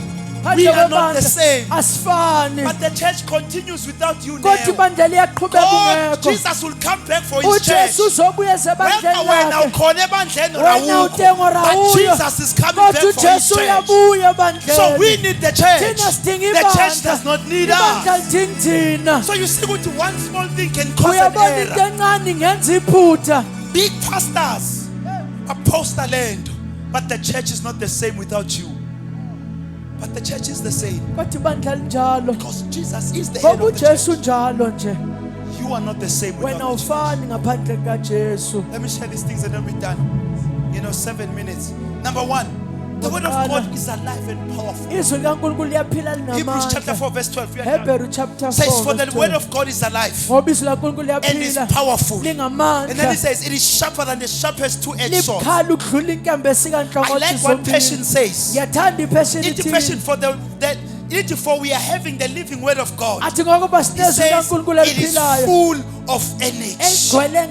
Speaker 1: We are not the same.
Speaker 2: asifani.
Speaker 1: But the church continues without you
Speaker 2: Kodwa
Speaker 1: now.
Speaker 2: ibandla liyaqhubeka
Speaker 1: God,
Speaker 2: ungekho.
Speaker 1: Jesus will come back for his church.
Speaker 2: uJesu uzobuya ezebandleni
Speaker 1: Wena
Speaker 2: lakhe.
Speaker 1: ukhona ebandleni
Speaker 2: Wena utengo
Speaker 1: rawukho. But
Speaker 2: rawuyo.
Speaker 1: Jesus is coming back
Speaker 2: Kodwa
Speaker 1: for his
Speaker 2: uJesu
Speaker 1: church.
Speaker 2: uyabuya
Speaker 1: So we
Speaker 2: ebandleni.
Speaker 1: need the church.
Speaker 2: Thina sidinga
Speaker 1: The church
Speaker 2: ibandla.
Speaker 1: does not need
Speaker 2: Ibandla
Speaker 1: us.
Speaker 2: lidinga thina.
Speaker 1: So you see what one small thing can cause an
Speaker 2: Uyabona into
Speaker 1: error.
Speaker 2: encane ingenza iphutha.
Speaker 1: Big pastors apostle land, but the church is not the same without you. But the church is the same
Speaker 2: Kodwa ibandla linjalo.
Speaker 1: because Jesus is the head
Speaker 2: Ngoba
Speaker 1: of the church.
Speaker 2: uJesu njalo nje.
Speaker 1: You are not the same
Speaker 2: Wena
Speaker 1: without Jesus.
Speaker 2: ufani ngaphandle kaJesu.
Speaker 1: Let me share these things and then we're done. 7 minutes. Number one, the word of God is alive and powerful.
Speaker 2: Izwi likaNkulunkulu liyaphila
Speaker 1: Hebrews chapter
Speaker 2: linamandla.
Speaker 1: 4 verse 12. We are done.
Speaker 2: Hebrew chapter 4
Speaker 1: Says, for the
Speaker 2: verse
Speaker 1: word
Speaker 2: 12.
Speaker 1: of God is alive
Speaker 2: Ngoba izwi likaNkulunkulu
Speaker 1: and is
Speaker 2: liyaphila
Speaker 1: powerful. And then
Speaker 2: lingamandla.
Speaker 1: it says, it is sharper than the sharpest two-edged sword.
Speaker 2: Libukhali ukudlula inkembe
Speaker 1: I
Speaker 2: esikanhlangothi
Speaker 1: like what
Speaker 2: zombili.
Speaker 1: Passion says.
Speaker 2: Ngiyathanda iPassion
Speaker 1: It's
Speaker 2: ithi
Speaker 1: passion for we are having the living word of God.
Speaker 2: athi ngokuba
Speaker 1: It
Speaker 2: sinezwi
Speaker 1: says
Speaker 2: likaNkulunkulu
Speaker 1: it is
Speaker 2: eliphilayo
Speaker 1: full of energy.
Speaker 2: egcwele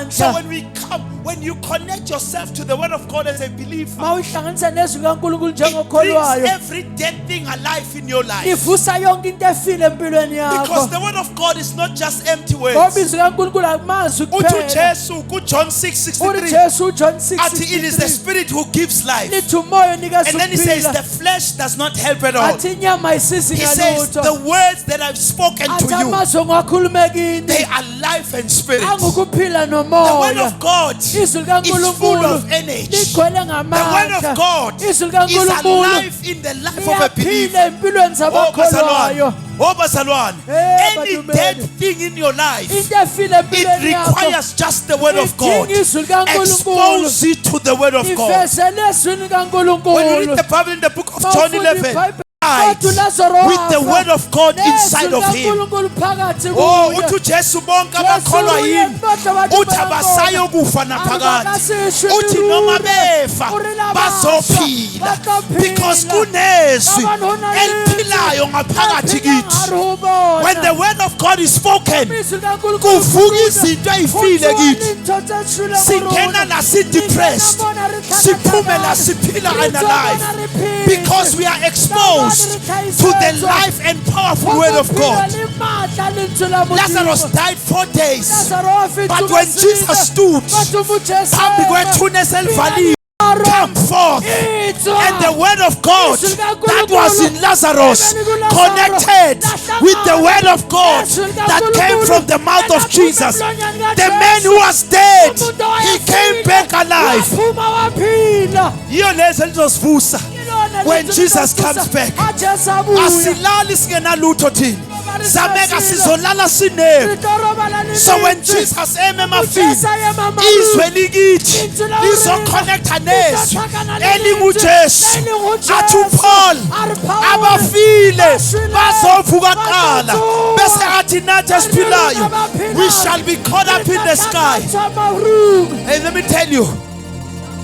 Speaker 1: So
Speaker 2: ngamandla.
Speaker 1: when you connect yourself to the word of God as a believer,
Speaker 2: Mawuhlanganisa nezwi likaNkulunkulu
Speaker 1: it brings
Speaker 2: njengokholwayo
Speaker 1: every dead thing alive in your life.
Speaker 2: livusa yonke into efile empilweni
Speaker 1: Because
Speaker 2: yakho.
Speaker 1: the word of God is not just empty
Speaker 2: Ngoba
Speaker 1: words.
Speaker 2: izwi likaNkulunkulu akumazwi
Speaker 1: Uthi
Speaker 2: kuphela.
Speaker 1: uJesu kuJohn
Speaker 2: Uthi
Speaker 1: 6:63
Speaker 2: Jesu John
Speaker 1: athi it is the
Speaker 2: 6:63
Speaker 1: spirit who gives life.
Speaker 2: lithi umoya unikeza
Speaker 1: And then he says
Speaker 2: ukuphila.
Speaker 1: the flesh does not help at all.
Speaker 2: Athi inyama ayisizi
Speaker 1: He says the
Speaker 2: ngalutho.
Speaker 1: words that I've spoken
Speaker 2: Athi
Speaker 1: to you,
Speaker 2: amazwi engiwakhulume kini
Speaker 1: they are life and spirit.
Speaker 2: angukuphila
Speaker 1: The word
Speaker 2: nomoya.
Speaker 1: of God
Speaker 2: Izwi
Speaker 1: is full
Speaker 2: likaNkulunkulu
Speaker 1: of energy.
Speaker 2: ligcwele
Speaker 1: The word of
Speaker 2: ngamandla.
Speaker 1: God
Speaker 2: Izwi
Speaker 1: is
Speaker 2: likaNkulunkulu
Speaker 1: alive in the life of a believer.
Speaker 2: liyaphila empilweni
Speaker 1: Oh,
Speaker 2: zabakholwayo.
Speaker 1: bazalwane. Oh, bazalwane.
Speaker 2: Eh,
Speaker 1: Any
Speaker 2: badumedi.
Speaker 1: dead thing in your life,
Speaker 2: Into efile
Speaker 1: it
Speaker 2: empilweni yakho
Speaker 1: requires just the word of God.
Speaker 2: idinga izwi likaNkulunkulu.
Speaker 1: Expose it to the word of God.
Speaker 2: Iveze nezwi
Speaker 1: When you
Speaker 2: likaNkulunkulu.
Speaker 1: read the Bible in the book of John
Speaker 2: Mawufunda
Speaker 1: 11,
Speaker 2: iBhayibheli,
Speaker 1: died
Speaker 2: kodwa uLazaro
Speaker 1: with the
Speaker 2: wafa.
Speaker 1: word of God inside
Speaker 2: Nezwi
Speaker 1: of him.
Speaker 2: likaNkulunkulu phakathi
Speaker 1: Oh,
Speaker 2: kuye.
Speaker 1: uthi uJesu bonke
Speaker 2: Jesu
Speaker 1: abakholwa
Speaker 2: uye
Speaker 1: yini
Speaker 2: bonke abantu
Speaker 1: uthi abasayo kufa naphakade.
Speaker 2: Abakasishwi
Speaker 1: Uthi
Speaker 2: lutho.
Speaker 1: noma befa
Speaker 2: Urela
Speaker 1: bazophila
Speaker 2: bazophila.
Speaker 1: because kunezwi
Speaker 2: Abantu unalizwi
Speaker 1: eliphilayo ngaphakathi
Speaker 2: eliphila
Speaker 1: kithi.
Speaker 2: ngarubona.
Speaker 1: When the word of God is spoken,
Speaker 2: Izwi likaNkulunkulu
Speaker 1: kuvuka
Speaker 2: likhuluma.
Speaker 1: izinto ey'file
Speaker 2: Kuthiwa
Speaker 1: kithi.
Speaker 2: into ezishwile
Speaker 1: Singena
Speaker 2: kuruna.
Speaker 1: la si-depressed,
Speaker 2: Singena bona
Speaker 1: siphume la
Speaker 2: rikhathakhathaka.
Speaker 1: siphila and
Speaker 2: Litho
Speaker 1: alive
Speaker 2: bona riphile.
Speaker 1: because we are exposed to the life and powerful word of God.
Speaker 2: Ukuphila limandla lizwi laMuthixo.
Speaker 1: Lazarus died 4 days,
Speaker 2: Lazaro wafa
Speaker 1: but
Speaker 2: ithuba
Speaker 1: when
Speaker 2: eside.
Speaker 1: Jesus stood
Speaker 2: Kodwa uma uJesu
Speaker 1: phambi
Speaker 2: ema,
Speaker 1: kwethunesi elivaliwe,
Speaker 2: Lazaro
Speaker 1: come forth,
Speaker 2: ithwa.
Speaker 1: and the word of God
Speaker 2: Izwi likaNkulunkulu
Speaker 1: that was in Lazarus
Speaker 2: living in
Speaker 1: connected
Speaker 2: Lazarus,
Speaker 1: with the word of God
Speaker 2: Izwi
Speaker 1: that came
Speaker 2: likaNkulunkulu
Speaker 1: from the mouth of
Speaker 2: elaphuma
Speaker 1: Jesus.
Speaker 2: emlonyeni
Speaker 1: The
Speaker 2: kaJesu.
Speaker 1: man who was dead,
Speaker 2: Umuntu
Speaker 1: he
Speaker 2: owayefile,
Speaker 1: came back alive.
Speaker 2: waphuma waphila.
Speaker 1: Yiyo lezo elizosivusa
Speaker 2: Ilona
Speaker 1: when
Speaker 2: lizwi
Speaker 1: Jesus
Speaker 2: likaNkulunkulu.
Speaker 1: comes back.
Speaker 2: aJesu abuya.
Speaker 1: Asilali singenalutho thina. Zameka
Speaker 2: Sasile.
Speaker 1: sizolala sinempi.
Speaker 2: Lidoroba lalilinzi.
Speaker 1: So when Jesus eme emafini,
Speaker 2: uJesu ayema emafini.
Speaker 1: izwe likithi
Speaker 2: Izwi la
Speaker 1: lizokhonekta nezwi
Speaker 2: lizohlangana
Speaker 1: elinguJesu.
Speaker 2: elinguJesu.
Speaker 1: Athi uPaul,
Speaker 2: Ari Paul,
Speaker 1: abafile
Speaker 2: bashile,
Speaker 1: bazovuka kuqala
Speaker 2: bazovuka.
Speaker 1: bese athi nathi esiphilayo
Speaker 2: Abaphilayo.
Speaker 1: we shall be caught up in the sky.
Speaker 2: Amaruku.
Speaker 1: Hey, let me tell you,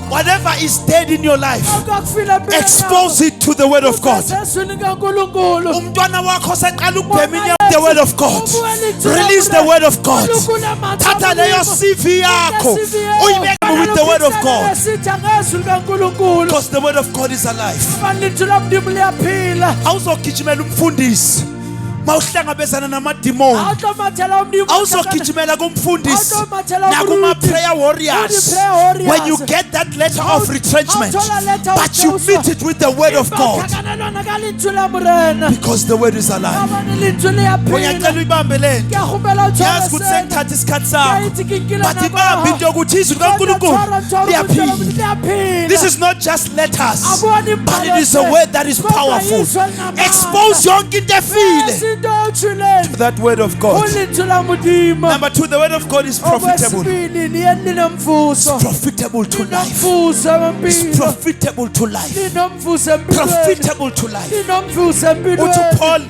Speaker 1: whatever is dead in your life,
Speaker 2: Akufile empilweni
Speaker 1: expose it to the word of God.
Speaker 2: yakho. Ezwini likaNkulunkulu.
Speaker 1: Umntwana wakho seqala ukubhema the word of God. Release the word of God. Thatha leyo CV yakho uyibeke with the word of God, because the word of God is alive. Awuzogijimela umfundisi mawuhlangabezana namadimoni, awuzogijimela kumfundisi nakuma prayer warriors when you get that letter of retrenchment, but you meet it with the word of God, because the word is alive. Ngiyacela uyibambe le nto. Ngiyazi ukuthi sengithatha isikhathi sakho, but ibambe into yokuthi izwi likaNkulunkulu liyaphila. This is not just letters, but it is a word that is powerful. Expose yonke into efile to that word of God. Number 2, the word of God is profitable. It's profitable to life. It's profitable to life. Profitable to life. Uthi Paul,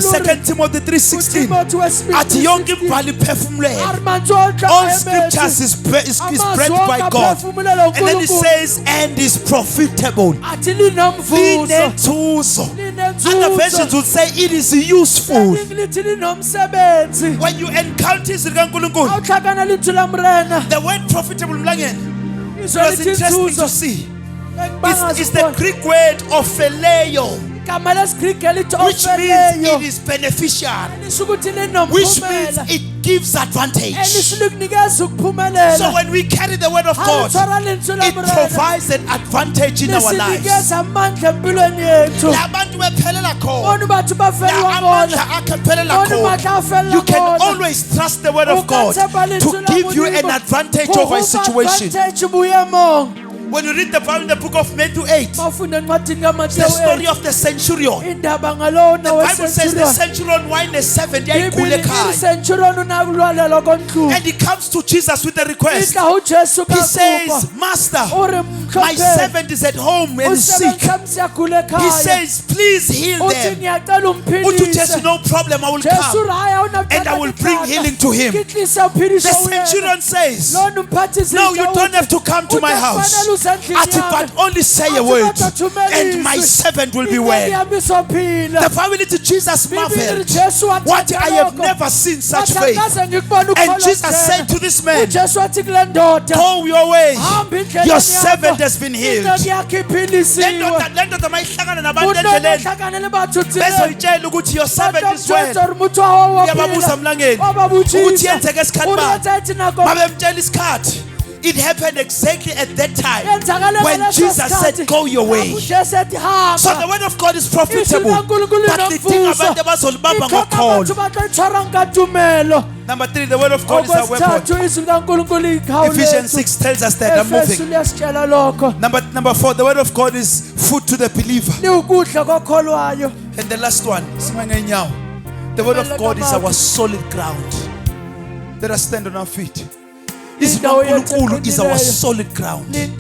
Speaker 1: 2 Timothy 3:16, athi yonke imbhalo iphefumulelwe. All scriptures is breathed by God. And then it says, and is profitable. Linenzuzo. Other versions would say it is useful. When you encounter izwi likaNkulunkulu, the word profitable mlangeni, it was interesting to see. It's the Greek word of phileo.
Speaker 2: igama lesigrike lithi
Speaker 1: which means
Speaker 2: ofeleyo
Speaker 1: it is beneficial,
Speaker 2: lisho ukuthi
Speaker 1: which means
Speaker 2: linomphumela
Speaker 1: it gives advantage.
Speaker 2: elisho likunikeza ukuphumelela
Speaker 1: So when we carry the word of God,
Speaker 2: alithwala lizwi
Speaker 1: it
Speaker 2: lamurena
Speaker 1: provides an advantage in our lives.
Speaker 2: lisinikeza amandla empilweni yethu
Speaker 1: La bantu bephelela khona,
Speaker 2: bona bathu
Speaker 1: la
Speaker 2: bafeliwa
Speaker 1: amandla
Speaker 2: ngona
Speaker 1: akhe phelela
Speaker 2: bona
Speaker 1: khona.
Speaker 2: amandla afelela
Speaker 1: You can
Speaker 2: ngona
Speaker 1: always trust the word of God to give you an advantage over a situation.
Speaker 2: advantage buyemo
Speaker 1: When you read the Bible in the book of Matthew 8,
Speaker 2: bafunda encwadini
Speaker 1: the
Speaker 2: kaMateyu
Speaker 1: story of the centurion.
Speaker 2: indaba ngalona
Speaker 1: The Bible says the
Speaker 2: wecenturon
Speaker 1: centurion wine is 70 ayigule ekhaya.
Speaker 2: centurion unakulwalela konhlungu
Speaker 1: And he comes to Jesus with a request.
Speaker 2: idla uJesu
Speaker 1: He says,
Speaker 2: kakuba
Speaker 1: Master,
Speaker 2: uri
Speaker 1: my
Speaker 2: mhlopheni
Speaker 1: servant is at home and sick.
Speaker 2: siyagula
Speaker 1: He
Speaker 2: ekhaya
Speaker 1: says, please heal
Speaker 2: uthi
Speaker 1: them.
Speaker 2: ngiyacela
Speaker 1: Uthi Jesu,
Speaker 2: umphilise
Speaker 1: no problem, I will
Speaker 2: Jesu
Speaker 1: come.
Speaker 2: haya
Speaker 1: And I will bring healing to him. The centurion says,
Speaker 2: lona umphathisi
Speaker 1: no, you don't have to come to my house. Athi, but only say a word and my servant will be well. The family to Jesus marveled. What I have never seen such faith. And Jesus said to this man, go your way. Your servant has been healed. Le ndoda mayihlangana nabantu endleleni bezoyitshela ukuthi your servant is well. Uyababuza mlangeni ukuthi yenzeke esikhathi bani. Babemtshela isikhathi. It happened exactly at that time when Jesus said, go your way. So the word of God is profitable. But the thing about the bazolibamba ngokholo. Number 3, the word of God is our weapon. Ephesians 6 tells us that. I'm moving. Number 4, the word of God is food to the believer. And the last one, the word of God is our solid ground. Let us stand on our feet. Unkulunkulu is our solid ground. If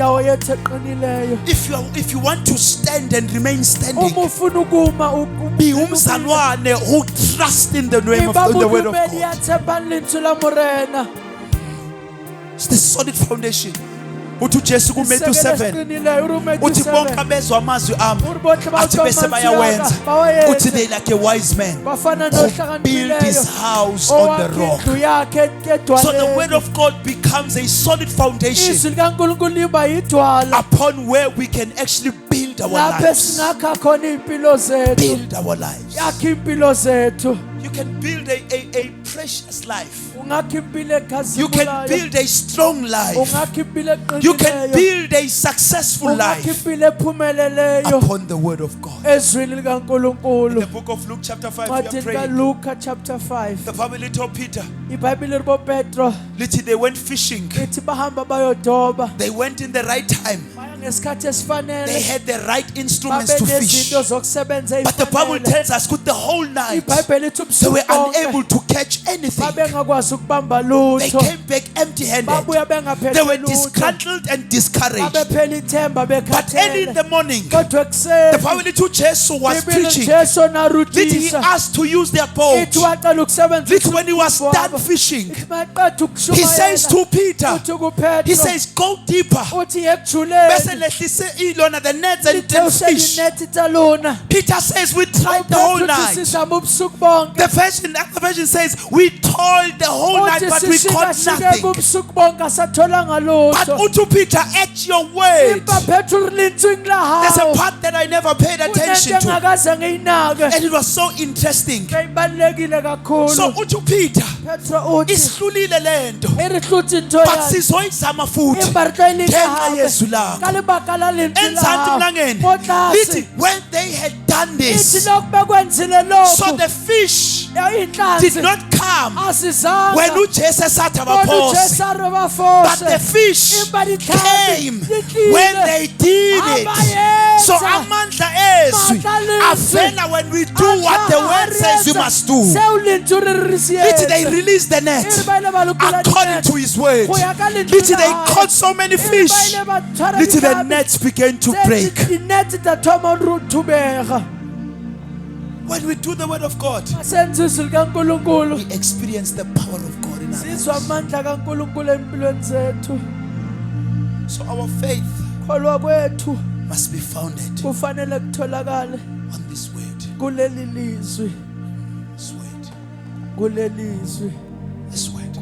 Speaker 1: you want to stand and remain standing, be umzalwane who trust in the name of the word of God. It's the solid foundation. Uthi uJesu ku Matthew 7 uthi bonke abezwa amazwi ami athi bese bayawenza uthi they like a wise man who built his house on the rock. So the word of God becomes a solid foundation upon where we can actually build our lives. Build our lives. You can build a precious life. You can build a strong life. You can build a successful life upon the word of God. In the book of Luke chapter 5, we are praying. The family told Peter, they went fishing. They went in the right time. They had the right instruments to fish. But the Bible tells us the whole night they were unable to catch anything. They came back empty-handed. They were disgruntled and discouraged. But early in the morning, the family to Jesus was preaching. He asked to use their boat. When he was done fishing, he says to Peter, he says, go deeper. The nets and fish. Peter says, we tried the whole night. The version says, we toiled the whole night, but we caught nothing. But Utu Peter, at your word, there's a part that I never paid attention to. And it was so interesting. So Utu Peter, islulile lento, but sizoyizama futhi ngenxa yesu lakho. When they had done this, so the fish did not come when uJesu sathi abaphose, but the fish came when they did it. So amandla ezwi avela when we do what the word says we must do. They released the net according to his word. They caught so many fish. The nets began to break. When we do the word of God, we experience the power of God in our lives. So our faith must be founded on this word. This word.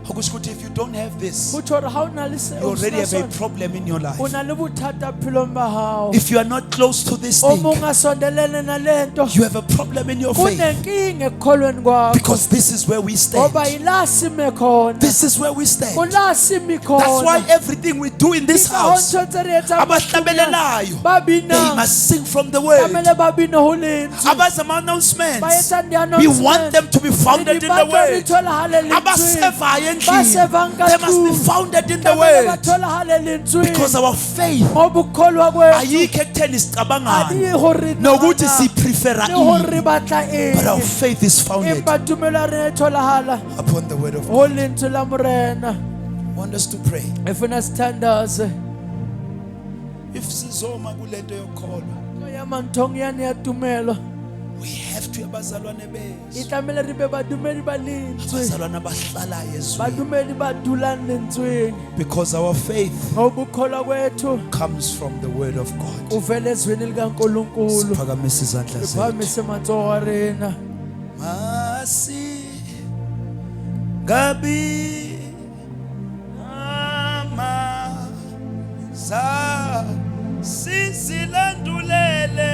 Speaker 1: Okusho ukuthi if you don't have this,
Speaker 2: Ho tjho hore ha o na le se-
Speaker 1: you
Speaker 2: o
Speaker 1: already
Speaker 2: sena
Speaker 1: have a
Speaker 2: sona,
Speaker 1: problem in your life.
Speaker 2: o na le bothata bophelong ba hao.
Speaker 1: If you are not close to this
Speaker 2: O
Speaker 1: thing,
Speaker 2: mong a sondelene na le nto,
Speaker 1: you have a problem in your faith.
Speaker 2: unenkinga ekukholweni kwakho.
Speaker 1: Because this is where we stand.
Speaker 2: Ngoba yila sime khona.
Speaker 1: This is where we stand.
Speaker 2: Kula simi khona.
Speaker 1: That's why everything we do in this
Speaker 2: Ke ka hoo
Speaker 1: house,
Speaker 2: ntho tse re etsang
Speaker 1: abahlabelelayo,
Speaker 2: ba
Speaker 1: they
Speaker 2: binang,
Speaker 1: must sing from the word.
Speaker 2: tlamehile ba bine ho lentswe.
Speaker 1: Abaza
Speaker 2: Ba
Speaker 1: announcements,
Speaker 2: etsang
Speaker 1: we want
Speaker 2: di-announcement.
Speaker 1: them to be founded in the word. Abasevayo endlini, they must be founded in the word. Because our faith ayikho ekutheni sicabangayo nokuthi siprefera ini, but our faith is founded
Speaker 2: empa tumelo ya rena e tholahala
Speaker 1: upon the word of God.
Speaker 2: ho lentswe la morena.
Speaker 1: I want us to pray.
Speaker 2: Efuna sithandaze
Speaker 1: If sizoma kulento yokukholwa,
Speaker 2: yama nthong yane ya tumelo,
Speaker 1: we have to abazalwane
Speaker 2: e
Speaker 1: bethu,
Speaker 2: tlamehile re be badumedi ba lentswe,
Speaker 1: abazalwane abahlalayo ezweni,
Speaker 2: badumedi ba dulang lentsweng.
Speaker 1: because our faith
Speaker 2: Ngoba ukukholwa kwethu
Speaker 1: comes from the word of God.
Speaker 2: uvela ezweni likaNkulunkulu.
Speaker 1: Siphakamise izandla zethu.
Speaker 2: Siphamise matsogo a rena.
Speaker 1: Masi gabi amaza sizilandulele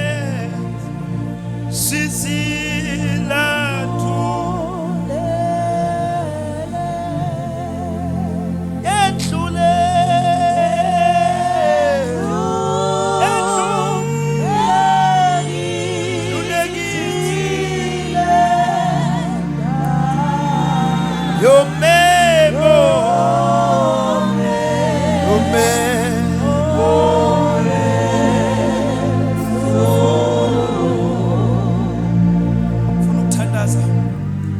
Speaker 1: yendlule Yomemo, Funa ukuthandaza.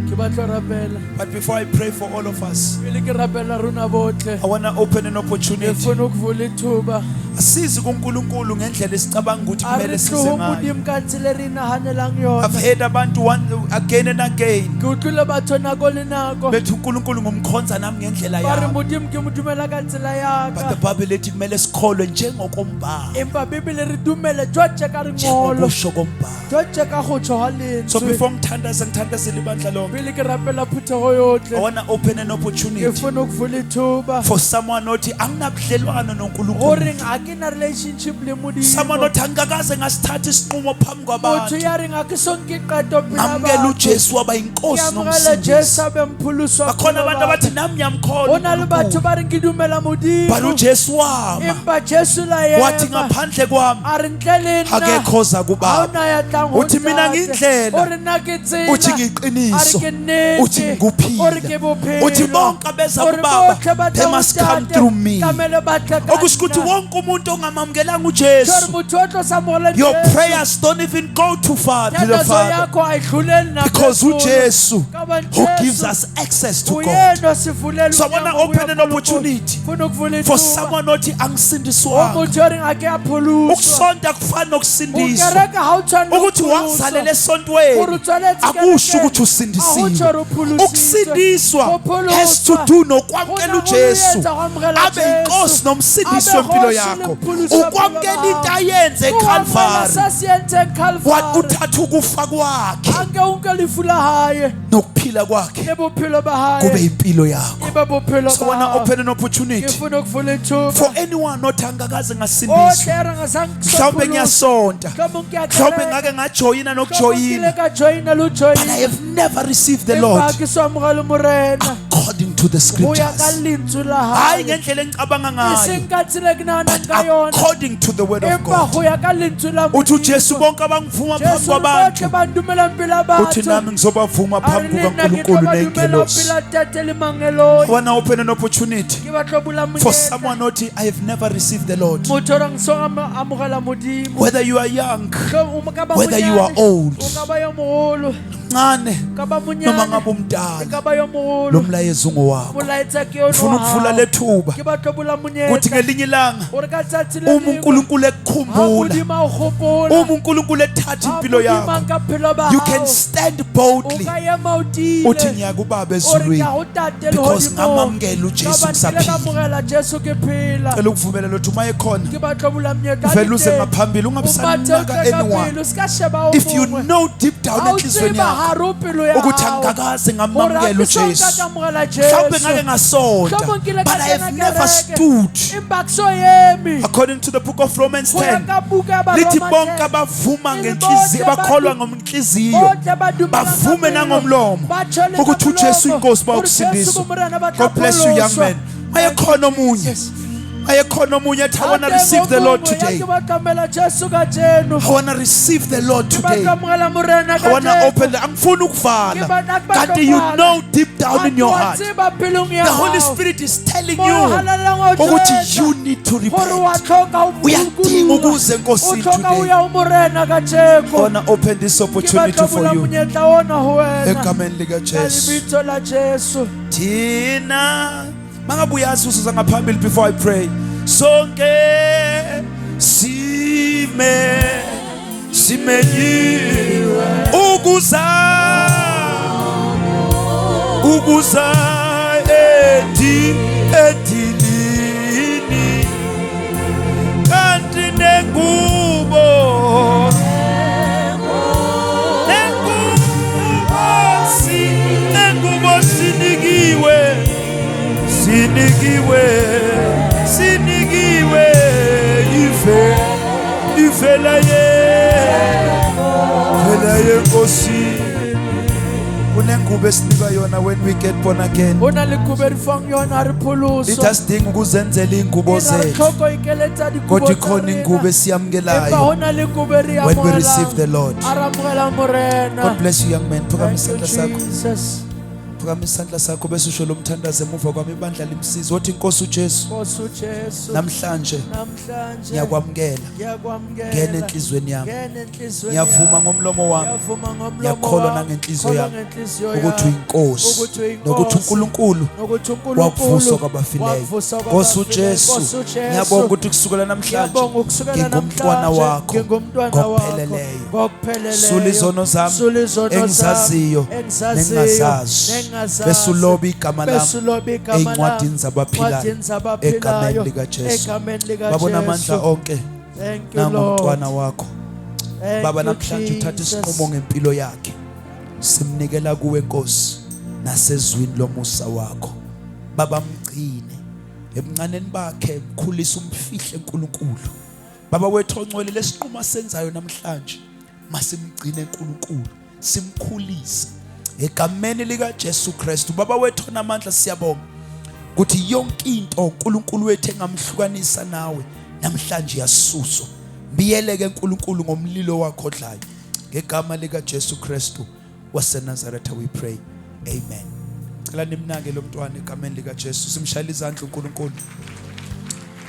Speaker 2: Ke batla ho rapela.
Speaker 1: But before I pray for all of us,
Speaker 2: Pele ke rapela rona botlhe.
Speaker 1: I want to open an
Speaker 2: Ke
Speaker 1: opportunity.
Speaker 2: funa ukuvula ithuba.
Speaker 1: Asizi kuNkulunkulu ngendlela esicabanga ukuthi
Speaker 2: A re
Speaker 1: kumele size
Speaker 2: tloho
Speaker 1: ngayo.
Speaker 2: Modimo ka tsela e re inahanelang
Speaker 1: I've
Speaker 2: yona.
Speaker 1: heard abantu again and again
Speaker 2: Ke utlwile batho nako le nako
Speaker 1: bethi uNkulunkulu ngumkhonza nami ngendlela
Speaker 2: ba re
Speaker 1: yami.
Speaker 2: Modimo ke mo dumela ka tsela
Speaker 1: But the
Speaker 2: yaka.
Speaker 1: Bible ethi kumele sikholwe njengokombhalo,
Speaker 2: Empa Bibele re dumele jwatje ka re ngolo,
Speaker 1: njengokusho kombhalo.
Speaker 2: jwatje ka go tjho ha
Speaker 1: So
Speaker 2: lentswe.
Speaker 1: before ngithandaza ngithandazela ibandla lonke,
Speaker 2: Pele ke rapela phuthego
Speaker 1: I
Speaker 2: yotlhe.
Speaker 1: want to open an
Speaker 2: Ke
Speaker 1: opportunity
Speaker 2: funa ukuvula ithuba.
Speaker 1: for someone othi anginabudlelwano noNkulunkulu.
Speaker 2: Gore ga ke na relationship le Modimo.
Speaker 1: Someone othi angikaze ngasithatha isinqumo phambi
Speaker 2: Motho
Speaker 1: kwabantu.
Speaker 2: ya re ga ke sonke qeto pela
Speaker 1: Ngamukela
Speaker 2: batho.
Speaker 1: uJesu waba
Speaker 2: Ke
Speaker 1: inkosi
Speaker 2: amogela Jesu
Speaker 1: nomsindisi.
Speaker 2: abe mpholosi wa
Speaker 1: Bakhona
Speaker 2: bophelo
Speaker 1: abantu
Speaker 2: ba
Speaker 1: abathi
Speaker 2: ka.
Speaker 1: nami
Speaker 2: Ho
Speaker 1: ngiyamkholwa
Speaker 2: na le batho
Speaker 1: uNkulunkulu.
Speaker 2: ba re ke dumela Modimo.
Speaker 1: But uJesu wama
Speaker 2: Empa Jesu la
Speaker 1: wathi
Speaker 2: yena
Speaker 1: ngaphandle kwami
Speaker 2: a re ntle le nna
Speaker 1: akekho oza
Speaker 2: ha
Speaker 1: kubaba.
Speaker 2: ona ya tlang ho
Speaker 1: Uthi mina
Speaker 2: Tate.
Speaker 1: ngindlela.
Speaker 2: O re nna ke tsela.
Speaker 1: Uthi
Speaker 2: A re
Speaker 1: ngiqiniso.
Speaker 2: ke nnete.
Speaker 1: Uthi ngikuphila.
Speaker 2: O re ke bophelo.
Speaker 1: Uthi bonke abeza
Speaker 2: O re
Speaker 1: kubaba,
Speaker 2: botlhe ba
Speaker 1: they
Speaker 2: tla ho
Speaker 1: must come
Speaker 2: Tate,
Speaker 1: through me.
Speaker 2: tlamehile ba tle ka
Speaker 1: Okusho ukuthi
Speaker 2: nna.
Speaker 1: wonke umuntu ongamukelanga
Speaker 2: Ke
Speaker 1: uJesu,
Speaker 2: hore motho o tlo sa mogela
Speaker 1: your
Speaker 2: Jesu,
Speaker 1: prayers don't even go too far to the
Speaker 2: thandazo
Speaker 1: Father,
Speaker 2: yakho ha e hlolele nako
Speaker 1: because
Speaker 2: e kgolo.
Speaker 1: uJesu
Speaker 2: Ka ba
Speaker 1: who
Speaker 2: Jesu,
Speaker 1: gives us access to God.
Speaker 2: uyena osivulele
Speaker 1: So I wanna
Speaker 2: umnyango
Speaker 1: open an
Speaker 2: kaNkulunkulu.
Speaker 1: opportunity
Speaker 2: Funa ukuvula
Speaker 1: for
Speaker 2: ithuba.
Speaker 1: someone othi
Speaker 2: O
Speaker 1: angisindiswanga.
Speaker 2: motho o reng a ke a pholuswa.
Speaker 1: Ukusonta kufana nokusindiswa.
Speaker 2: Ukereke ha o tshwane le ho
Speaker 1: Ukuthi
Speaker 2: pholuswa.
Speaker 1: wazalele
Speaker 2: Gore
Speaker 1: esontweni
Speaker 2: o tswaletse
Speaker 1: akusho
Speaker 2: kerekeng,
Speaker 1: ukuthi
Speaker 2: ha ho
Speaker 1: usindisiwe.
Speaker 2: tjho hore o pholositswe.
Speaker 1: Ukusindiswa
Speaker 2: Ho pholoswa,
Speaker 1: has to do nokwamkela
Speaker 2: ho na ho
Speaker 1: uJesu
Speaker 2: etsa ho amogela
Speaker 1: abe inkosi
Speaker 2: Jesu,
Speaker 1: nomsindisi
Speaker 2: abe
Speaker 1: wempilo
Speaker 2: kgosi le
Speaker 1: yakho.
Speaker 2: mpholosi wa bophelo
Speaker 1: Ukwamkela
Speaker 2: ba
Speaker 1: into
Speaker 2: hao.
Speaker 1: ayenze
Speaker 2: O amogela
Speaker 1: eCalvary,
Speaker 2: se se entseng Calvary.
Speaker 1: uthatha ukufa kwakhe
Speaker 2: Anke o nke lefu la hae
Speaker 1: nokuphila kwakhe
Speaker 2: le bophelo ba
Speaker 1: kube
Speaker 2: hae
Speaker 1: impilo yakho.
Speaker 2: ebe bophelo
Speaker 1: So I
Speaker 2: ba
Speaker 1: want to
Speaker 2: hao.
Speaker 1: open an
Speaker 2: Ke
Speaker 1: opportunity
Speaker 2: funa ukuvula ithuba.
Speaker 1: for anyone othi angakaze
Speaker 2: Ohle
Speaker 1: ngasindiswa.
Speaker 2: re ngasang
Speaker 1: Mhlawumbe ngiyasonta,
Speaker 2: Mhlawumbe
Speaker 1: mhlawumbe ngake ngajoyina nokujoyina,
Speaker 2: ka joina lo
Speaker 1: but I
Speaker 2: joina.
Speaker 1: have never received the
Speaker 2: Empa
Speaker 1: Lord
Speaker 2: ke so amogela morena.
Speaker 1: according to the
Speaker 2: Ho ya ka
Speaker 1: scriptures.
Speaker 2: lentswe la
Speaker 1: Hayi
Speaker 2: hae.
Speaker 1: ngendlela engicabanga
Speaker 2: E
Speaker 1: ngayo,
Speaker 2: seng ka tsela e ke nahanang
Speaker 1: but
Speaker 2: ka yona.
Speaker 1: according to the word of
Speaker 2: Empa
Speaker 1: God.
Speaker 2: ho ya ka lentswe la
Speaker 1: Uthi
Speaker 2: Modimo.
Speaker 1: uJesu bonke abangivuma phambi
Speaker 2: Jesu botlhe
Speaker 1: kwabantu,
Speaker 2: ba ndumela pela
Speaker 1: uthi
Speaker 2: batho.
Speaker 1: nami ngizobavuma
Speaker 2: A re
Speaker 1: phambi
Speaker 2: le nna ke tlo
Speaker 1: kukaNkulunkulu
Speaker 2: ba dumela
Speaker 1: nengelosi.
Speaker 2: pela Tate le
Speaker 1: I
Speaker 2: mangeloi.
Speaker 1: want to open an opportunity
Speaker 2: Ke batla ho bula
Speaker 1: for
Speaker 2: monyetla.
Speaker 1: someone othi I have never received the Lord.
Speaker 2: Motho o reng so amogela Modimo.
Speaker 1: Whether you are young,
Speaker 2: O ka ba
Speaker 1: whether you are
Speaker 2: monyane,
Speaker 1: old,
Speaker 2: o ka ba yo moholo,
Speaker 1: mncane
Speaker 2: o ka ba
Speaker 1: noma
Speaker 2: monyane,
Speaker 1: ngabe
Speaker 2: o
Speaker 1: umdala,
Speaker 2: ka ba yo
Speaker 1: lo
Speaker 2: moholo.
Speaker 1: mlayezo ngowakho.
Speaker 2: Molaetsa ke ono
Speaker 1: Ngifuna
Speaker 2: wa
Speaker 1: ukuvula
Speaker 2: hao.
Speaker 1: lethuba
Speaker 2: Ke batla ho bula
Speaker 1: ukuthi
Speaker 2: monyetla.
Speaker 1: ngelinye ilanga
Speaker 2: O re ka tsatsi le
Speaker 1: uma
Speaker 2: lengwe,
Speaker 1: uNkulunkulu
Speaker 2: ha
Speaker 1: ekukhumbula,
Speaker 2: Modimo a o gopola,
Speaker 1: uma uNkulunkulu ethatha
Speaker 2: ha
Speaker 1: impilo
Speaker 2: Modimo a
Speaker 1: yakho,
Speaker 2: nka bophelo ba
Speaker 1: you
Speaker 2: hao,
Speaker 1: can stand
Speaker 2: o
Speaker 1: boldly
Speaker 2: ka ema o tiile.
Speaker 1: uthi ngiyakubaba
Speaker 2: O re ke
Speaker 1: ezulwini
Speaker 2: a ho Tate
Speaker 1: because
Speaker 2: lehodimong.
Speaker 1: ngamamukela uJesu
Speaker 2: Ka ba nkile ka
Speaker 1: ngisaphila.
Speaker 2: amogela Jesu ke phela.
Speaker 1: Cela ukuvumela lothi uma ekhona
Speaker 2: Ke batla ho bula monyetla.
Speaker 1: uvele uze ngaphambili ungabisanaka anyone. If you know deep down enhlizweni yakho ukuthi angikaze ngamamukela uJesu, mhlawumbe ngake ngasonta,
Speaker 2: Mhlawumbe ngile
Speaker 1: but I have
Speaker 2: kangena
Speaker 1: never
Speaker 2: kereke.
Speaker 1: stood.
Speaker 2: Empa ke so yemi.
Speaker 1: According to the book of Romans
Speaker 2: Ho ya
Speaker 1: 10,
Speaker 2: ka buka ya
Speaker 1: lithi
Speaker 2: Baroma
Speaker 1: bonke
Speaker 2: 10.
Speaker 1: abavuma
Speaker 2: Lithi
Speaker 1: ngenhliziyo
Speaker 2: bonke
Speaker 1: bakholwa
Speaker 2: abadu-
Speaker 1: ngomhliziyo
Speaker 2: bonke abadumela
Speaker 1: bavume
Speaker 2: ngamehlo,
Speaker 1: nangomlomo
Speaker 2: batshele
Speaker 1: ukuthi uJesu
Speaker 2: ngomlomo,
Speaker 1: inkosi
Speaker 2: ukuthi
Speaker 1: bayokusindiswa.
Speaker 2: Jesu ngumrena
Speaker 1: God bless you, young
Speaker 2: bakhapholoswa.
Speaker 1: man. Mayekhona omunye,
Speaker 2: Jesus.
Speaker 1: mayekhona omunye ethi, I want to
Speaker 2: Ade
Speaker 1: receive the Lord
Speaker 2: ngomungu,
Speaker 1: today.
Speaker 2: yake bakamela Jesu kajenu.
Speaker 1: I want to receive the Lord today.
Speaker 2: Bakamela murena
Speaker 1: I want to
Speaker 2: kajenu.
Speaker 1: open the, angifuni ukuvala.
Speaker 2: Ngibana-
Speaker 1: Kanti you know deep down in your heart,
Speaker 2: Atiwatsiba philong ya
Speaker 1: the Holy
Speaker 2: hao.
Speaker 1: Spirit is telling you
Speaker 2: Moya halalang o
Speaker 1: ukuthi
Speaker 2: jwetsa.
Speaker 1: you need to
Speaker 2: Hore
Speaker 1: repent.
Speaker 2: wa tlhoka ho
Speaker 1: Uyadinga
Speaker 2: phulukuluwa.
Speaker 1: ukuze enkosini
Speaker 2: O tlhoka ho
Speaker 1: today.
Speaker 2: ya ho morena
Speaker 1: I
Speaker 2: kajeko.
Speaker 1: want to open this
Speaker 2: Ke
Speaker 1: opportunity
Speaker 2: batla
Speaker 1: for
Speaker 2: bula
Speaker 1: you.
Speaker 2: monyetla ona ho wena.
Speaker 1: Egameni lika
Speaker 2: Ka
Speaker 1: Jesu.
Speaker 2: lebitso la Jesu.
Speaker 1: Thina mangabe uyazi usuza ngaphambili before I pray. Sonke simenyiwe ukuza edilini kanti nengubo sinikiwe ife la ye Nkosi. Kunengubo esinika yona when we get born again.
Speaker 2: Ona le kuber fang yona re pholoso.
Speaker 1: It has dinga ukuzenzela ingubo zethu.
Speaker 2: Tlhoko ikeletsa dikubo
Speaker 1: Kodwa
Speaker 2: tsa
Speaker 1: ikhona ingubo
Speaker 2: rena. Empa
Speaker 1: esiyamukelayo
Speaker 2: hona le kuber ya
Speaker 1: when we
Speaker 2: molang.
Speaker 1: receive the Lord.
Speaker 2: Aramukela morena.
Speaker 1: God bless you, young man.
Speaker 2: Thank
Speaker 1: Phakamisa
Speaker 2: you,
Speaker 1: isandla sakho.
Speaker 2: Jesus.
Speaker 1: Phakamisa isandla sakho bese usho lo mthandazo emuva kwami ibandla limsiza. Wothi Nkosi uJesu,
Speaker 2: Nkosi uJesu.
Speaker 1: namhlanje
Speaker 2: Namhlanje
Speaker 1: ngiyakwamukela.
Speaker 2: ngiyakwamukela.
Speaker 1: Ngena enhlizweni yami.
Speaker 2: Ngena enhlizweni
Speaker 1: Ngiyavuma
Speaker 2: yami.
Speaker 1: ngomlomo wami.
Speaker 2: Ngiyavuma ngomlomo
Speaker 1: Ngiyakholwa
Speaker 2: wami.
Speaker 1: nangenhliziyo
Speaker 2: Ngikholwa
Speaker 1: yami
Speaker 2: ngenhliziyo
Speaker 1: ukuthi
Speaker 2: yami.
Speaker 1: uyinkosi
Speaker 2: Ukuthi uyinkosi.
Speaker 1: nokuthi uNkulunkulu
Speaker 2: Nokuthi uNkulunkulu
Speaker 1: wakuvuswa kwabafileyo.
Speaker 2: wakuvuswa
Speaker 1: Nkosi
Speaker 2: kwabafileyo.
Speaker 1: uJesu,
Speaker 2: Nkosi uJesu.
Speaker 1: ngiyabonga ukuthi kusukela namhlanje
Speaker 2: Ngiyabonga ukusukela
Speaker 1: ngingumntwana
Speaker 2: namhlanje,
Speaker 1: wakho
Speaker 2: ngingumntwana wakho
Speaker 1: ngokupheleleyo.
Speaker 2: ngokupheleleyo.
Speaker 1: Sula izono zami
Speaker 2: Sula izono zami,
Speaker 1: engizaziyo
Speaker 2: engizaziyo,
Speaker 1: nengingazazi.
Speaker 2: nengingazazi.
Speaker 1: Besuloba igama lami
Speaker 2: Besuloba igama lami
Speaker 1: ey'ncwadini zabaphilayo.
Speaker 2: encwadini zabaphilayo.
Speaker 1: Egameni likaJesu.
Speaker 2: Egameni likaJesu.
Speaker 1: Babona amandla onke
Speaker 2: Thank you, Lord.
Speaker 1: nangumntwana wakho.
Speaker 2: Thank
Speaker 1: Baba,
Speaker 2: you,
Speaker 1: namhlanje uthatha
Speaker 2: Jesus.
Speaker 1: isinqumo ngempilo yakhe, simnikela kuwe Nkosi nasezwini lomusa wakho. Baba, mgcine ebuncaneni bakhe, mkhulise umfihle uNkulunkulu. Baba wethu ongcwele, lesiqhuma senzayo namhlanje masimgcine uNkulunkulu, simkhulise egameni lika Jesu Kristu. Baba wethu onamandla, siyabonga ukuthi yonke into uNkulunkulu wethu engamhlukanisa nawe namhlanje yasuswa. Mbiyeleke uNkulunkulu ngomlilo wakho odlayo, ngegama lika Jesu Kristu waseNazaretha we pray, amen. Cela nimnake lo mntwana egameni lika Jesu, simshayile izandla uNkulunkulu.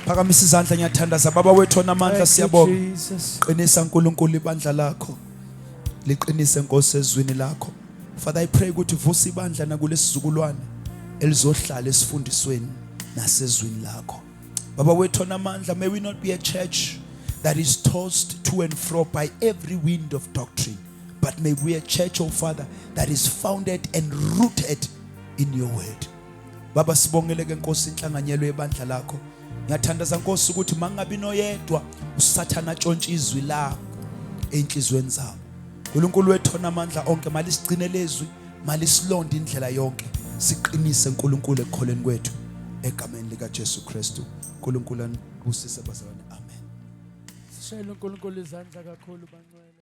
Speaker 1: Phakamisa izandla, ngiyathandaza Baba wethu onamandla,
Speaker 2: Thank you,
Speaker 1: siyabonga.
Speaker 2: Jesus.
Speaker 1: Qinisa uNkulunkulu ibandla lakho, liqinise Nkosi ezwini lakho. Father, I pray ukuthi vusa ibandla nakulesizukulwane elizohlala esifundisweni nasezwini lakho. Baba wethu onamandla, may we not be a church that is tossed to and fro by every wind of doctrine, but may we be a church, oh Father, that is founded and rooted in your word. Baba, sibongeleke Nkosi inhlanganyelo yebandla lakho. Ngiyathandaza Nkosi ukuthi mangabe noyedwa usathana tshontsha izwi lakho enhlizweni zabo. uNkulunkulu wethu onamandla onke, malisigcine lezwi, malisilonde indlela yonke, siqinise uNkulunkulu ekukholeni kwethu egameni lika Jesu Kristu. uNkulunkulu anibusise bazalwane, amen.
Speaker 2: Sishayele uNkulunkulu izandla kakhulu bangcwele.